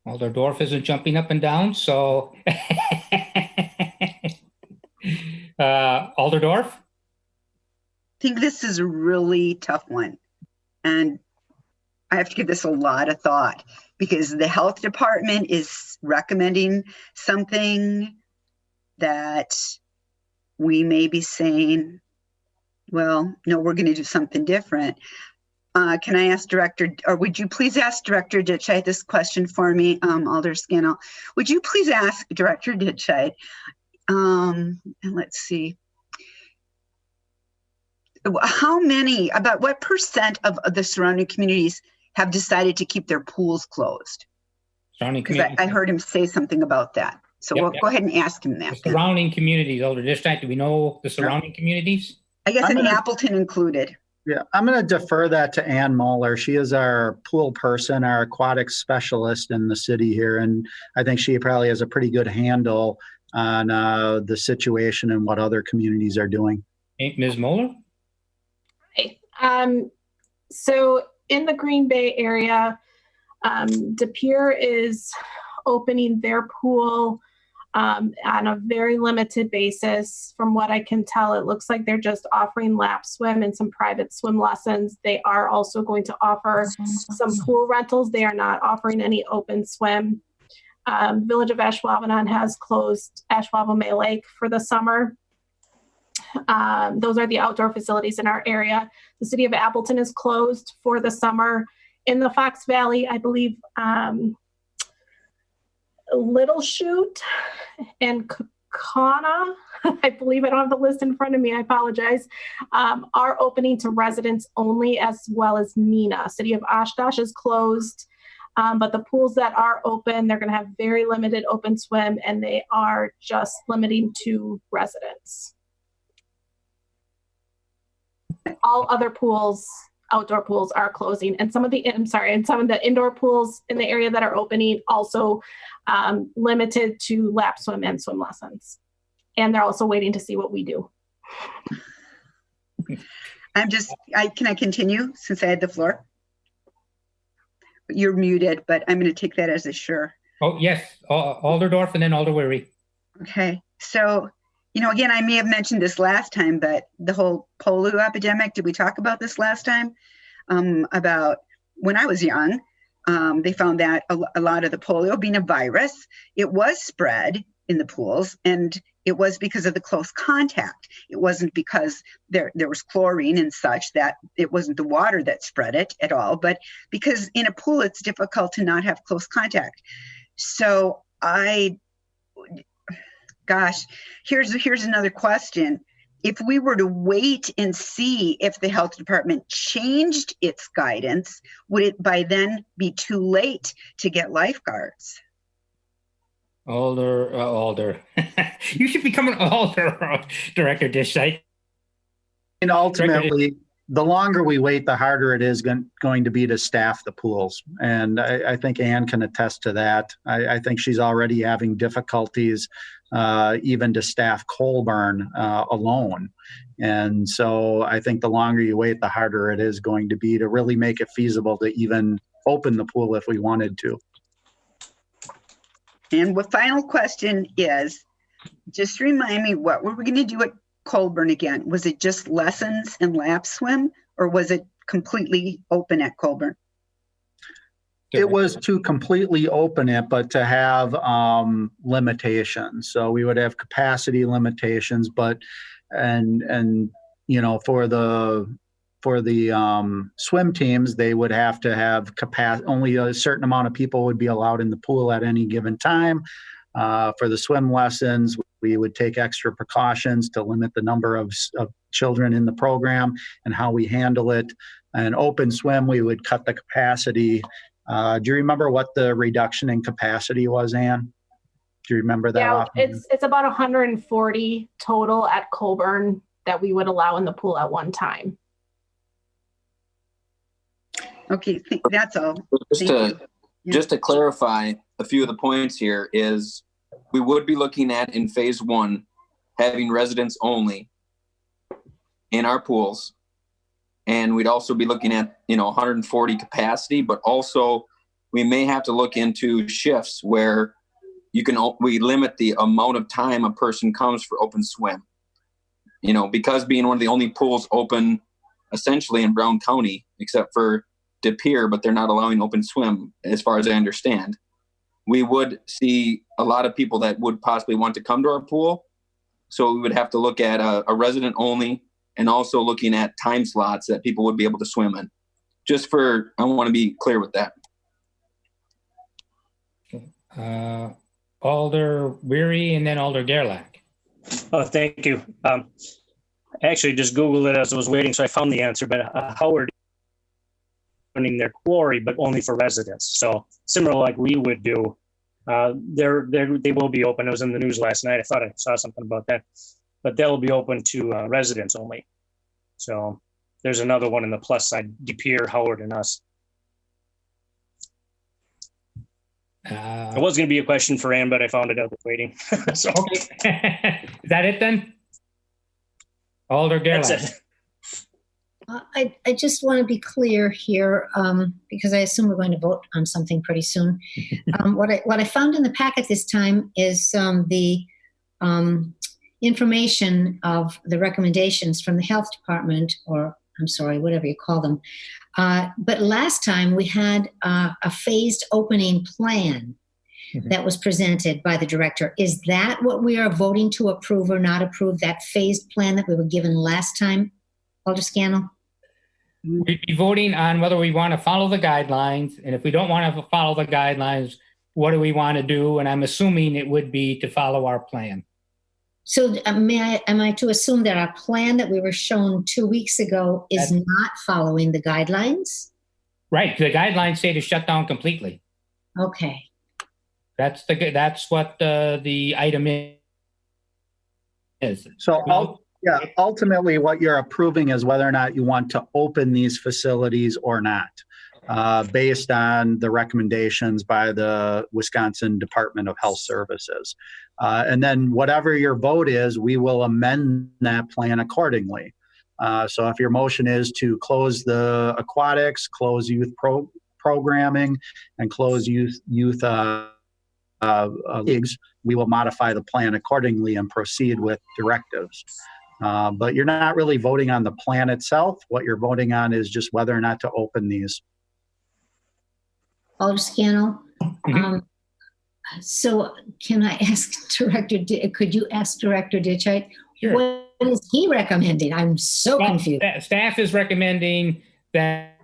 Alder Dorf isn't jumping up and down, so Alder Dorf? I think this is a really tough one. And I have to give this a lot of thought because the health department is recommending something that we may be saying, well, no, we're going to do something different. Can I ask Director, or would you please ask Director Ditchite this question for me, Alder Scannell? Would you please ask Director Ditchite, and let's see, about what percent of the surrounding communities have decided to keep their pools closed? Surrounding Because communities. I heard him say something about that. So Yep, we'll yep. go ahead and ask him that. The surrounding communities, Alder Dishtite, do we know the surrounding communities? I guess I'm in gonna- Appleton included. Yeah, I'm going to defer that to Ann Moeller. She is our pool person, our aquatic specialist in the city here. And I think she probably has a pretty good handle on the situation and what other communities are doing. Hey, Ms. Moeller? So in the Green Bay area, De Pere is opening their pool on a very limited basis. From what I can tell, it looks like they're just offering lap swim and some private swim lessons. They are also going to offer some pool rentals. They are not offering any open swim. Village of Ashwaubenon has closed Ashwaubenon Lake for the summer. Those are the outdoor facilities in our area. The city of Appleton is closed for the summer. In the Fox Valley, I believe Little Chute and Kana, I believe I don't have the list in front of me, I apologize, are opening to residents only, as well as Neenah. City of Oshkosh is closed, but the pools that are open, they're going to have very limited open swim, and they are just limiting to residents. All other pools, outdoor pools, are closing, and some of the indoor pools in the area that are opening also limited to lap swim and swim lessons. And they're also waiting to see what we do. Can I continue since I had the floor? You're muted, but I'm going to take that as a sure. Oh, yes, Alder Dorf and then Alder Weary. Okay, so, you know, again, I may have mentioned this last time, but the whole polio epidemic, did we talk about this last time? About when I was young, they found that a lot of the polio being a virus, it was spread in the pools, and it was because of the close contact. It wasn't because there was chlorine and such, that it wasn't the water that spread it at all, but because in a pool, it's difficult to not have close contact. So here's another question. If we were to wait and see if the health department changed its guidance, would it by then be too late to get lifeguards? Alder. You should become an Alder, Director Dishtite. And ultimately, the longer we wait, the harder it is going to be to staff the pools. And I think Ann can attest to that. I think she's already having difficulties even to staff Colburn alone. And so I think the longer you wait, the harder it is going to be to really make it feasible to even open the pool if we wanted to. And the final question is, just remind me, what were we going to do at Colburn again? Was it just lessons and lap swim, or was it completely open at Colburn? It was to completely open it, but to have limitations. So we would have capacity limitations, but and you know, for the swim teams, they would have to have capacity. Only a certain amount of people would be allowed in the pool at any given time. For the swim lessons, we would take extra precautions to limit the number of children in the program and how we handle it. And open swim, we would cut the capacity. Do you remember what the reduction in capacity was, Ann? Do you remember that? Yeah, it's about 140 total at Colburn that we would allow in the pool at one time. Okay, that's all. Just to clarify a few of the points here is we would be looking at in phase one, having residents only in our pools. And we'd also be looking at, 140 capacity, but also we may have to look into shifts where we limit the amount of time a person comes for open swim. Because being one of the only pools open essentially in Brown County, except for De Pere, but they're not allowing open swim as far as I understand. We would see a lot of people that would possibly want to come to our pool. So we would have to look at a resident only, and also looking at time slots that people would be able to swim in. I want to be clear with that. Alder Weary and then Alder Gerlach. Oh, thank you. I actually just Googled it as I was waiting, so I found the answer, but Howard opening their quarry, but only for residents. So similar like we would do, they will be open. It was in the news last night. I thought I saw something about that, but they'll be open to residents only. So there's another one in the plus side, De Pere, Howard, and us. It was going to be a question for Ann, but I found it out waiting. So. Okay. Is that it then? Alder Gerlach. That's it. I just want to be clear here, because I assume we're going to vote on something pretty soon. What I found in the packet this time is the information of the recommendations from the health department, or I'm sorry, whatever you call them. But last time we had a phased opening plan that was presented by the director. Is that what we are voting to approve or not approve, that phased plan that we were given last time, Alder Scannell? We'd be voting on whether we want to follow the guidelines, and if we don't want to follow the guidelines, what do we want to do? And I'm assuming it would be to follow our plan. So am I to assume that our plan that we were shown 2 weeks ago is not following the guidelines? Right. The guidelines say to shut down completely. Okay. That's what the item is. So ultimately what you're approving is whether or not you want to open these facilities or not, based on the recommendations by the Wisconsin Department of Health Services. And then whatever your vote is, we will amend that plan accordingly. So if your motion is to close the aquatics, close youth programming, and close youth leagues, we will modify the plan accordingly and proceed with directives. But you're not really voting on the plan itself. What you're voting on is just whether or not to open these. Alder Scannell, so can I ask could you ask Director Ditchite, sure, what is he recommending? I'm so confused. Staff is recommending that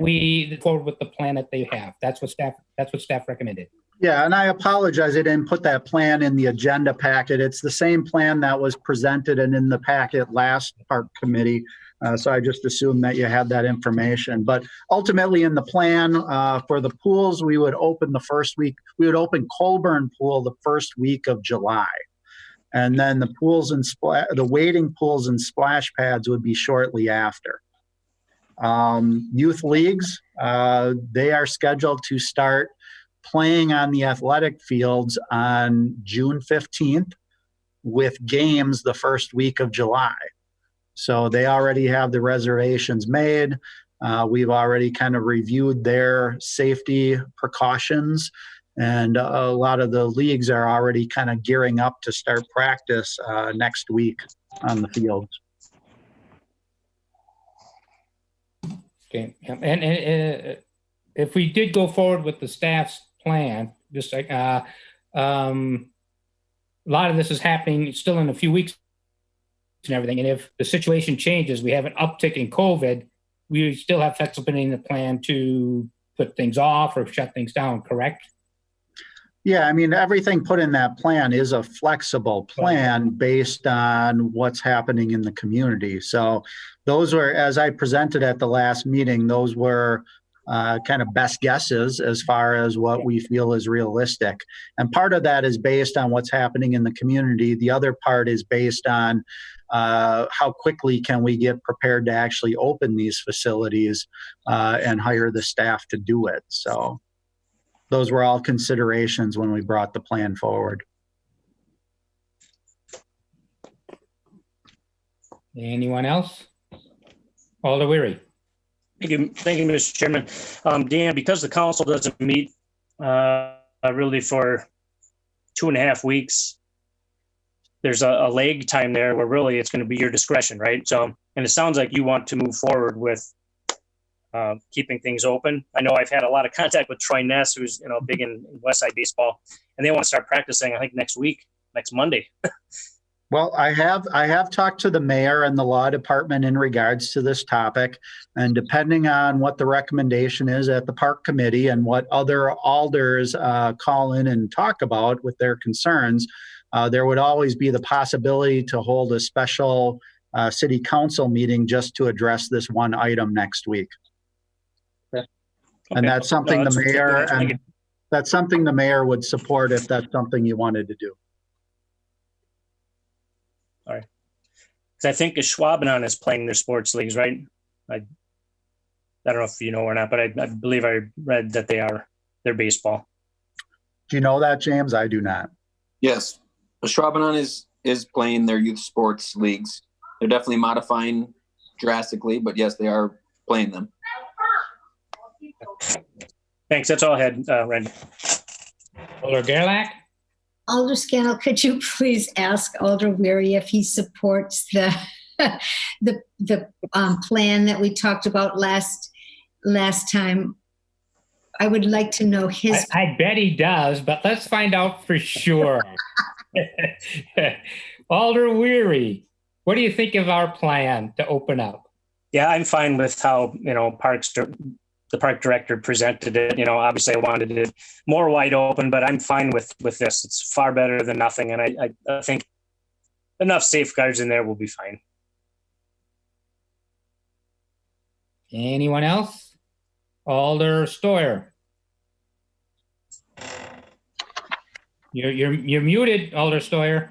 we forward with the plan that they have. That's what staff recommended. Yeah, and I apologize, I didn't put that plan in the agenda packet. It's the same plan that was presented and in the packet last park committee. So I just assumed that you had that information. But ultimately in the plan for the pools, we would open the first week. We would open Colburn Pool the first week of July. And then the wading pools and splash pads would be shortly after. Youth leagues, they are scheduled to start playing on the athletic fields on June 15th with games the first week of July. So they already have the reservations made. We've already kind of reviewed their safety precautions, and a lot of the leagues are already kind of gearing up to start practice next week on the fields. Okay, and if we did go forward with the staff's plan, just like a lot of this is happening still in a few weeks and everything. And if the situation changes, we have an uptick in COVID, we still have flexibility in the plan to put things off or shut things down, correct? Yeah, I mean, everything put in that plan is a flexible plan based on what's happening in the community. So those were, as I presented at the last meeting, those were kind of best guesses as far as what we feel is realistic. And part of that is based on what's happening in the community. The other part is based on how quickly can we get prepared to actually open these facilities and hire the staff to do it. So those were all considerations when we brought the plan forward. Anyone else? Alder Weary. Thank you, Mr. Chairman. Dan, because the council doesn't meet really for 2.5 weeks, there's a lag time there where really it's going to be your discretion, right? So, and it sounds like you want to move forward with keeping things open. I know I've had a lot of contact with Troy Ness, who's big in West Side baseball, and they want to start practicing, I think, next Monday. Well, I have talked to the mayor and the law department in regards to this topic, and depending on what the recommendation is at the park committee and what other alders call in and talk about with their concerns, there would always be the possibility to hold a special city council meeting just to address this one item next week. And that's something that's something the mayor would support if that's something you wanted to do. All right. Because I think Schwabenon is playing their sports leagues, right? I don't know if you know or not, but I believe I read that they're baseball. Do you know that, James? I do not. Yes. Schwabenon is playing their youth sports leagues. They're definitely modifying drastically, but yes, they are playing them. Thanks. That's all I had, Randy. Alder Gerlach. Alder Scannell, could you please ask Alder Weary if he supports the plan that we talked about last time? I would like to know his. I bet he does, but let's find out for sure. Alder Weary, what do you think of our plan to open up? Yeah, I'm fine with how the park director presented it. Obviously I wanted it more wide open, but I'm fine with this. It's far better than nothing. And I think enough safeguards in there will be fine. Anyone else? Alder Stoyer. You're muted, Alder Stoyer.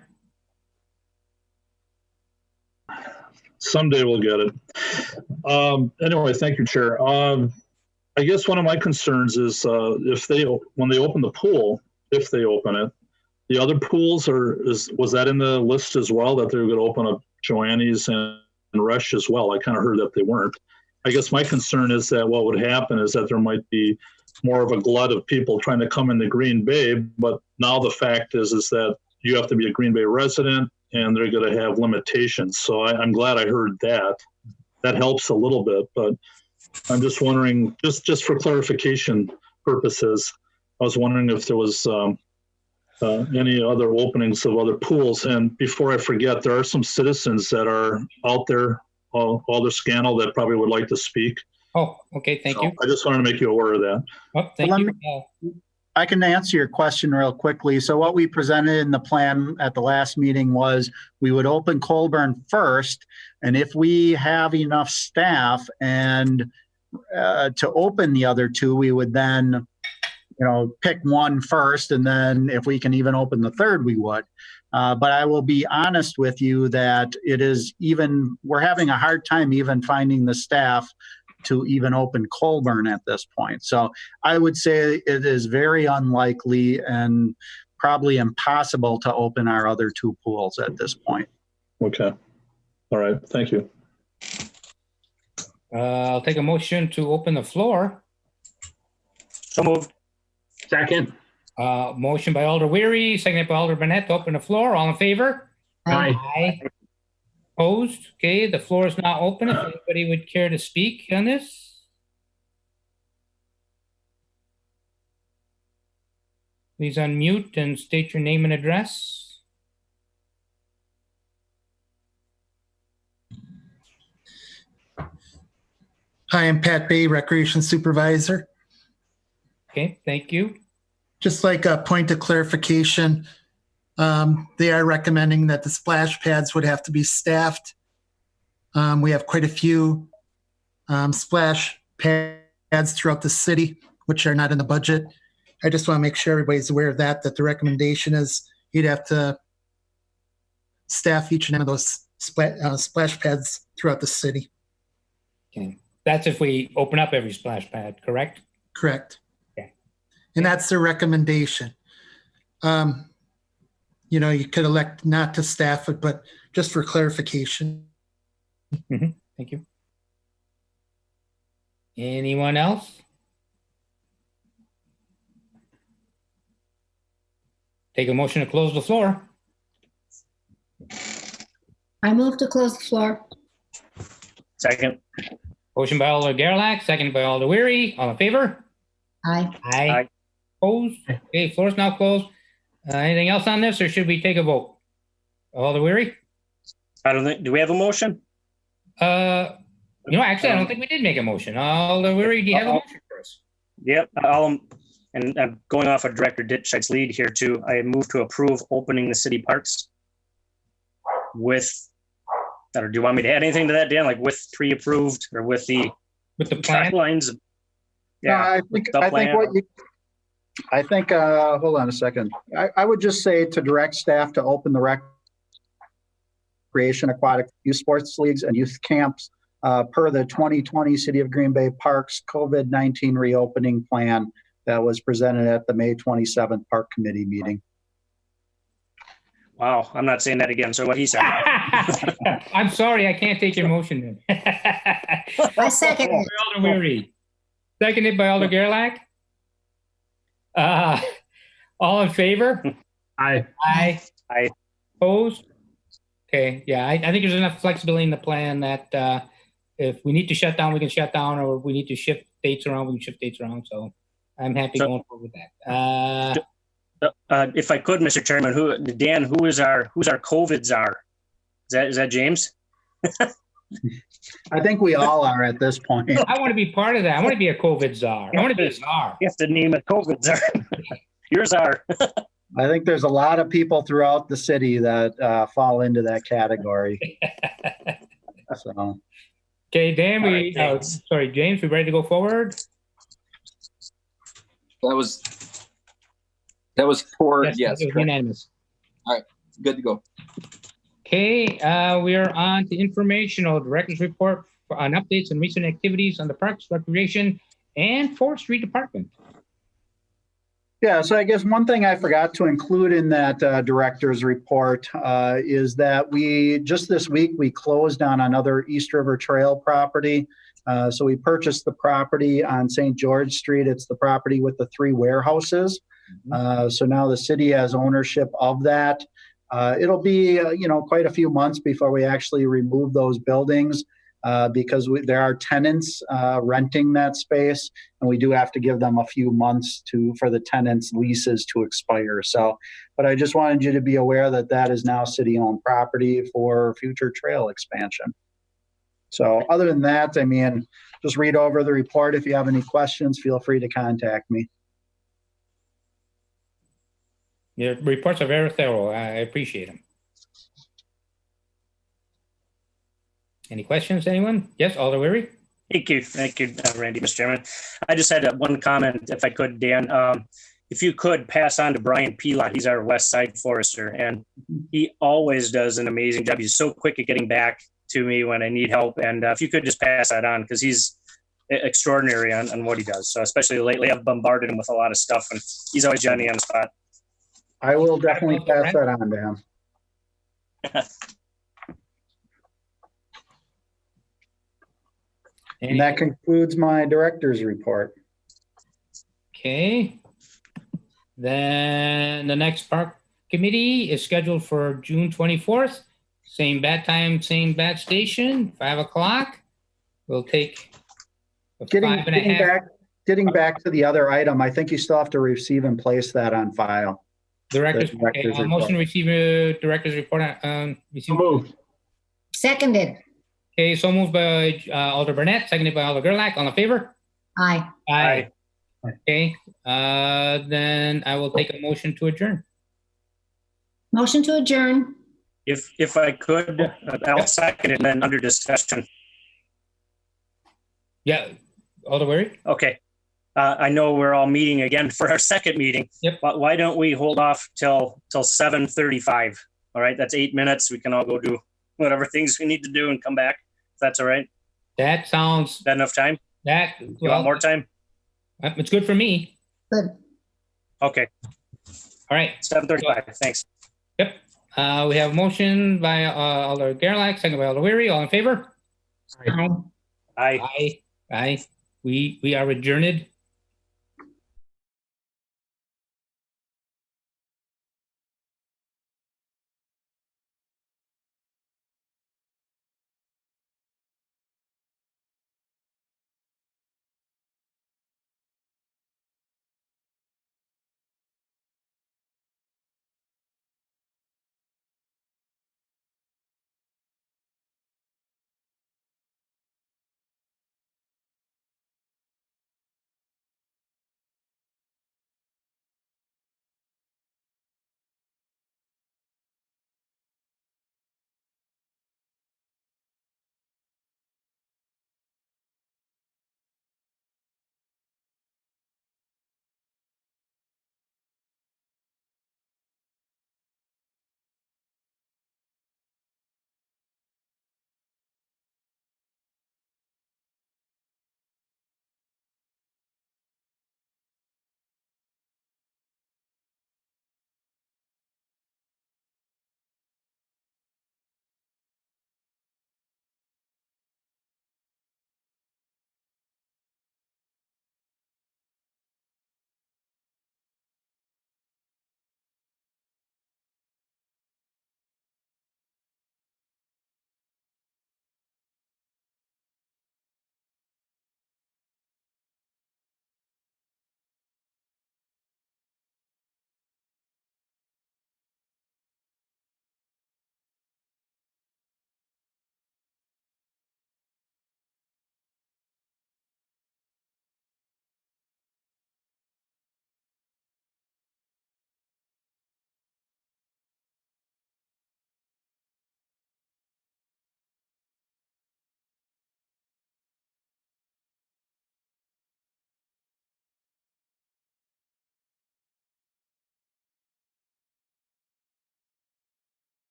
Someday we'll get it. Anyway, thank you, Chair. I guess one of my concerns is when they open the pool, if they open it, the other pools was that in the list as well, that they were going to open up Joanne's and Rush as well? I kind of heard that they weren't. I guess my concern is that what would happen is that there might be more of a glut of people trying to come into Green Bay, but now the fact is that you have to be a Green Bay resident and they're going to have limitations. So I'm glad I heard that. That helps a little bit, but I'm just wondering, just for clarification purposes, I was wondering if there was any other openings of other pools. And before I forget, there are some citizens that are out there, Alder Scannell, that probably would like to speak. Oh, okay, thank you. I just wanted to make you aware of that. Oh, thank you. I can answer your question real quickly. So what we presented in the plan at the last meeting was we would open Colburn first, and if we have enough staff and to open the other two, we would then pick one first, and then if we can even open the third, we would. But I will be honest with you that we're having a hard time even finding the staff to even open Colburn at this point. So I would say it is very unlikely and probably impossible to open our other two pools at this point. Okay. All right. Thank you. I'll take a motion to open the floor. So moved. Second. Motion by Alder Weary, seconded by Alder Burnett to open the floor. All in favor? Aye. Aye. Opposed? Okay, the floor is now open. If anybody would care to speak on this. Please unmute and state your name and address. Hi, I'm Pat Bay, Recreation Supervisor. Okay, thank you. Just like a point of clarification, they are recommending that the splash pads would have to be staffed. We have quite a few splash pads throughout the city, which are not in the budget. I just want to make sure everybody's aware of that the recommendation is you'd have to staff each and every of those splash pads throughout the city. Okay. That's if we open up every splash pad, correct? Correct. Okay. And that's the recommendation. You could elect not to staff it, but just for clarification. Mm-hmm. Thank you. Anyone else? Take a motion to close the floor. I move to close the floor. Second. Motion by Alder Gerlach, seconded by Alder Weary. All in favor? Aye. Aye. Aye. Opposed? Okay, floor is now closed. Anything else on this, or should we take a vote? Alder Weary? I don't think, do we have a motion? Actually, I don't think we did make a motion. Alder Weary, do you have a motion for us? Yep. And I'm going off of Director Ditscheid's lead here too. I move to approve opening the city parks with, or do you want me to add anything to that, Dan? Like with pre-approved or with the plan? guidelines? Yeah, I think hold on a second. I would just say to direct staff to open the recreation, aquatic, youth sports leagues and youth camps per the 2020 City of Green Bay Parks COVID-19 reopening plan that was presented at the May 27th Park Committee meeting. Wow, I'm not saying that again. So what he said. I'm sorry, I can't take your motion then. I second it. Alder Weary. Seconded by Alder Gerlach. All in favor? Aye. Aye. Aye. Opposed? Okay, yeah, I think there's enough flexibility in the plan that if we need to shut down, we can shut down, or if we need to shift dates around, we can shift dates around. So I'm happy going forward with that. If I could, Mr. Chairman, who is our COVID czar? Is that James? I think we all are at this point. I want to be part of that. I want to be a COVID czar. I want to be a czar. You have to name it COVID czar. You're czar. I think there's a lot of people throughout the city that fall into that category. So. Okay, Dan, James, we ready to go forward? That was poor. Yes. It was unanimous. All right, good to go. Okay, we are on to informational director's report on updates and recent activities on the Parks, Recreation, and Forestry Department. Yeah, so I guess one thing I forgot to include in that director's report is that just this week, we closed on another East River Trail property. So we purchased the property on St. George Street. It's the property with the 3 warehouses. So now the city has ownership of that. It'll be, quite a few months before we actually remove those buildings because there are tenants renting that space, and we do have to give them a few months for the tenants' leases to expire. So, but I just wanted you to be aware that that is now city-owned property for future trail expansion. So other than that, just read over the report. If you have any questions, feel free to contact me. Your reports are very thorough. I appreciate them. Any questions, anyone? Yes, Alder Weary? Thank you, Randy, Mr. Chairman. I just had one comment, if I could, Dan. If you could pass on to Brian Pilot, he's our West Side Forester, and he always does an amazing job. He's so quick at getting back to me when I need help, and if you could just pass that on, because he's extraordinary on what he does. So especially lately, I've bombarded him with a lot of stuff, and he's always Johnny on the spot. I will definitely pass that on to him. And that concludes my director's report. Okay. Then the next park committee is scheduled for June 24th. Same bat time, same bat station, 5 o'clock. We'll take a Getting back to the other item, I think you still have to receive and place that on file. Director's report. motion to receive a director's report. Moved. Seconded. Okay, so moved by Alder Burnett, seconded by Alder Gerlach. All in favor? Aye. Aye. Okay, then I will take a motion to adjourn. Motion to adjourn. If I could, I'll second it, and then under discussion. Yeah, Alder Wery? Okay. I know we're all meeting again for our second meeting. Yep. But why don't we hold off till 7:35? All right, that's 8 minutes. We can all go do whatever things we need to do and come back. If that's all right. That sounds. Is that enough time? You want more time? It's good for me. Good. Okay. All right. 7:35. Thanks. Yep. We have a motion by Alder Gerlach, second by Alder Wery. All in favor? Aye. Aye. Aye. We are adjourned.